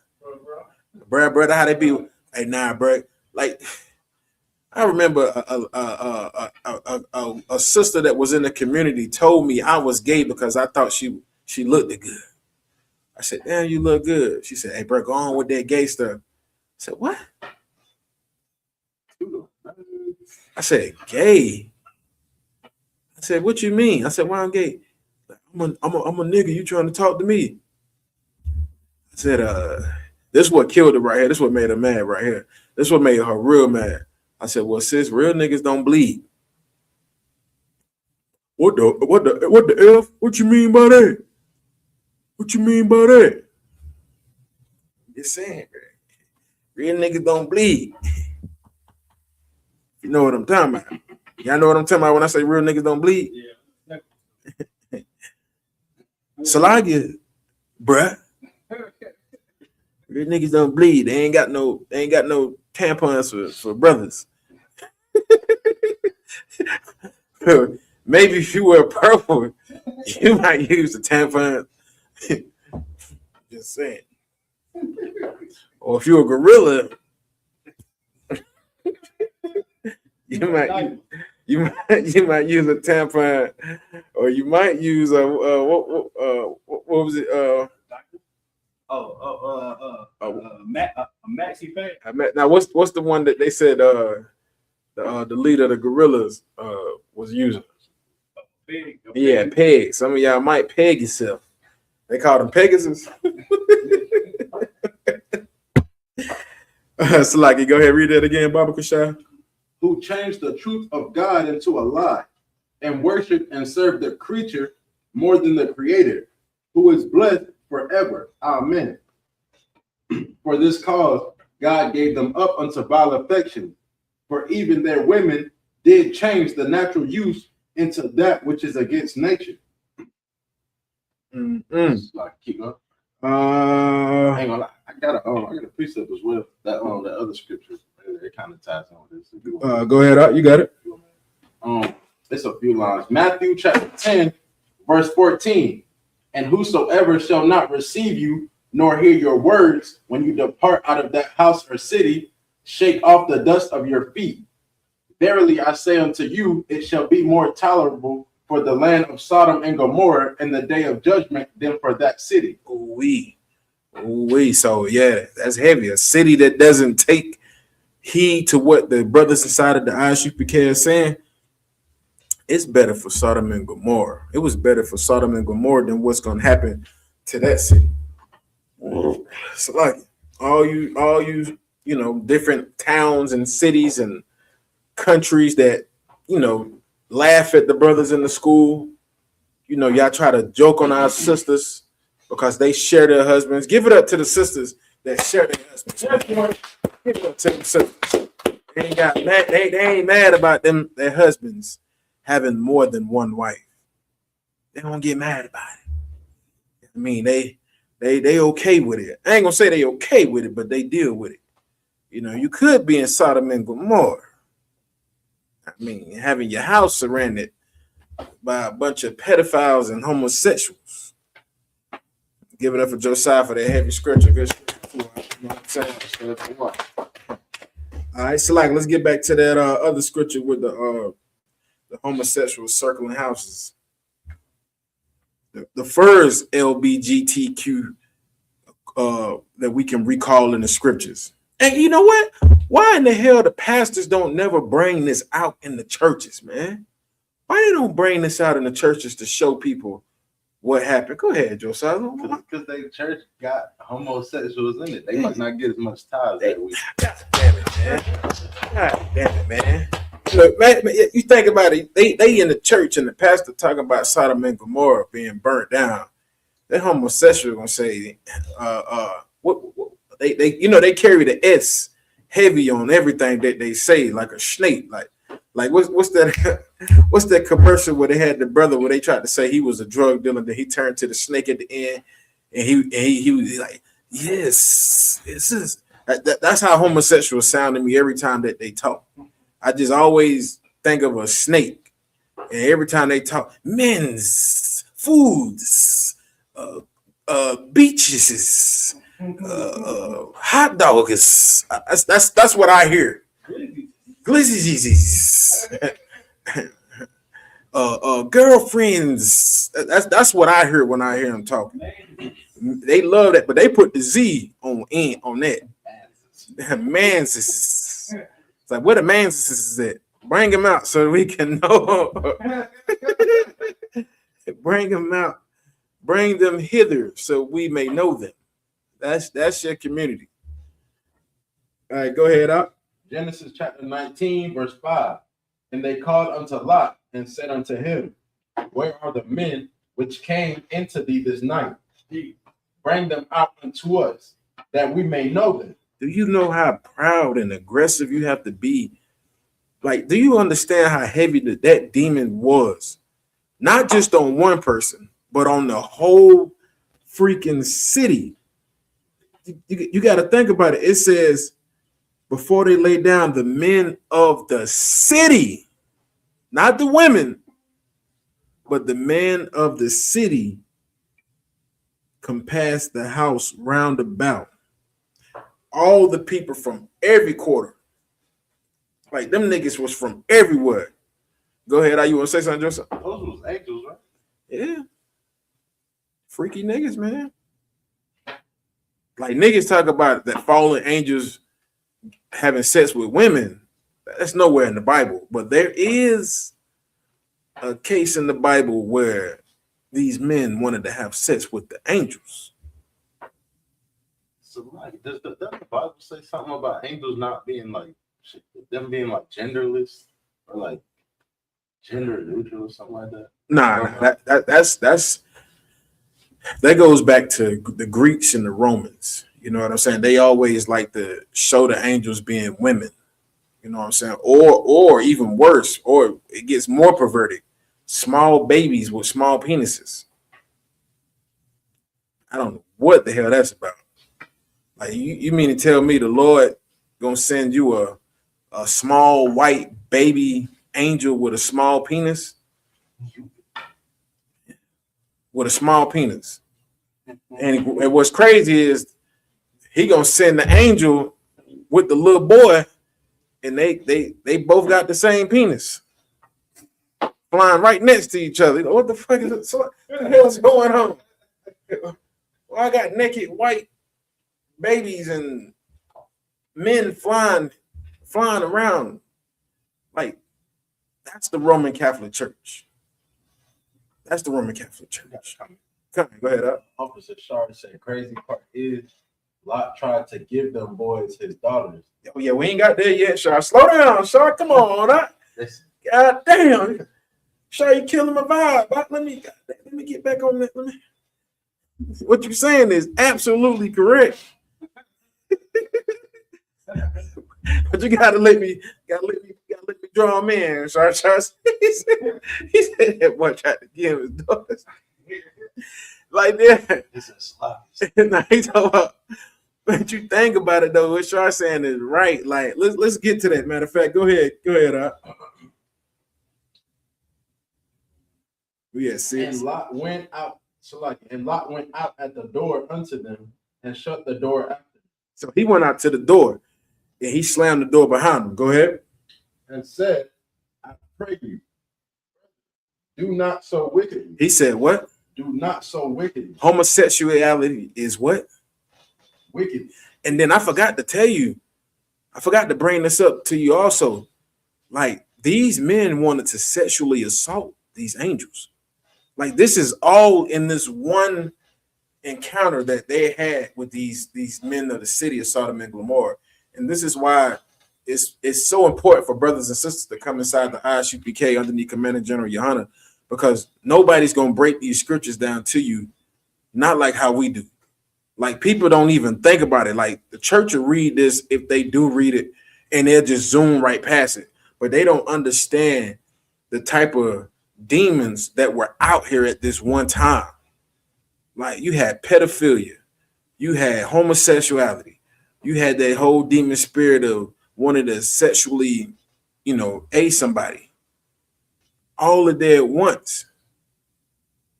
Speaker 6: Bruh, how they be? Hey, nah, bruh. Like, I remember a sister that was in the community told me I was gay because I thought she looked good. I said, damn, you look good. She said, hey, bro, go on with that gay stuff. I said, what? I said, gay? I said, what you mean? I said, why I'm gay? I'm a nigga. You trying to talk to me? I said, this is what killed her right here. This is what made her mad right here. This is what made her real mad. I said, well, sis, real niggas don't bleed. What the F? What you mean by that? What you mean by that? Just saying, bro. Real niggas don't bleed. You know what I'm talking about. Y'all know what I'm talking about when I say real niggas don't bleed?
Speaker 4: Yeah.
Speaker 6: Salagia, bruh. Real niggas don't bleed. They ain't got no tampons for brothers. Maybe if you wear purple, you might use the tampon. Just saying. Or if you're a gorilla, you might use a tampon, or you might use a what was it?
Speaker 4: Maxi pad.
Speaker 6: Now what's the one that they said the leader of the gorillas was using? Yeah, peg. Some of y'all might peg yourself. They call them Pegasus. Salaki, go ahead, read that again, Baba Kushai.
Speaker 5: Who changed the truth of God into a lie and worship and serve the creature more than the creator, who is blessed forever. Amen. For this cause, God gave them up unto vile affection, for even their women did change the natural use into that which is against nature. Like, keep up. Hang on, I got a precept as well. That the other scriptures, it kind of ties in with this.
Speaker 6: Go ahead, you got it.
Speaker 5: It's a few lines. Matthew chapter 10, verse 14. And whosoever shall not receive you nor hear your words when you depart out of that house or city, shake off the dust of your feet. Verily I say unto you, it shall be more tolerable for the land of Sodom and Gomorrah in the day of judgment than for that city.
Speaker 6: So yeah, that's heavy. A city that doesn't take heed to what the brothers inside of the ISUPK are saying, it's better for Sodom and Gomorrah. It was better for Sodom and Gomorrah than what's going to happen to that city. So like all you different towns and cities and countries that laugh at the brothers in the school. Y'all try to joke on our sisters because they share their husbands. Give it up to the sisters that share their husbands. Give it up to them sisters. They ain't mad about their husbands having more than one wife. They don't get mad about it. I mean, they okay with it. I ain't gonna say they okay with it, but they deal with it. You could be in Sodom and Gomorrah. I mean, having your house surrounded by a bunch of pedophiles and homosexuals. Give it up for Josiah for that heavy scripture. Good scripture. All right, so let's get back to that other scripture with the homosexuals circling houses. The first LBGTQ that we can recall in the scriptures. And you know what? Why in the hell the pastors don't never bring this out in the churches, man? Why they don't bring this out in the churches to show people what happened? Go ahead, Josiah.
Speaker 5: Because they church got homosexuals in it. They might not get as much ties that week.
Speaker 6: God damn it, man. God damn it, man. Look, man, you think about it. They in the church and the pastor talking about Sodom and Gomorrah being burnt down. That homosexual gonna say, what they carry the S heavy on everything that they say, like a snake. Like what's that what's that commercial where they had the brother where they tried to say he was a drug dealer, then he turned to the snake at the end, and he was like, yes, this is that's how homosexuals sound to me every time that they talk. I just always think of a snake, and every time they talk, men's foods, beaches, hot dogs. That's what I hear. Glizzies. Girlfriends. That's what I hear when I hear them talking. They love that, but they put the Z on that. Mans. It's like where the mans is at? Bring them out so we can know. Bring them out. Bring them hither so we may know them. That's your community. All right, go ahead up.
Speaker 5: Genesis chapter 19, verse 5. And they called unto Lot and said unto him, where are the men which came into thee this night? Bring them out unto us, that we may know them.
Speaker 6: Do you know how proud and aggressive you have to be? Like, do you understand how heavy that demon was? Not just on one person, but on the whole freaking city. You got to think about it. It says, before they lay down, the men of the city, not the women, but the men of the city compassed the house round about. All the people from every quarter. Like, them niggas was from everywhere. Go ahead. Are you want to say something, Joseph?
Speaker 5: Those was angels, right?
Speaker 6: Yeah. Freaky niggas, man. Like, niggas talk about that fallen angels having sex with women. That's nowhere in the Bible. But there is a case in the Bible where these men wanted to have sex with the angels.
Speaker 5: So, like, does the Bible say something about angels not being like, them being like genderless or like gender neutral or something like that?
Speaker 6: Nah, that goes back to the Greeks and the Romans. You know what I'm saying? They always like to show the angels being women. You know what I'm saying? Or even worse, or it gets more perverted. Small babies with small penises. I don't know what the hell that's about. Like, you mean to tell me the Lord gonna send you a small white baby angel with a small penis? With a small penis. And what's crazy is he gonna send the angel with the little boy, and they both got the same penis. Flying right next to each other. What the fuck is it? So, what the hell's going on? Well, I got naked white babies and men flying around. Like, that's the Roman Catholic Church. That's the Roman Catholic Church. Come on, go ahead up.
Speaker 5: Officer Shard said, crazy part is Lot tried to give them boys his daughters.
Speaker 6: Oh, yeah, we ain't got there yet, Shard. Slow down, Shard. Come on, huh? God damn. Shard, you killing my vibe. Let me get back on that. What you're saying is absolutely correct. But you gotta let me draw him in. Shard. He said that boy tried to give his daughters. Like that.
Speaker 5: This is sloppy.
Speaker 6: Now he talking about, but you think about it though, what Shar saying is right. Like, let's get to that. Matter of fact, go ahead. Yes,
Speaker 5: and Lot went out. And Lot went out at the door unto them and shut the door after them.
Speaker 6: So he went out to the door and he slammed the door behind him. Go ahead.
Speaker 5: And said, I pray you, do not so wickedly.
Speaker 6: He said what?
Speaker 5: Do not so wickedly.
Speaker 6: Homosexuality is what?
Speaker 5: Wicked.
Speaker 6: And then I forgot to tell you, I forgot to bring this up to you also. Like, these men wanted to sexually assault these angels. Like, this is all in this one encounter that they had with these men of the city of Sodom and Gomorrah. And this is why it's so important for brothers and sisters to come inside the ISUPK underneath Commander General Yohana, because nobody's going to break these scriptures down to you, not like how we do. Like people don't even think about it. Like the church will read this if they do read it, and they'll just zoom right past it. But they don't understand the type of demons that were out here at this one time. Like you had pedophilia, you had homosexuality, you had that whole demon spirit of wanting to sexually, a somebody. All of that at once.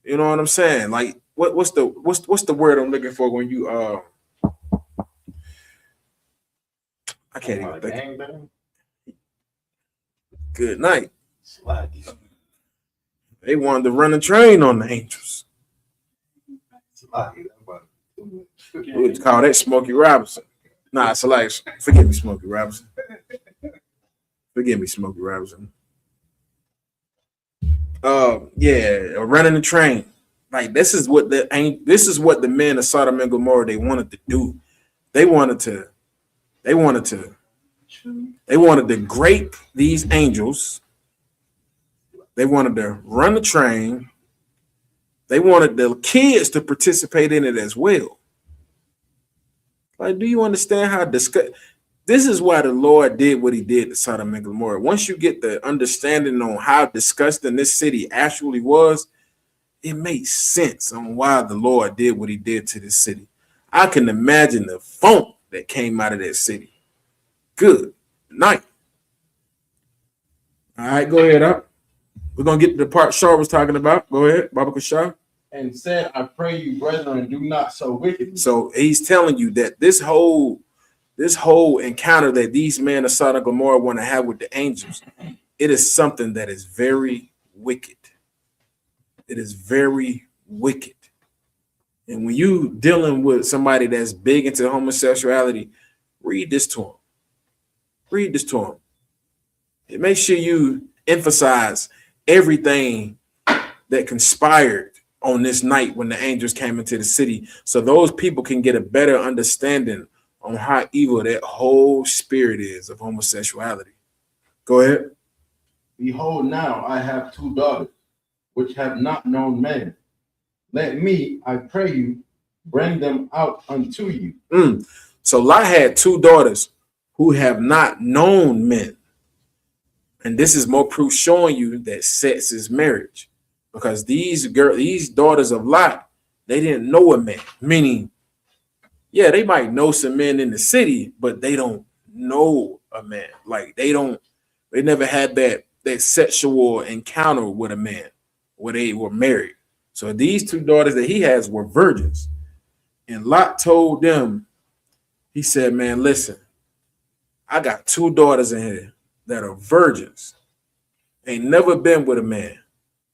Speaker 6: You know what I'm saying? Like what's the word I'm looking for when you I can't even think.
Speaker 5: Gangbang?
Speaker 6: Good night.
Speaker 5: Slaggy.
Speaker 6: They wanted to run a train on the Angels.
Speaker 5: Slaggy.
Speaker 6: We would call that Smokey Robinson. Nah, it's like forgive me, Smokey Robinson. Forgive me, Smokey Robinson. Running the train. Like this is what the men of Sodom and Gomorrah they wanted to do. They wanted to grape these angels. They wanted to run the train. They wanted the kids to participate in it as well. Like, do you understand how this is why the Lord did what he did to Sodom and Gomorrah. Once you get the understanding on how disgusting this city actually was, it makes sense on why the Lord did what he did to this city. I can imagine the funk that came out of that city. Good night. All right, go ahead, up. We're going to get to the part Shaw was talking about. Go ahead, Baba Shaw.
Speaker 5: And said, I pray you, brethren, do not so wickedly.
Speaker 6: So he's telling you that this whole encounter that these men of Sodom and Gomorrah want to have with the angels, it is something that is very wicked. It is very wicked. And when you dealing with somebody that's big into homosexuality, read this to them. Read this to them. And make sure you emphasize everything that conspired on this night when the angels came into the city, so those people can get a better understanding on how evil that whole spirit is of homosexuality. Go ahead.
Speaker 5: Behold, now I have 2 daughters, which have not known man. Let me, I pray you, bring them out unto you.
Speaker 6: So Lot had 2 daughters who have not known men. And this is more proof showing you that sex is marriage. Because these daughters of Lot, they didn't know a man. Meaning, yeah, they might know some men in the city, but they don't know a man. Like they never had that sexual encounter with a man where they were married. So these 2 daughters that he has were virgins. And Lot told them, he said, man, listen, I got 2 daughters in here that are virgins. Ain't never been with a man.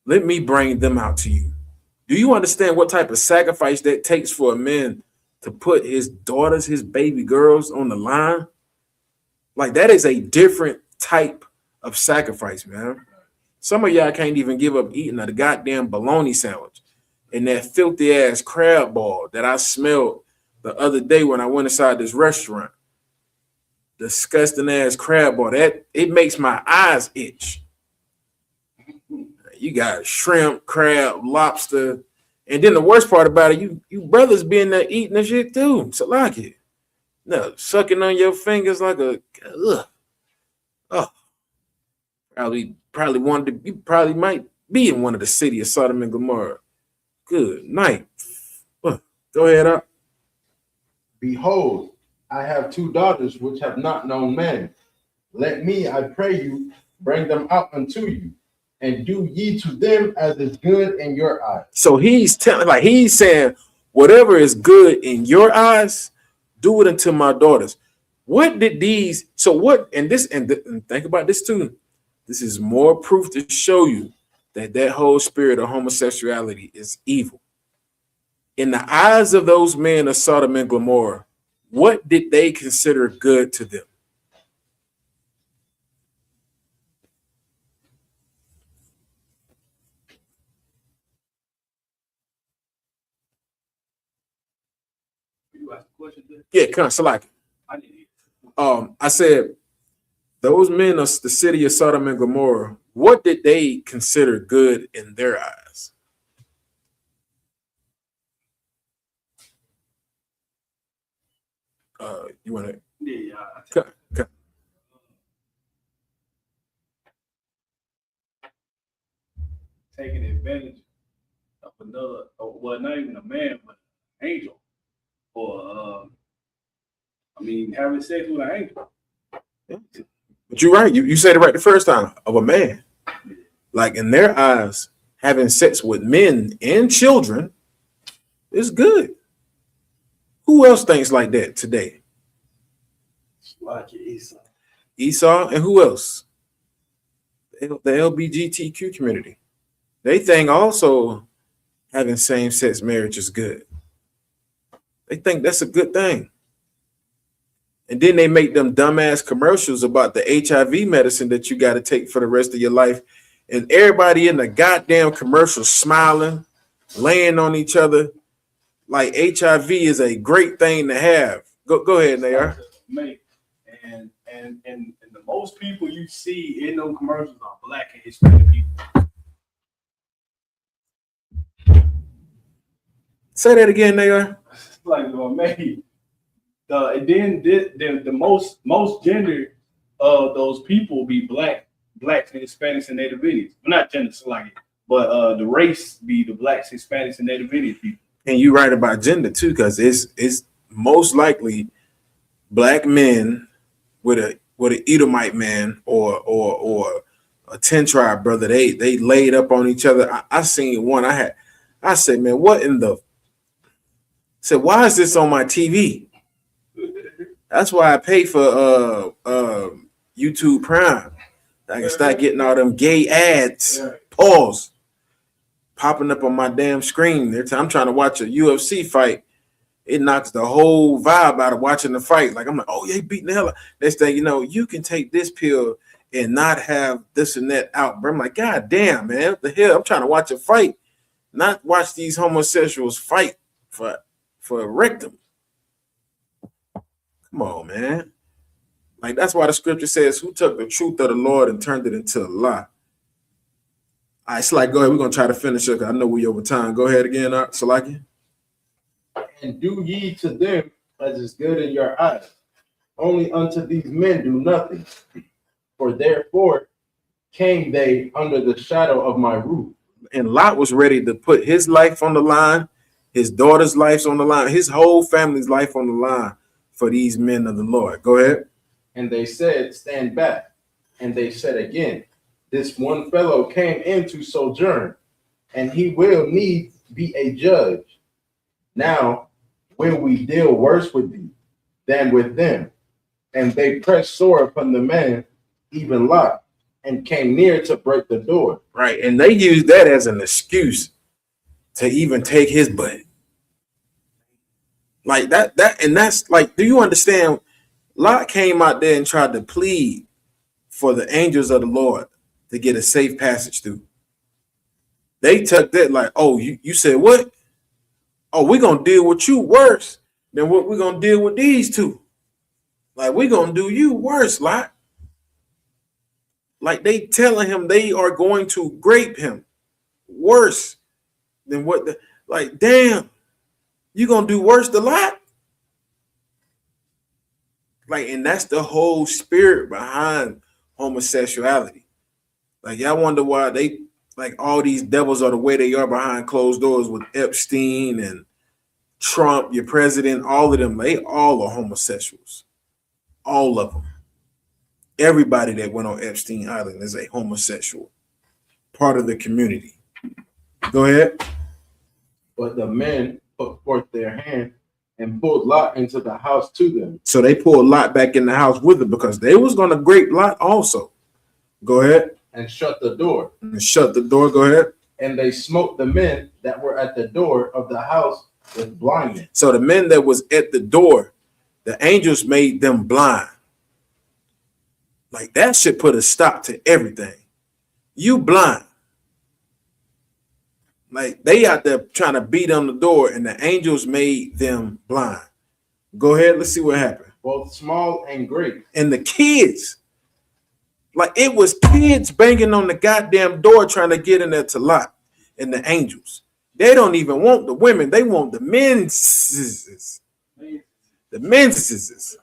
Speaker 6: Let me bring them out to you. Do you understand what type of sacrifice that takes for a man to put his daughters, his baby girls on the line? Like that is a different type of sacrifice, man. Some of y'all can't even give up eating a goddamn bologna sandwich and that filthy ass crab ball that I smelled the other day when I went inside this restaurant. Disgusting ass crab ball. That it makes my eyes itch. You got shrimp, crab, lobster, and then the worst part about it, you brothers being there eating the shit too. So like it, no sucking on your fingers like a probably wanted to. You probably might be in one of the city of Sodom and Gomorrah. Good night. Go ahead, up.
Speaker 5: Behold, I have 2 daughters which have not known man. Let me, I pray you, bring them out unto you. And do ye to them as is good in your eyes.
Speaker 6: So he's saying, whatever is good in your eyes, do it unto my daughters. What did these? So what? And think about this too. This is more proof to show you that whole spirit of homosexuality is evil. In the eyes of those men of Sodom and Gomorrah, what did they consider good to them? Yeah, come on, Salaki. I said, those men of the city of Sodom and Gomorrah, what did they consider good in their eyes? You want to?
Speaker 4: Yeah. Taking advantage of another, well, not even a man, but an angel, or having sex with an angel.
Speaker 6: But you're right. You said it right the first time, of a man. Like, in their eyes, having sex with men and children is good. Who else thinks like that today?
Speaker 4: Like Esau.
Speaker 6: Esau, and who else? The LGBTQ community. They think also having same-sex marriage is good. They think that's a good thing. And then they make them dumbass commercials about the HIV medicine that you got to take for the rest of your life. And everybody in the goddamn commercial smiling, laying on each other like HIV is a great thing to have. Go ahead, Nayar.
Speaker 4: And the most people you see in those commercials are Black and Hispanic people.
Speaker 6: Say that again, Nayar.
Speaker 4: Like, man, and then the most gender of those people be blacks and Hispanics and Native Indians. Well, not gender, so like it, but the race be the Blacks, Hispanics, and Native Indian people. And
Speaker 6: you're right about gender too, because it's most likely Black men with an Edomite man or a 10 tribe brother. They laid up on each other. I seen one. I said, man, what in the? Said, why is this on my TV? That's why I pay for YouTube Prime. I can start getting all them gay ads. Pause. Popping up on my damn screen. I'm trying to watch a UFC fight. It knocks the whole vibe out of watching the fight. Like, I'm like, oh, yeah, beating the hell out. Next thing you know, you can take this pill and not have this and that out. But I'm like, God damn, man, what the hell? I'm trying to watch a fight, not watch these homosexuals fight for a rectum. Come on, man. Like, that's why the scripture says, who took the truth of the Lord and turned it into a lie? All right, Salaki, go ahead. We're going to try to finish it. I know we over time. Go ahead again, Salaki.
Speaker 5: And do ye to them as is good in your eyes. Only unto these men do nothing. For therefore came they under the shadow of my roof.
Speaker 6: And Lot was ready to put his life on the line, his daughter's life on the line, his whole family's life on the line for these men of the Lord. Go ahead.
Speaker 5: And they said, stand back. And they said again, this one fellow came in to sojourn, and he will needs be a judge. Now will we deal worse with thee than with them? And they pressed sore upon the man, even Lot, and came near to break the door.
Speaker 6: Right, and they used that as an excuse to even take his butt. Like that, and that's like, do you understand? Lot came out there and tried to plead for the angels of the Lord to get a safe passage through. They took that like, oh, you said what? Oh, we're going to deal with you worse than what we're going to deal with these two. Like, we're going to do you worse, Lot. Like, they telling him they are going to grape him worse than what the, like, damn, you going to do worse to Lot? Like, and that's the whole spirit behind homosexuality. Like, y'all wonder why they, like, all these devils are the way they are behind closed doors with Epstein and Trump, your president, all of them. They all are homosexuals. All of them. Everybody that went on Epstein Island is a homosexual, part of the community. Go ahead.
Speaker 5: But the men put forth their hand and pulled Lot into the house to them.
Speaker 6: So they pulled Lot back in the house with them because they was going to grape Lot also. Go ahead.
Speaker 5: And shut the door.
Speaker 6: And shut the door. Go ahead.
Speaker 5: And they smote the men that were at the door of the house with blindness.
Speaker 6: So the men that was at the door, the angels made them blind. Like, that should put a stop to everything. You blind. Like, they out there trying to beat on the door and the angels made them blind. Go ahead. Let's see what happened.
Speaker 5: Both small and great.
Speaker 6: And the kids. Like, it was kids banging on the goddamn door trying to get in there to Lot and the angels. They don't even want the women. They want the men. The menses.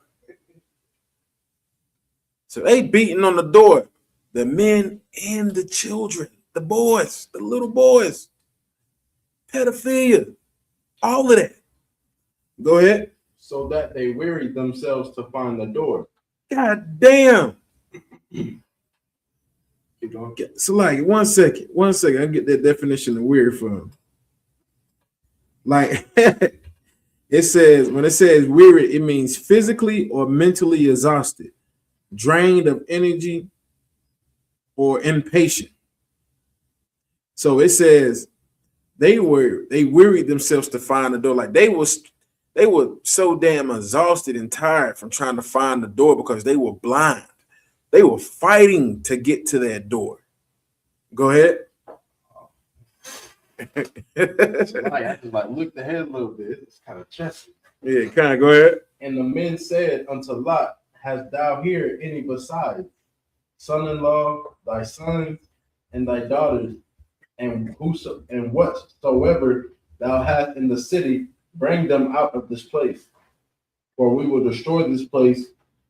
Speaker 6: So they beating on the door. The men and the children, the boys, the little boys. Pedophilia. All of that. Go ahead.
Speaker 5: So that they wearied themselves to find the door.
Speaker 6: God damn.
Speaker 5: Keep going.
Speaker 6: So like 1 second. 1 second. I get that definition of weird from. Like it says, when it says weary, it means physically or mentally exhausted, drained of energy, or impatient. So it says they wearied themselves to find the door. Like they were so damn exhausted and tired from trying to find the door because they were blind. They were fighting to get to that door. Go ahead.
Speaker 5: I just like looked ahead a little bit. It's kind of chesty.
Speaker 6: Yeah, kind of go ahead.
Speaker 5: And the men said unto Lot, hast thou here any besides son-in-law, thy sons, and thy daughters, and whatsoever thou hast in the city, bring them out of this place. For we will destroy this place,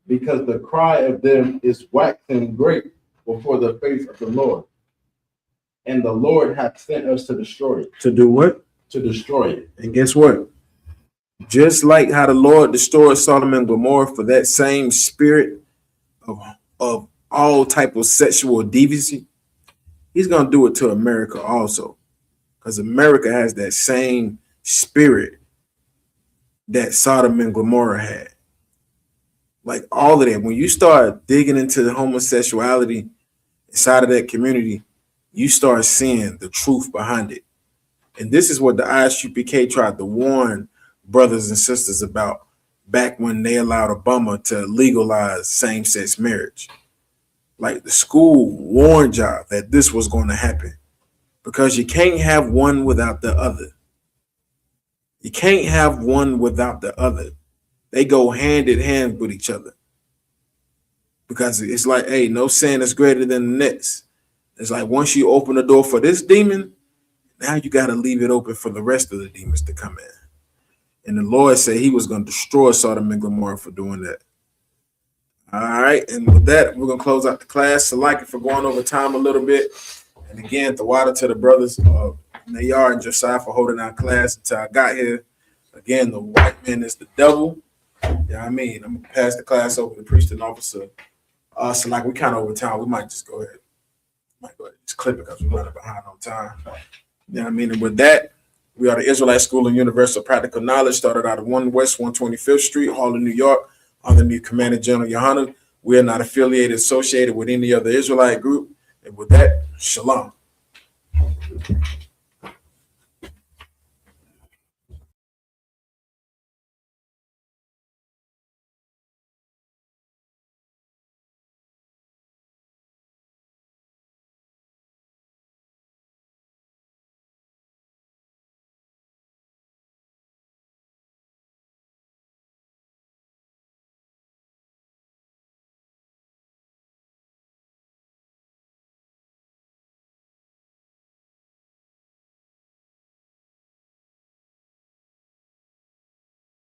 Speaker 5: because the cry of them is waxing great before the face of the Lord. And the Lord hath sent us to destroy it.
Speaker 6: To do what?
Speaker 5: To destroy it.
Speaker 6: And guess what? Just like how the Lord destroyed Sodom and Gomorrah for that same spirit of all type of sexual deviancy, he's going to do it to America also. Because America has that same spirit that Sodom and Gomorrah had. Like all of that. When you start digging into the homosexuality inside of that community, you start seeing the truth behind it. And this is what the ISUPK tried to warn brothers and sisters about back when they allowed Obama to legalize same-sex marriage. Like the school warned y'all that this was going to happen because you can't have one without the other. You can't have one without the other. They go hand in hand with each other because it's like, hey, no sin is greater than the next. It's like once you open the door for this demon, now you got to leave it open for the rest of the demons to come in. And the Lord said he was going to destroy Sodom and Gomorrah for doing that. All right. And with that, we're going to close out the class. So like it for going over time a little bit. And again, the water to the brothers, Nayar and Josiah for holding our class until I got here. Again, the white man is the devil. You know what I mean? I'm going to pass the class over to the priest and officer. So like we kind of over time, we might just go ahead. Just clip it because we're running behind on time. You know what I mean? And with that, we are the Israelite School of Universal Practical Knowledge, started out of 1 West 125th Street, Harlem, New York, under the Commander General Yohanan. We are not affiliated, associated with any other Israelite group. And with that, shalom.